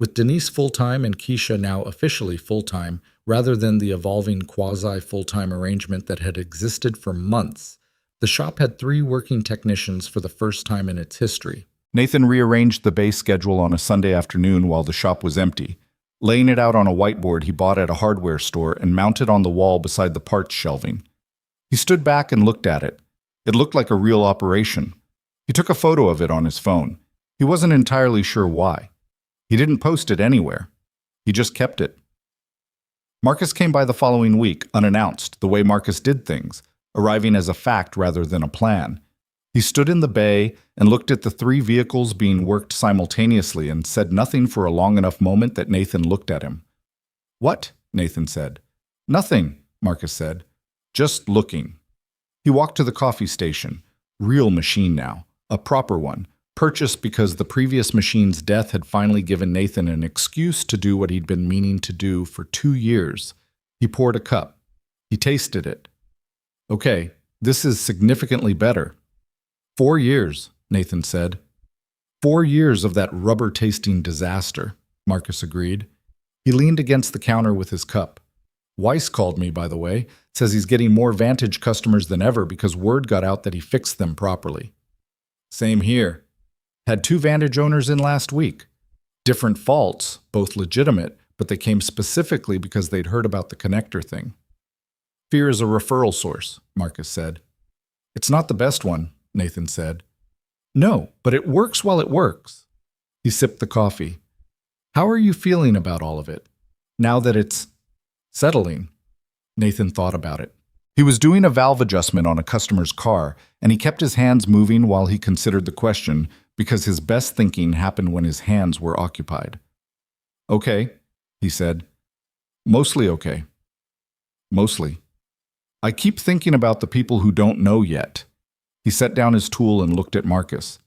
With Denise full-time and Keisha now officially full-time, rather than the evolving quasi-full-time arrangement that had existed for months, the shop had 3 working technicians for the first time in its history. Nathan rearranged the base schedule on a Sunday afternoon while the shop was empty, laying it out on a whiteboard he bought at a hardware store and mounted on the wall beside the parts shelving. He stood back and looked at it. It looked like a real operation. He took a photo of it on his phone. He wasn't entirely sure why. He didn't post it anywhere. He just kept it. Marcus came by the following week, unannounced, the way Marcus did things, arriving as a fact rather than a plan. He stood in the bay and looked at the 3 vehicles being worked simultaneously and said nothing for a long enough moment that Nathan looked at him. "What?" Nathan said. "Nothing," Marcus said. "Just looking." He walked to the coffee station. Real machine now. A proper one. Purchased because the previous machine's death had finally given Nathan an excuse to do what he'd been meaning to do for 2 years. He poured a cup. He tasted it. "Okay, this is significantly better." 4 years, Nathan said. 4 years of that rubber-tasting disaster, Marcus agreed. He leaned against the counter with his cup. "Weiss called me, by the way. Says he's getting more Vantage customers than ever because word got out that he fixed them properly." "Same here. Had 2 Vantage owners in last week. Different faults, both legitimate, but they came specifically because they'd heard about the connector thing." "Fear is a referral source," Marcus said. "It's not the best one," Nathan said. "No, but it works while it works." He sipped the coffee. "How are you feeling about all of it, now that it's settling?" Nathan thought about it. He was doing a valve adjustment on a customer's car, and he kept his hands moving while he considered the question, because his best thinking happened when his hands were occupied. "Okay," he said. "Mostly okay. Mostly. I keep thinking about the people who don't know yet." He set down his tool and looked at Marcus.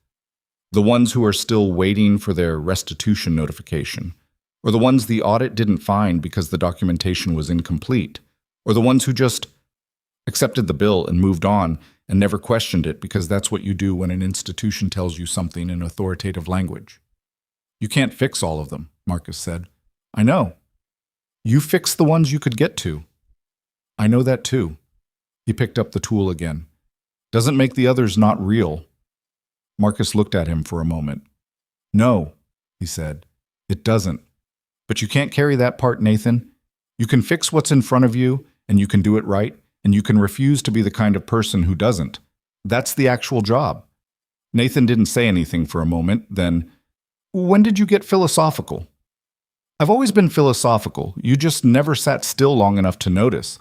"The ones who are still waiting for their restitution notification, or the ones the audit didn't find because the documentation was incomplete, or the ones who just accepted the bill and moved on and never questioned it because that's what you do when an institution tells you something in authoritative language." "You can't fix all of them," Marcus said. "I know. You fixed the ones you could get to." "I know that too." He picked up the tool again. "Doesn't make the others not real." Marcus looked at him for a moment. "No," he said. "It doesn't. But you can't carry that part, Nathan. You can fix what's in front of you, and you can do it right, and you can refuse to be the kind of person who doesn't. That's the actual job." Nathan didn't say anything for a moment, then, "When did you get philosophical?" "I've always been philosophical. You just never sat still long enough to notice."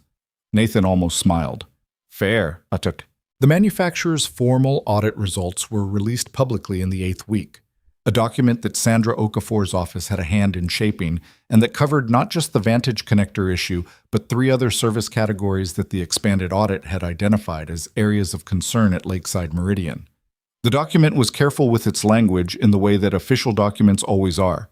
Nathan almost smiled. "Fair, Atuk." The manufacturer's formal audit results were released publicly in the 8th week. a document that Sandra Okafor's office had a hand in shaping and that covered not just the Vantage connector issue, but 3 other service categories that the expanded audit had identified as areas of concern at Lakeside Meridian. The document was careful with its language in the way that official documents always are,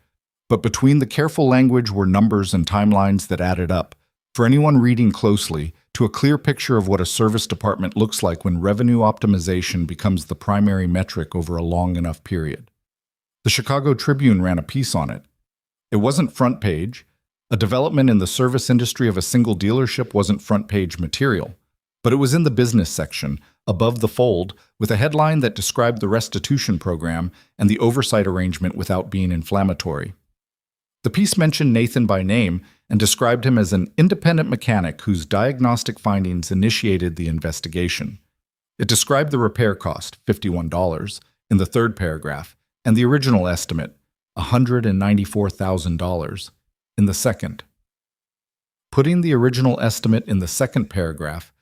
but between the careful language were numbers and timelines that added up, for anyone reading closely, to a clear picture of what a service department looks like when revenue optimization becomes the primary metric over a long enough period. The Chicago Tribune ran a piece on it. It wasn't front page. A development in the service industry of a single dealership wasn't front page material, but it was in the business section, above the fold, with a headline that described the restitution program and the oversight arrangement without being inflammatory. The piece mentioned Nathan by name and described him as an independent mechanic whose diagnostic findings initiated the investigation. It described the repair cost, $51, in the 3rd paragraph, and the original estimate, $194,000, in the 2nd. Putting the original estimate in the 2nd paragraph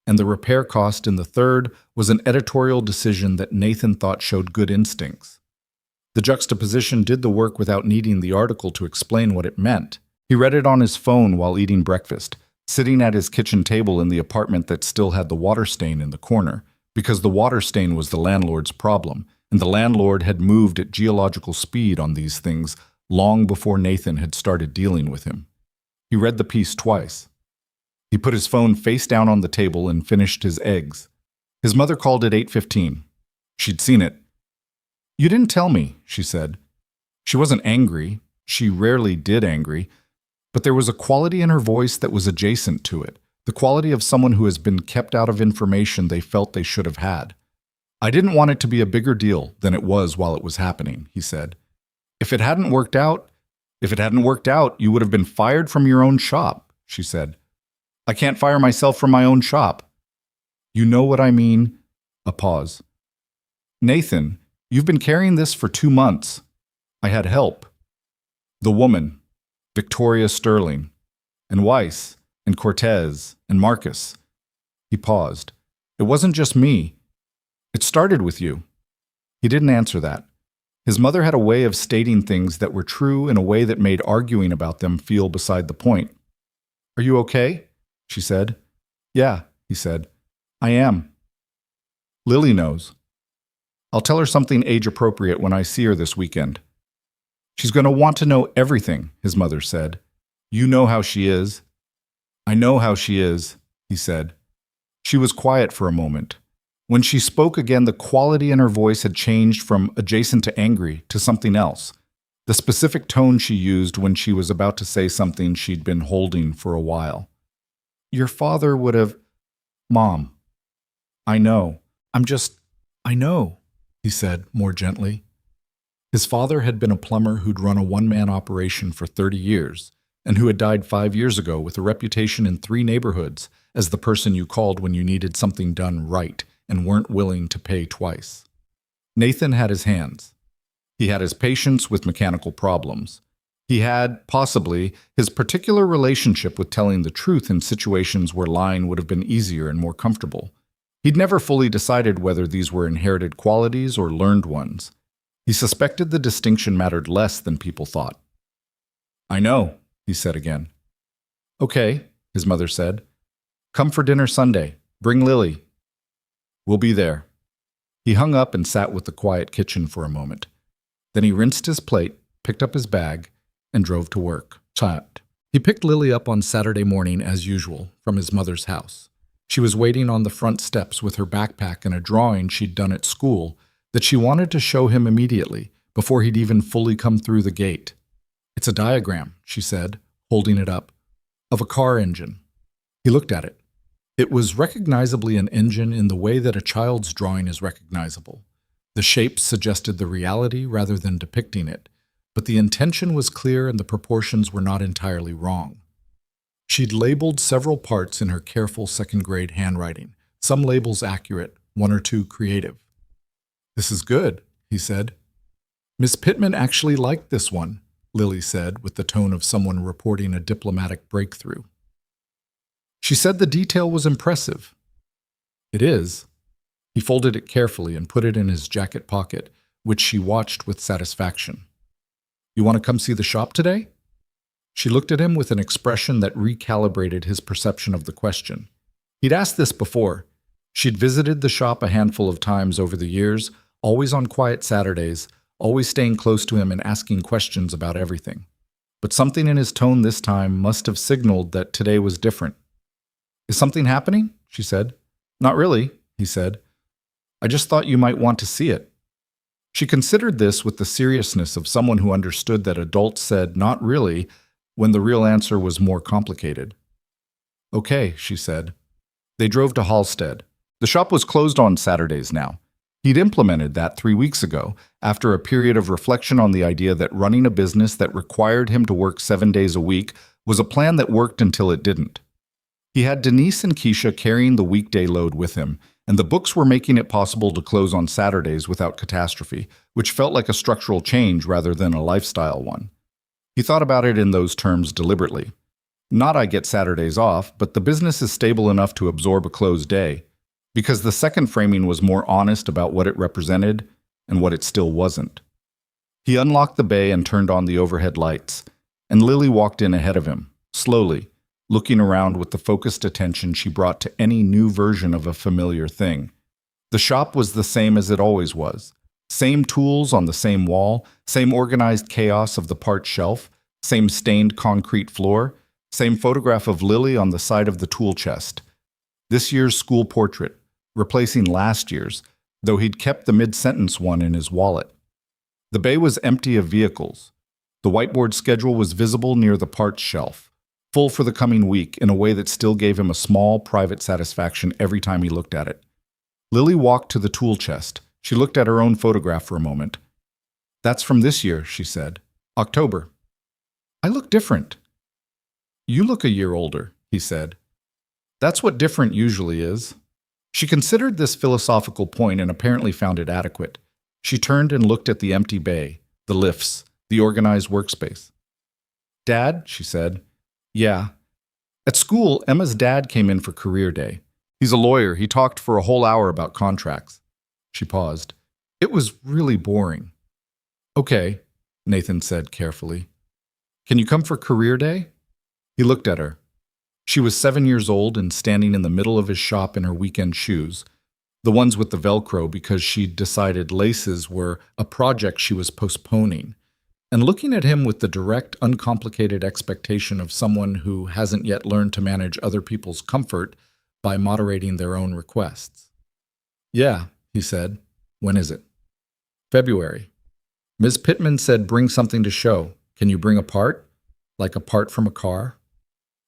and the repair cost in the 3rd was an editorial decision that Nathan thought showed good instincts. The juxtaposition did the work without needing the article to explain what it meant. He read it on his phone while eating breakfast, sitting at his kitchen table in the apartment that still had the water stain in the corner, because the water stain was the landlord's problem, and the landlord had moved at geological speed on these things long before Nathan had started dealing with him. He read the piece twice. He put his phone face down on the table and finished his eggs. His mother called at 8:15. She'd seen it. "You didn't tell me," she said. She wasn't angry. She rarely did angry. But there was a quality in her voice that was adjacent to it, the quality of someone who has been kept out of information they felt they should have had. "I didn't want it to be a bigger deal than it was while it was happening," he said. If it hadn't worked out, you would have been fired from your own shop," she said. "I can't fire myself from my own shop." "You know what I mean?" A pause. "Nathan, you've been carrying this for 2 months. I had help." The woman, Victoria Sterling, and Weiss, and Cortez, and Marcus. He paused. "It wasn't just me. It started with you." He didn't answer that. His mother had a way of stating things that were true in a way that made arguing about them feel beside the point. "Are you okay?" she said. "Yeah," he said. "I am." "Lily knows. I'll tell her something age-appropriate when I see her this weekend." "She's going to want to know everything," his mother said. "You know how she is." "I know how she is," he said. She was quiet for a moment. When she spoke again, the quality in her voice had changed from adjacent to angry to something else, the specific tone she used when she was about to say something she'd been holding for a while. "Your father would have—" "Mom, I know. I know," he said more gently. His father had been a plumber who'd run a one-man operation for 30 years, and who had died 5 years ago with a reputation in 3 neighborhoods as the person you called when you needed something done right and weren't willing to pay twice. Nathan had his hands. He had his patience with mechanical problems. He had, possibly, his particular relationship with telling the truth in situations where lying would have been easier and more comfortable. He'd never fully decided whether these were inherited qualities or learned ones. He suspected the distinction mattered less than people thought. "I know," he said again. "Okay," his mother said. "Come for dinner Sunday. Bring Lily." "We'll be there." He hung up and sat with the quiet kitchen for a moment. Then he rinsed his plate, picked up his bag, and drove to work. He picked Lily up on Saturday morning as usual from his mother's house. She was waiting on the front steps with her backpack and a drawing she'd done at school that she wanted to show him immediately, before he'd even fully come through the gate. "It's a diagram," she said, holding it up, "of a car engine." He looked at it. It was recognizably an engine in the way that a child's drawing is recognizable. The shapes suggested the reality rather than depicting it, but the intention was clear and the proportions were not entirely wrong. She'd labeled several parts in her careful second-grade handwriting, some labels accurate, 1 or 2 creative. "This is good," he said. "Miss Pittman actually liked this one," Lily said, with the tone of someone reporting a diplomatic breakthrough. "She said the detail was impressive." "It is." He folded it carefully and put it in his jacket pocket, which she watched with satisfaction. "You want to come see the shop today?" She looked at him with an expression that recalibrated his perception of the question. He'd asked this before. She'd visited the shop a handful of times over the years, always on quiet Saturdays, always staying close to him and asking questions about everything. But something in his tone this time must have signaled that today was different. "Is something happening?" she said. "Not really," he said. "I just thought you might want to see it." She considered this with the seriousness of someone who understood that adults said "not really" when the real answer was more complicated. "Okay," she said. They drove to Halstead. The shop was closed on Saturdays now. He'd implemented that 3 weeks ago, after a period of reflection on the idea that running a business that required him to work 7 days a week was a plan that worked until it didn't. He had Denise and Keisha carrying the weekday load with him, and the books were making it possible to close on Saturdays without catastrophe, which felt like a structural change rather than a lifestyle one. He thought about it in those terms deliberately. Not "I get Saturdays off," but the business is stable enough to absorb a closed day, because the second framing was more honest about what it represented and what it still wasn't. He unlocked the bay and turned on the overhead lights, and Lily walked in ahead of him, slowly, looking around with the focused attention she brought to any new version of a familiar thing. The shop was the same as it always was. Same tools on the same wall, same organized chaos of the part shelf, same stained concrete floor, same photograph of Lily on the side of the tool chest. This year's school portrait, replacing last year's, though he'd kept the mid-sentence one in his wallet. The bay was empty of vehicles. The whiteboard schedule was visible near the parts shelf, full for the coming week in a way that still gave him a small, private satisfaction every time he looked at it. Lily walked to the tool chest. She looked at her own photograph for a moment. "That's from this year," she said. "October." "I look different." "You look a year older," he said. "That's what different usually is." She considered this philosophical point and apparently found it adequate. She turned and looked at the empty bay, the lifts, the organized workspace. "Dad," she said. "Yeah." At school, Emma's dad came in for career day. He's a lawyer. He talked for a whole hour about contracts. She paused. "It was really boring." "Okay," Nathan said carefully. "Can you come for career day?" He looked at her. She was 7 years old and standing in the middle of his shop in her weekend shoes, the ones with the Velcro because she'd decided laces were a project she was postponing, and looking at him with the direct, uncomplicated expectation of someone who hasn't yet learned to manage other people's comfort by moderating their own requests. "Yeah," he said. "When is it?" "February. Ms. Pittman said bring something to show. Can you bring a part? Like a part from a car?"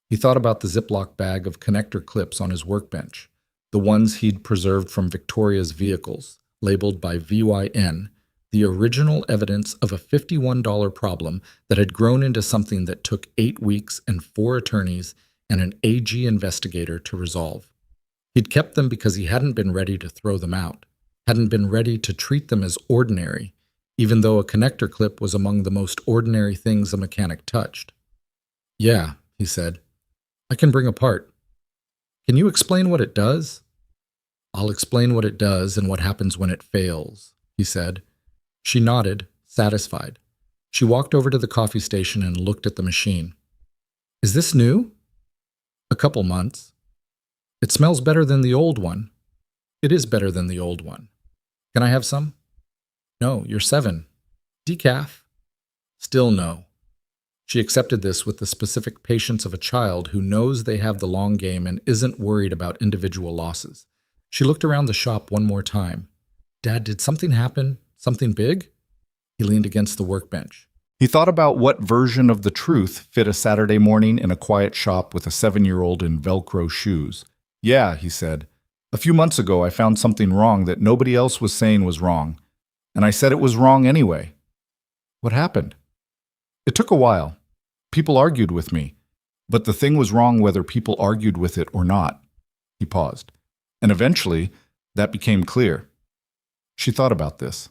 He thought about the Ziploc bag of connector clips on his workbench, the ones he'd preserved from Victoria's vehicles, labeled by VYN, the original evidence of a $51 problem that had grown into something that took 8 weeks and 4 attorneys and an AG investigator to resolve. He'd kept them because he hadn't been ready to throw them out, hadn't been ready to treat them as ordinary, even though a connector clip was among the most ordinary things a mechanic touched. "Yeah," he said. "I can bring a part. Can you explain what it does?" "I'll explain what it does and what happens when it fails," he said. She nodded, satisfied. She walked over to the coffee station and looked at the machine. "Is this new?" "A couple months." "It smells better than the old one." "It is better than the old one." "Can I have some?" "No, you're 7. Decaf?" Still no. She accepted this with the specific patience of a child who knows they have the long game and isn't worried about individual losses. She looked around the shop one more time. "Dad, did something happen? Something big?" He leaned against the workbench. He thought about what version of the truth fit a Saturday morning in a quiet shop with a 7-year-old in Velcro shoes. "Yeah," he said. "A few months ago I found something wrong that nobody else was saying was wrong. And I said it was wrong anyway." "What happened?" "It took a while. People argued with me. But the thing was wrong whether people argued with it or not." He paused. "And eventually, that became clear." She thought about this.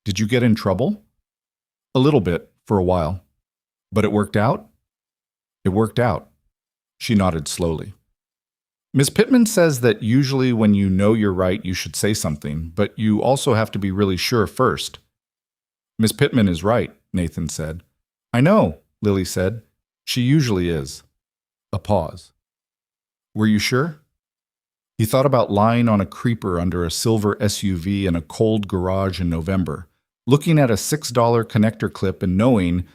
"Did you get in trouble?" "A little bit, for a while. But it worked out?" "It worked out." She nodded slowly. Miss Pittman says that usually when you know you're right, you should say something, but you also have to be really sure first. Miss Pittman is right, Nathan said. I know, Lily said. She usually is. A pause. Were you sure? He thought about lying on a creeper under a silver SUV in a cold garage in November, looking at a $6 connector clip and knowing,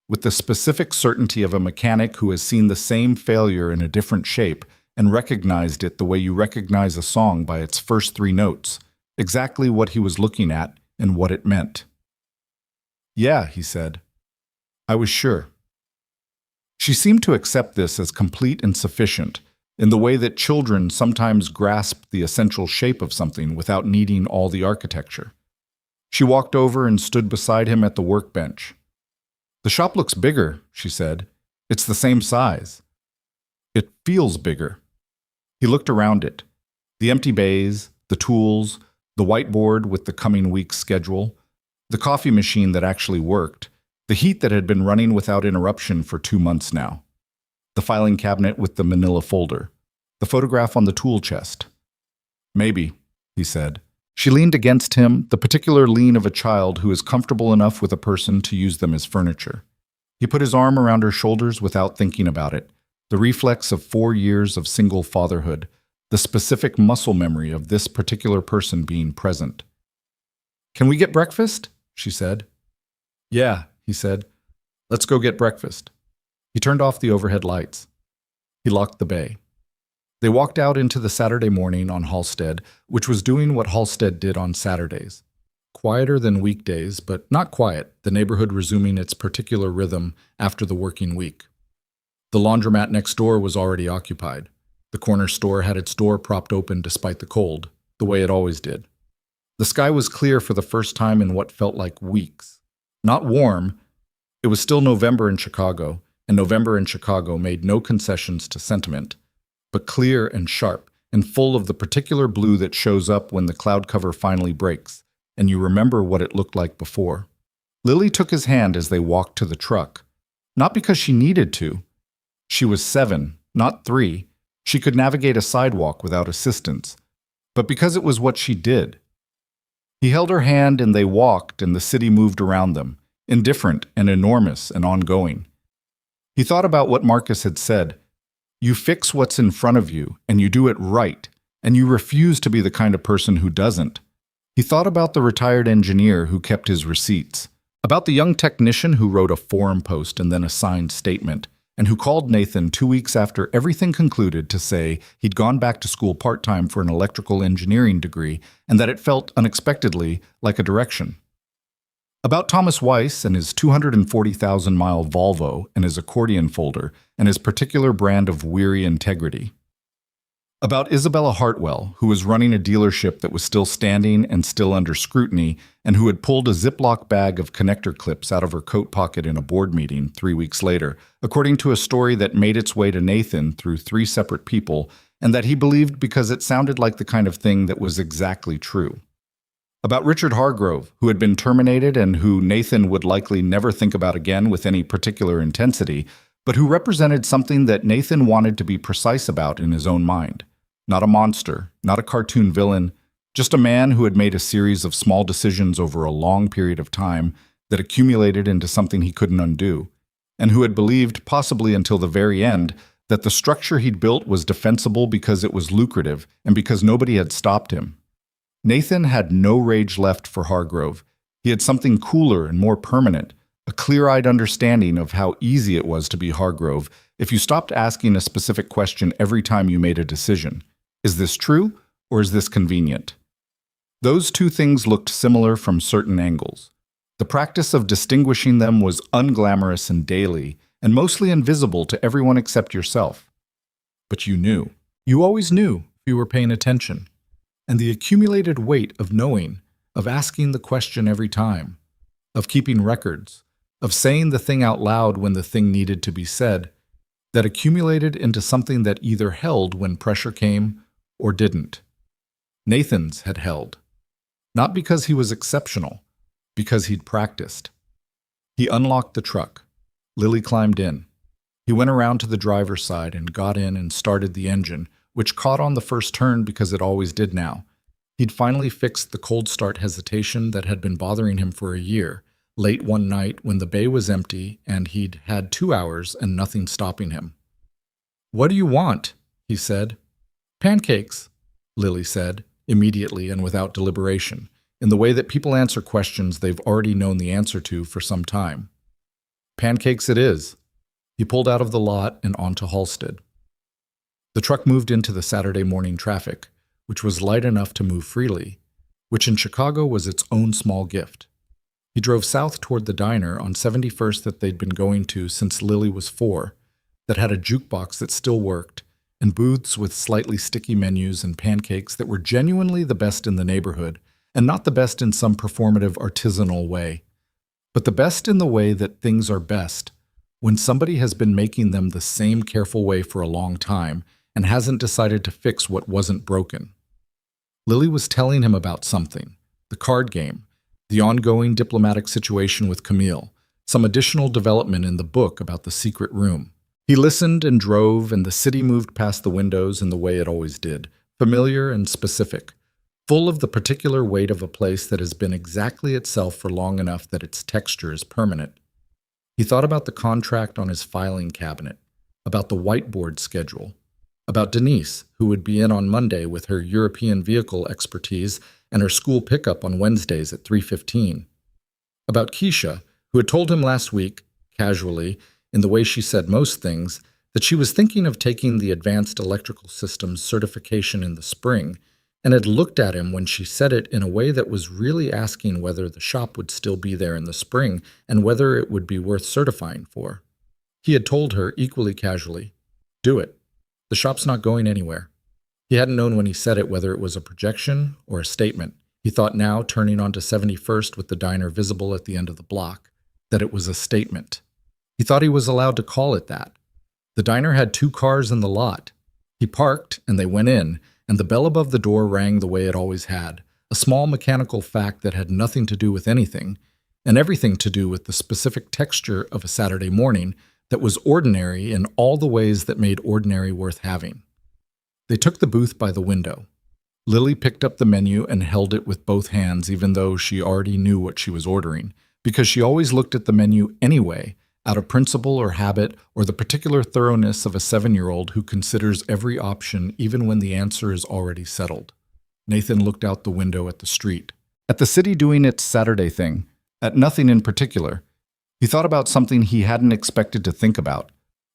with the specific certainty of a mechanic who has seen the same failure in a different shape and recognized it the way you recognize a song by its first three notes, exactly what he was looking at and what it meant. Yeah, he said. I was sure. She seemed to accept this as complete and sufficient, in the way that children sometimes grasp the essential shape of something without needing all the architecture. She walked over and stood beside him at the workbench. The shop looks bigger, she said. It's the same size. It feels bigger. He looked around it. The empty bays, the tools, the whiteboard with the coming week's schedule, the coffee machine that actually worked, the heat that had been running without interruption for 2 months now, the filing cabinet with the manila folder, the photograph on the tool chest. Maybe, he said. She leaned against him, the particular lean of a child who is comfortable enough with a person to use them as furniture. He put his arm around her shoulders without thinking about it, the reflex of 4 years of single fatherhood, the specific muscle memory of this particular person being present. Can we get breakfast? She said. Yeah, he said. Let's go get breakfast. He turned off the overhead lights. He locked the bay. They walked out into the Saturday morning on Halstead, which was doing what Halstead did on Saturdays. Quieter than weekdays, but not quiet, the neighborhood resuming its particular rhythm after the working week. The laundromat next door was already occupied. The corner store had its door propped open despite the cold, the way it always did. The sky was clear for the first time in what felt like weeks. Not warm. It was still November in Chicago, and November in Chicago made no concessions to sentiment, but clear and sharp and full of the particular blue that shows up when the cloud cover finally breaks, and you remember what it looked like before. Lily took his hand as they walked to the truck, not because she needed to. She was 7, not 3. She could navigate a sidewalk without assistance, but because it was what she did. He held her hand and they walked, and the city moved around them, indifferent and enormous and ongoing. He thought about what Marcus had said. You fix what's in front of you, and you do it right, and you refuse to be the kind of person who doesn't. He thought about the retired engineer who kept his receipts, about the young technician who wrote a forum post and then a signed statement, and who called Nathan 2 weeks after everything concluded to say he'd gone back to school part-time for an electrical engineering degree and that it felt unexpectedly like a direction. About Thomas Weiss and his 240,000-mile Volvo and his accordion folder and his particular brand of weary integrity. About Isabella Hartwell, who was running a dealership that was still standing and still under scrutiny, and who had pulled a Ziploc bag of connector clips out of her coat pocket in a board meeting 3 weeks later, according to a story that made its way to Nathan through 3 separate people, and that he believed because it sounded like the kind of thing that was exactly true. About Richard Hargrove, who had been terminated and who Nathan would likely never think about again with any particular intensity, but who represented something that Nathan wanted to be precise about in his own mind. Not a monster, not a cartoon villain, just a man who had made a series of small decisions over a long period of time that accumulated into something he couldn't undo, and who had believed, possibly until the very end, that the structure he'd built was defensible because it was lucrative and because nobody had stopped him. Nathan had no rage left for Hargrove. He had something cooler and more permanent, a clear-eyed understanding of how easy it was to be Hargrove if you stopped asking a specific question every time you made a decision. Is this true, or is this convenient? Those 2 things looked similar from certain angles. The practice of distinguishing them was unglamorous and daily, and mostly invisible to everyone except yourself. But you knew. You always knew if you were paying attention. And the accumulated weight of knowing, of asking the question every time, of keeping records, of saying the thing out loud when the thing needed to be said, that accumulated into something that either held when pressure came or didn't. Nathan's had held. Not because he was exceptional, because he'd practiced. He unlocked the truck. Lily climbed in. He went around to the driver's side and got in and started the engine, which caught on the first turn because it always did now. He'd finally fixed the cold start hesitation that had been bothering him for a year, late one night when the bay was empty and he'd had 2 hours and nothing stopping him. "What do you want?" he said. "Pancakes," Lily said, immediately and without deliberation, in the way that people answer questions they've already known the answer to for some time. "Pancakes it is." He pulled out of the lot and onto Halsted. The truck moved into the Saturday morning traffic, which was light enough to move freely, which in Chicago was its own small gift. He drove south toward the diner on 71st that they'd been going to since Lily was 4, that had a jukebox that still worked, and booths with slightly sticky menus and pancakes that were genuinely the best in the neighborhood, and not the best in some performative artisanal way, but the best in the way that things are best, when somebody has been making them the same careful way for a long time and hasn't decided to fix what wasn't broken. Lily was telling him about something, the card game, the ongoing diplomatic situation with Camille, some additional development in the book about the secret room. He listened and drove, and the city moved past the windows in the way it always did, familiar and specific, full of the particular weight of a place that has been exactly itself for long enough that its texture is permanent. He thought about the contract on his filing cabinet, about the whiteboard schedule, about Denise, who would be in on Monday with her European vehicle expertise and her school pickup on Wednesdays at 3:15. About Keisha, who had told him last week, casually, in the way she said most things, that she was thinking of taking the Advanced Electrical Systems certification in the spring, and had looked at him when she said it in a way that was really asking whether the shop would still be there in the spring and whether it would be worth certifying for. He had told her, equally casually, "Do it. The shop's not going anywhere." He hadn't known when he said it whether it was a projection or a statement. He thought now, turning onto 71st with the diner visible at the end of the block, that it was a statement. He thought he was allowed to call it that. The diner had 2 cars in the lot. He parked, and they went in, and the bell above the door rang the way it always had, a small mechanical fact that had nothing to do with anything, and everything to do with the specific texture of a Saturday morning that was ordinary in all the ways that made ordinary worth having. They took the booth by the window. Lily picked up the menu and held it with both hands, even though she already knew what she was ordering, because she always looked at the menu anyway, out of principle or habit or the particular thoroughness of a 7-year-old who considers every option even when the answer is already settled. Nathan looked out the window at the street, at the city doing its Saturday thing, at nothing in particular. He thought about something he hadn't expected to think about,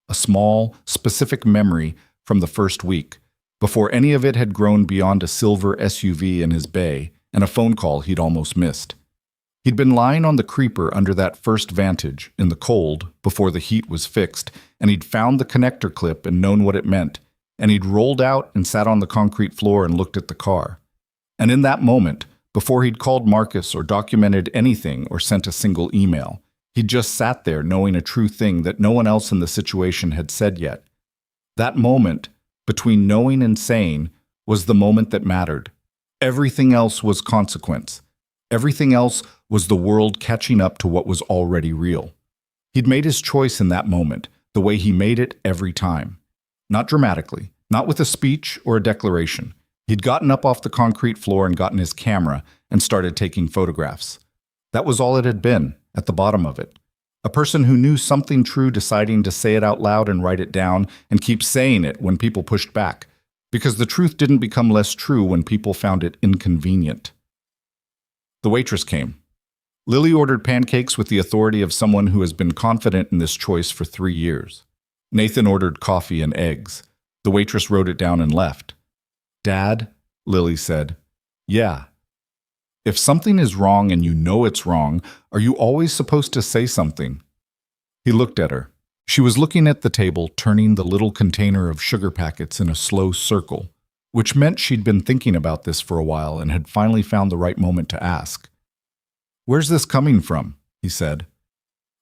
a small, specific memory from the first week, before any of it had grown beyond a silver SUV in his bay and a phone call he'd almost missed. He'd been lying on the creeper under that first Vantage, in the cold, before the heat was fixed, and he'd found the connector clip and known what it meant, and he'd rolled out and sat on the concrete floor and looked at the car. And in that moment, before he'd called Marcus or documented anything or sent a single email, he'd just sat there knowing a true thing that no one else in the situation had said yet. That moment, between knowing and saying, was the moment that mattered. Everything else was consequence. Everything else was the world catching up to what was already real. He'd made his choice in that moment, the way he made it every time. Not dramatically, not with a speech or a declaration. He'd gotten up off the concrete floor and gotten his camera and started taking photographs. That was all it had been, at the bottom of it. A person who knew something true deciding to say it out loud and write it down and keep saying it when people pushed back, because the truth didn't become less true when people found it inconvenient. The waitress came. Lily ordered pancakes with the authority of someone who has been confident in this choice for 3 years. Nathan ordered coffee and eggs. The waitress wrote it down and left. "Dad," Lily said. "Yeah." If something is wrong and you know it's wrong, are you always supposed to say something? He looked at her. She was looking at the table, turning the little container of sugar packets in a slow circle, which meant she'd been thinking about this for a while and had finally found the right moment to ask. "Where's this coming from?" he said.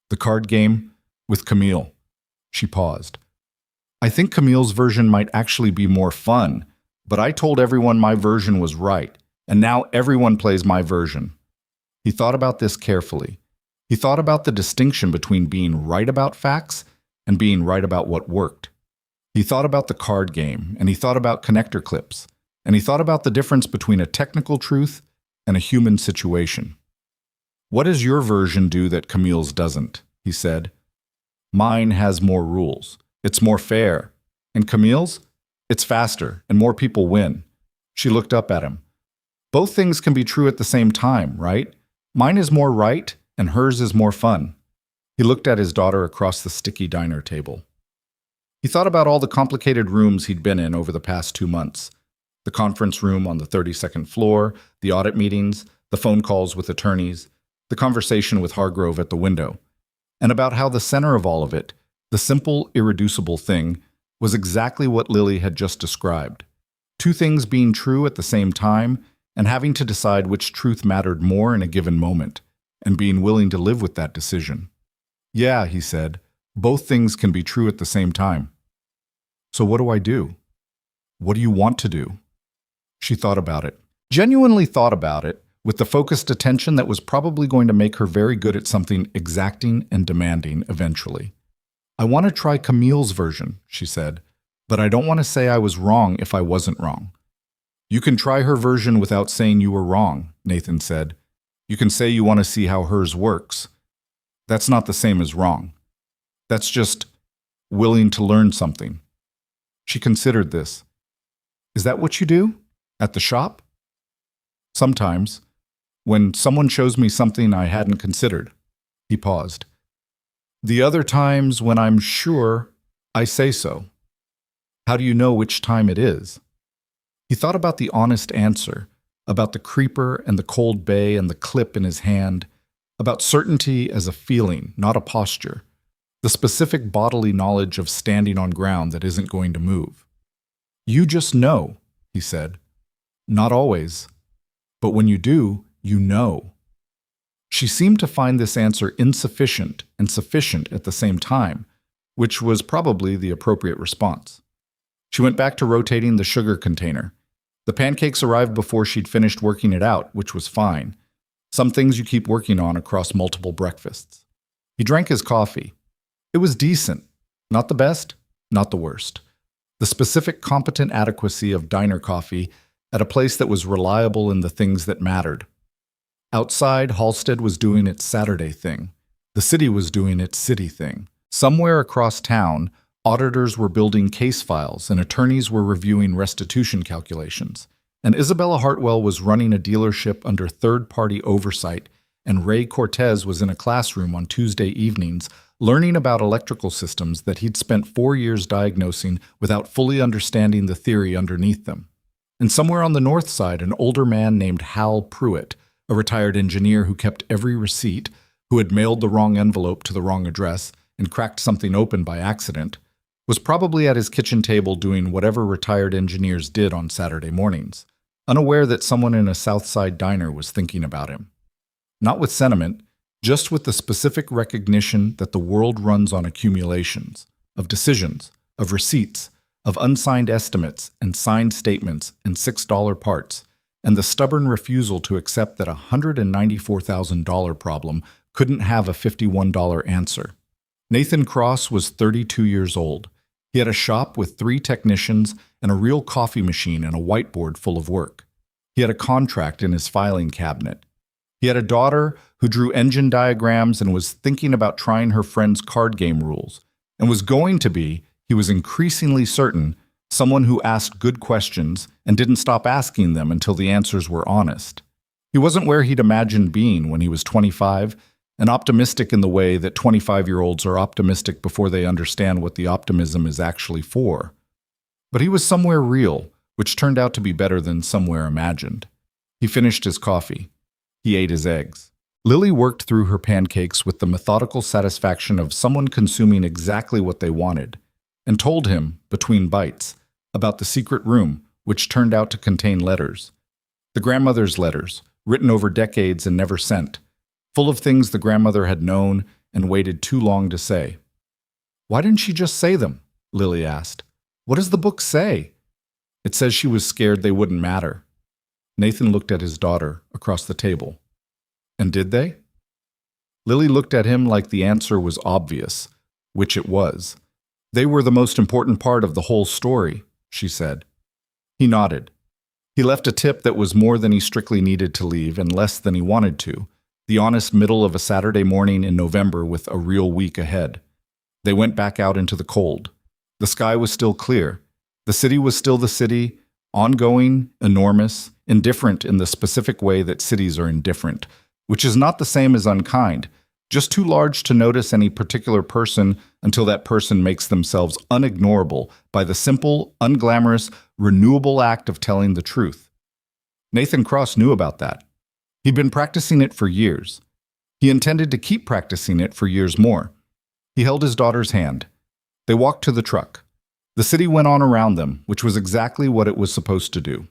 "The card game with Camille." She paused. "I think Camille's version might actually be more fun, but I told everyone my version was right, and now everyone plays my version." He thought about this carefully. He thought about the distinction between being right about facts and being right about what worked. He thought about the card game, and he thought about connector clips, and he thought about the difference between a technical truth and a human situation. "What does your version do that Camille's doesn't?" he said. "Mine has more rules. It's more fair. And Camille's? It's faster, and more people win." She looked up at him. "Both things can be true at the same time, right? Mine is more right, and hers is more fun." He looked at his daughter across the sticky diner table. He thought about all the complicated rooms he'd been in over the past 2 months. The conference room on the 32nd floor, the audit meetings, the phone calls with attorneys, the conversation with Hargrove at the window, and about how the center of all of it, the simple, irreducible thing, was exactly what Lily had just described. Two things being true at the same time, and having to decide which truth mattered more in a given moment, and being willing to live with that decision. "Yeah," he said, "both things can be true at the same time." "So what do I do? What do you want to do?" She thought about it, genuinely thought about it, with the focused attention that was probably going to make her very good at something exacting and demanding eventually. "I want to try Camille's version," she said, "but I don't want to say I was wrong if I wasn't wrong." "You can try her version without saying you were wrong," Nathan said. "You can say you want to see how hers works. That's not the same as wrong. That's just willing to learn something." She considered this. "Is that what you do? At the shop?" "Sometimes. When someone shows me something I hadn't considered." He paused. "The other times when I'm sure, I say so." "How do you know which time it is?" He thought about the honest answer, about the creeper and the cold bay and the clip in his hand, about certainty as a feeling, not a posture, the specific bodily knowledge of standing on ground that isn't going to move. "You just know," he said. "Not always. But when you do, you know." She seemed to find this answer insufficient and sufficient at the same time, which was probably the appropriate response. She went back to rotating the sugar container. The pancakes arrived before she'd finished working it out, which was fine. Some things you keep working on across multiple breakfasts. He drank his coffee. It was decent. Not the best, not the worst. The specific competent adequacy of diner coffee at a place that was reliable in the things that mattered. Outside, Halstead was doing its Saturday thing. The city was doing its city thing. Somewhere across town, auditors were building case files and attorneys were reviewing restitution calculations. And Isabella Hartwell was running a dealership under third-party oversight, and Ray Cortez was in a classroom on Tuesday evenings learning about electrical systems that he'd spent 4 years diagnosing without fully understanding the theory underneath them. And somewhere on the north side, an older man named Hal Pruitt, a retired engineer who kept every receipt, who had mailed the wrong envelope to the wrong address and cracked something open by accident, was probably at his kitchen table doing whatever retired engineers did on Saturday mornings, unaware that someone in a South Side diner was thinking about him. Not with sentiment, just with the specific recognition that the world runs on accumulations, of decisions, of receipts, of unsigned estimates and signed statements and $6 parts, and the stubborn refusal to accept that a $194,000 problem couldn't have a $51 answer. Nathan Cross was 32 years old. He had a shop with 3 technicians and a real coffee machine and a whiteboard full of work. He had a contract in his filing cabinet. He had a daughter who drew engine diagrams and was thinking about trying her friend's card game rules, and was going to be, he was increasingly certain, someone who asked good questions and didn't stop asking them until the answers were honest. He wasn't where he'd imagined being when he was 25, and optimistic in the way that 25-year-olds are optimistic before they understand what the optimism is actually for. But he was somewhere real, which turned out to be better than somewhere imagined. He finished his coffee. He ate his eggs. Lily worked through her pancakes with the methodical satisfaction of someone consuming exactly what they wanted, and told him, between bites, about the secret room, which turned out to contain letters. The grandmother's letters, written over decades and never sent, full of things the grandmother had known and waited too long to say. "Why didn't she just say them?" Lily asked. "What does the book say?" "It says she was scared they wouldn't matter." Nathan looked at his daughter across the table. "And did they?" Lily looked at him like the answer was obvious, which it was. They were the most important part of the whole story, she said. He nodded. He left a tip that was more than he strictly needed to leave and less than he wanted to, the honest middle of a Saturday morning in November with a real week ahead. They went back out into the cold. The sky was still clear. The city was still the city, ongoing, enormous, indifferent in the specific way that cities are indifferent, which is not the same as unkind, just too large to notice any particular person until that person makes themselves unignorable by the simple, unglamorous, renewable act of telling the truth. Nathan Cross knew about that. He'd been practicing it for years. He intended to keep practicing it for years more. He held his daughter's hand. They walked to the truck. The city went on around them, which was exactly what it was supposed to do.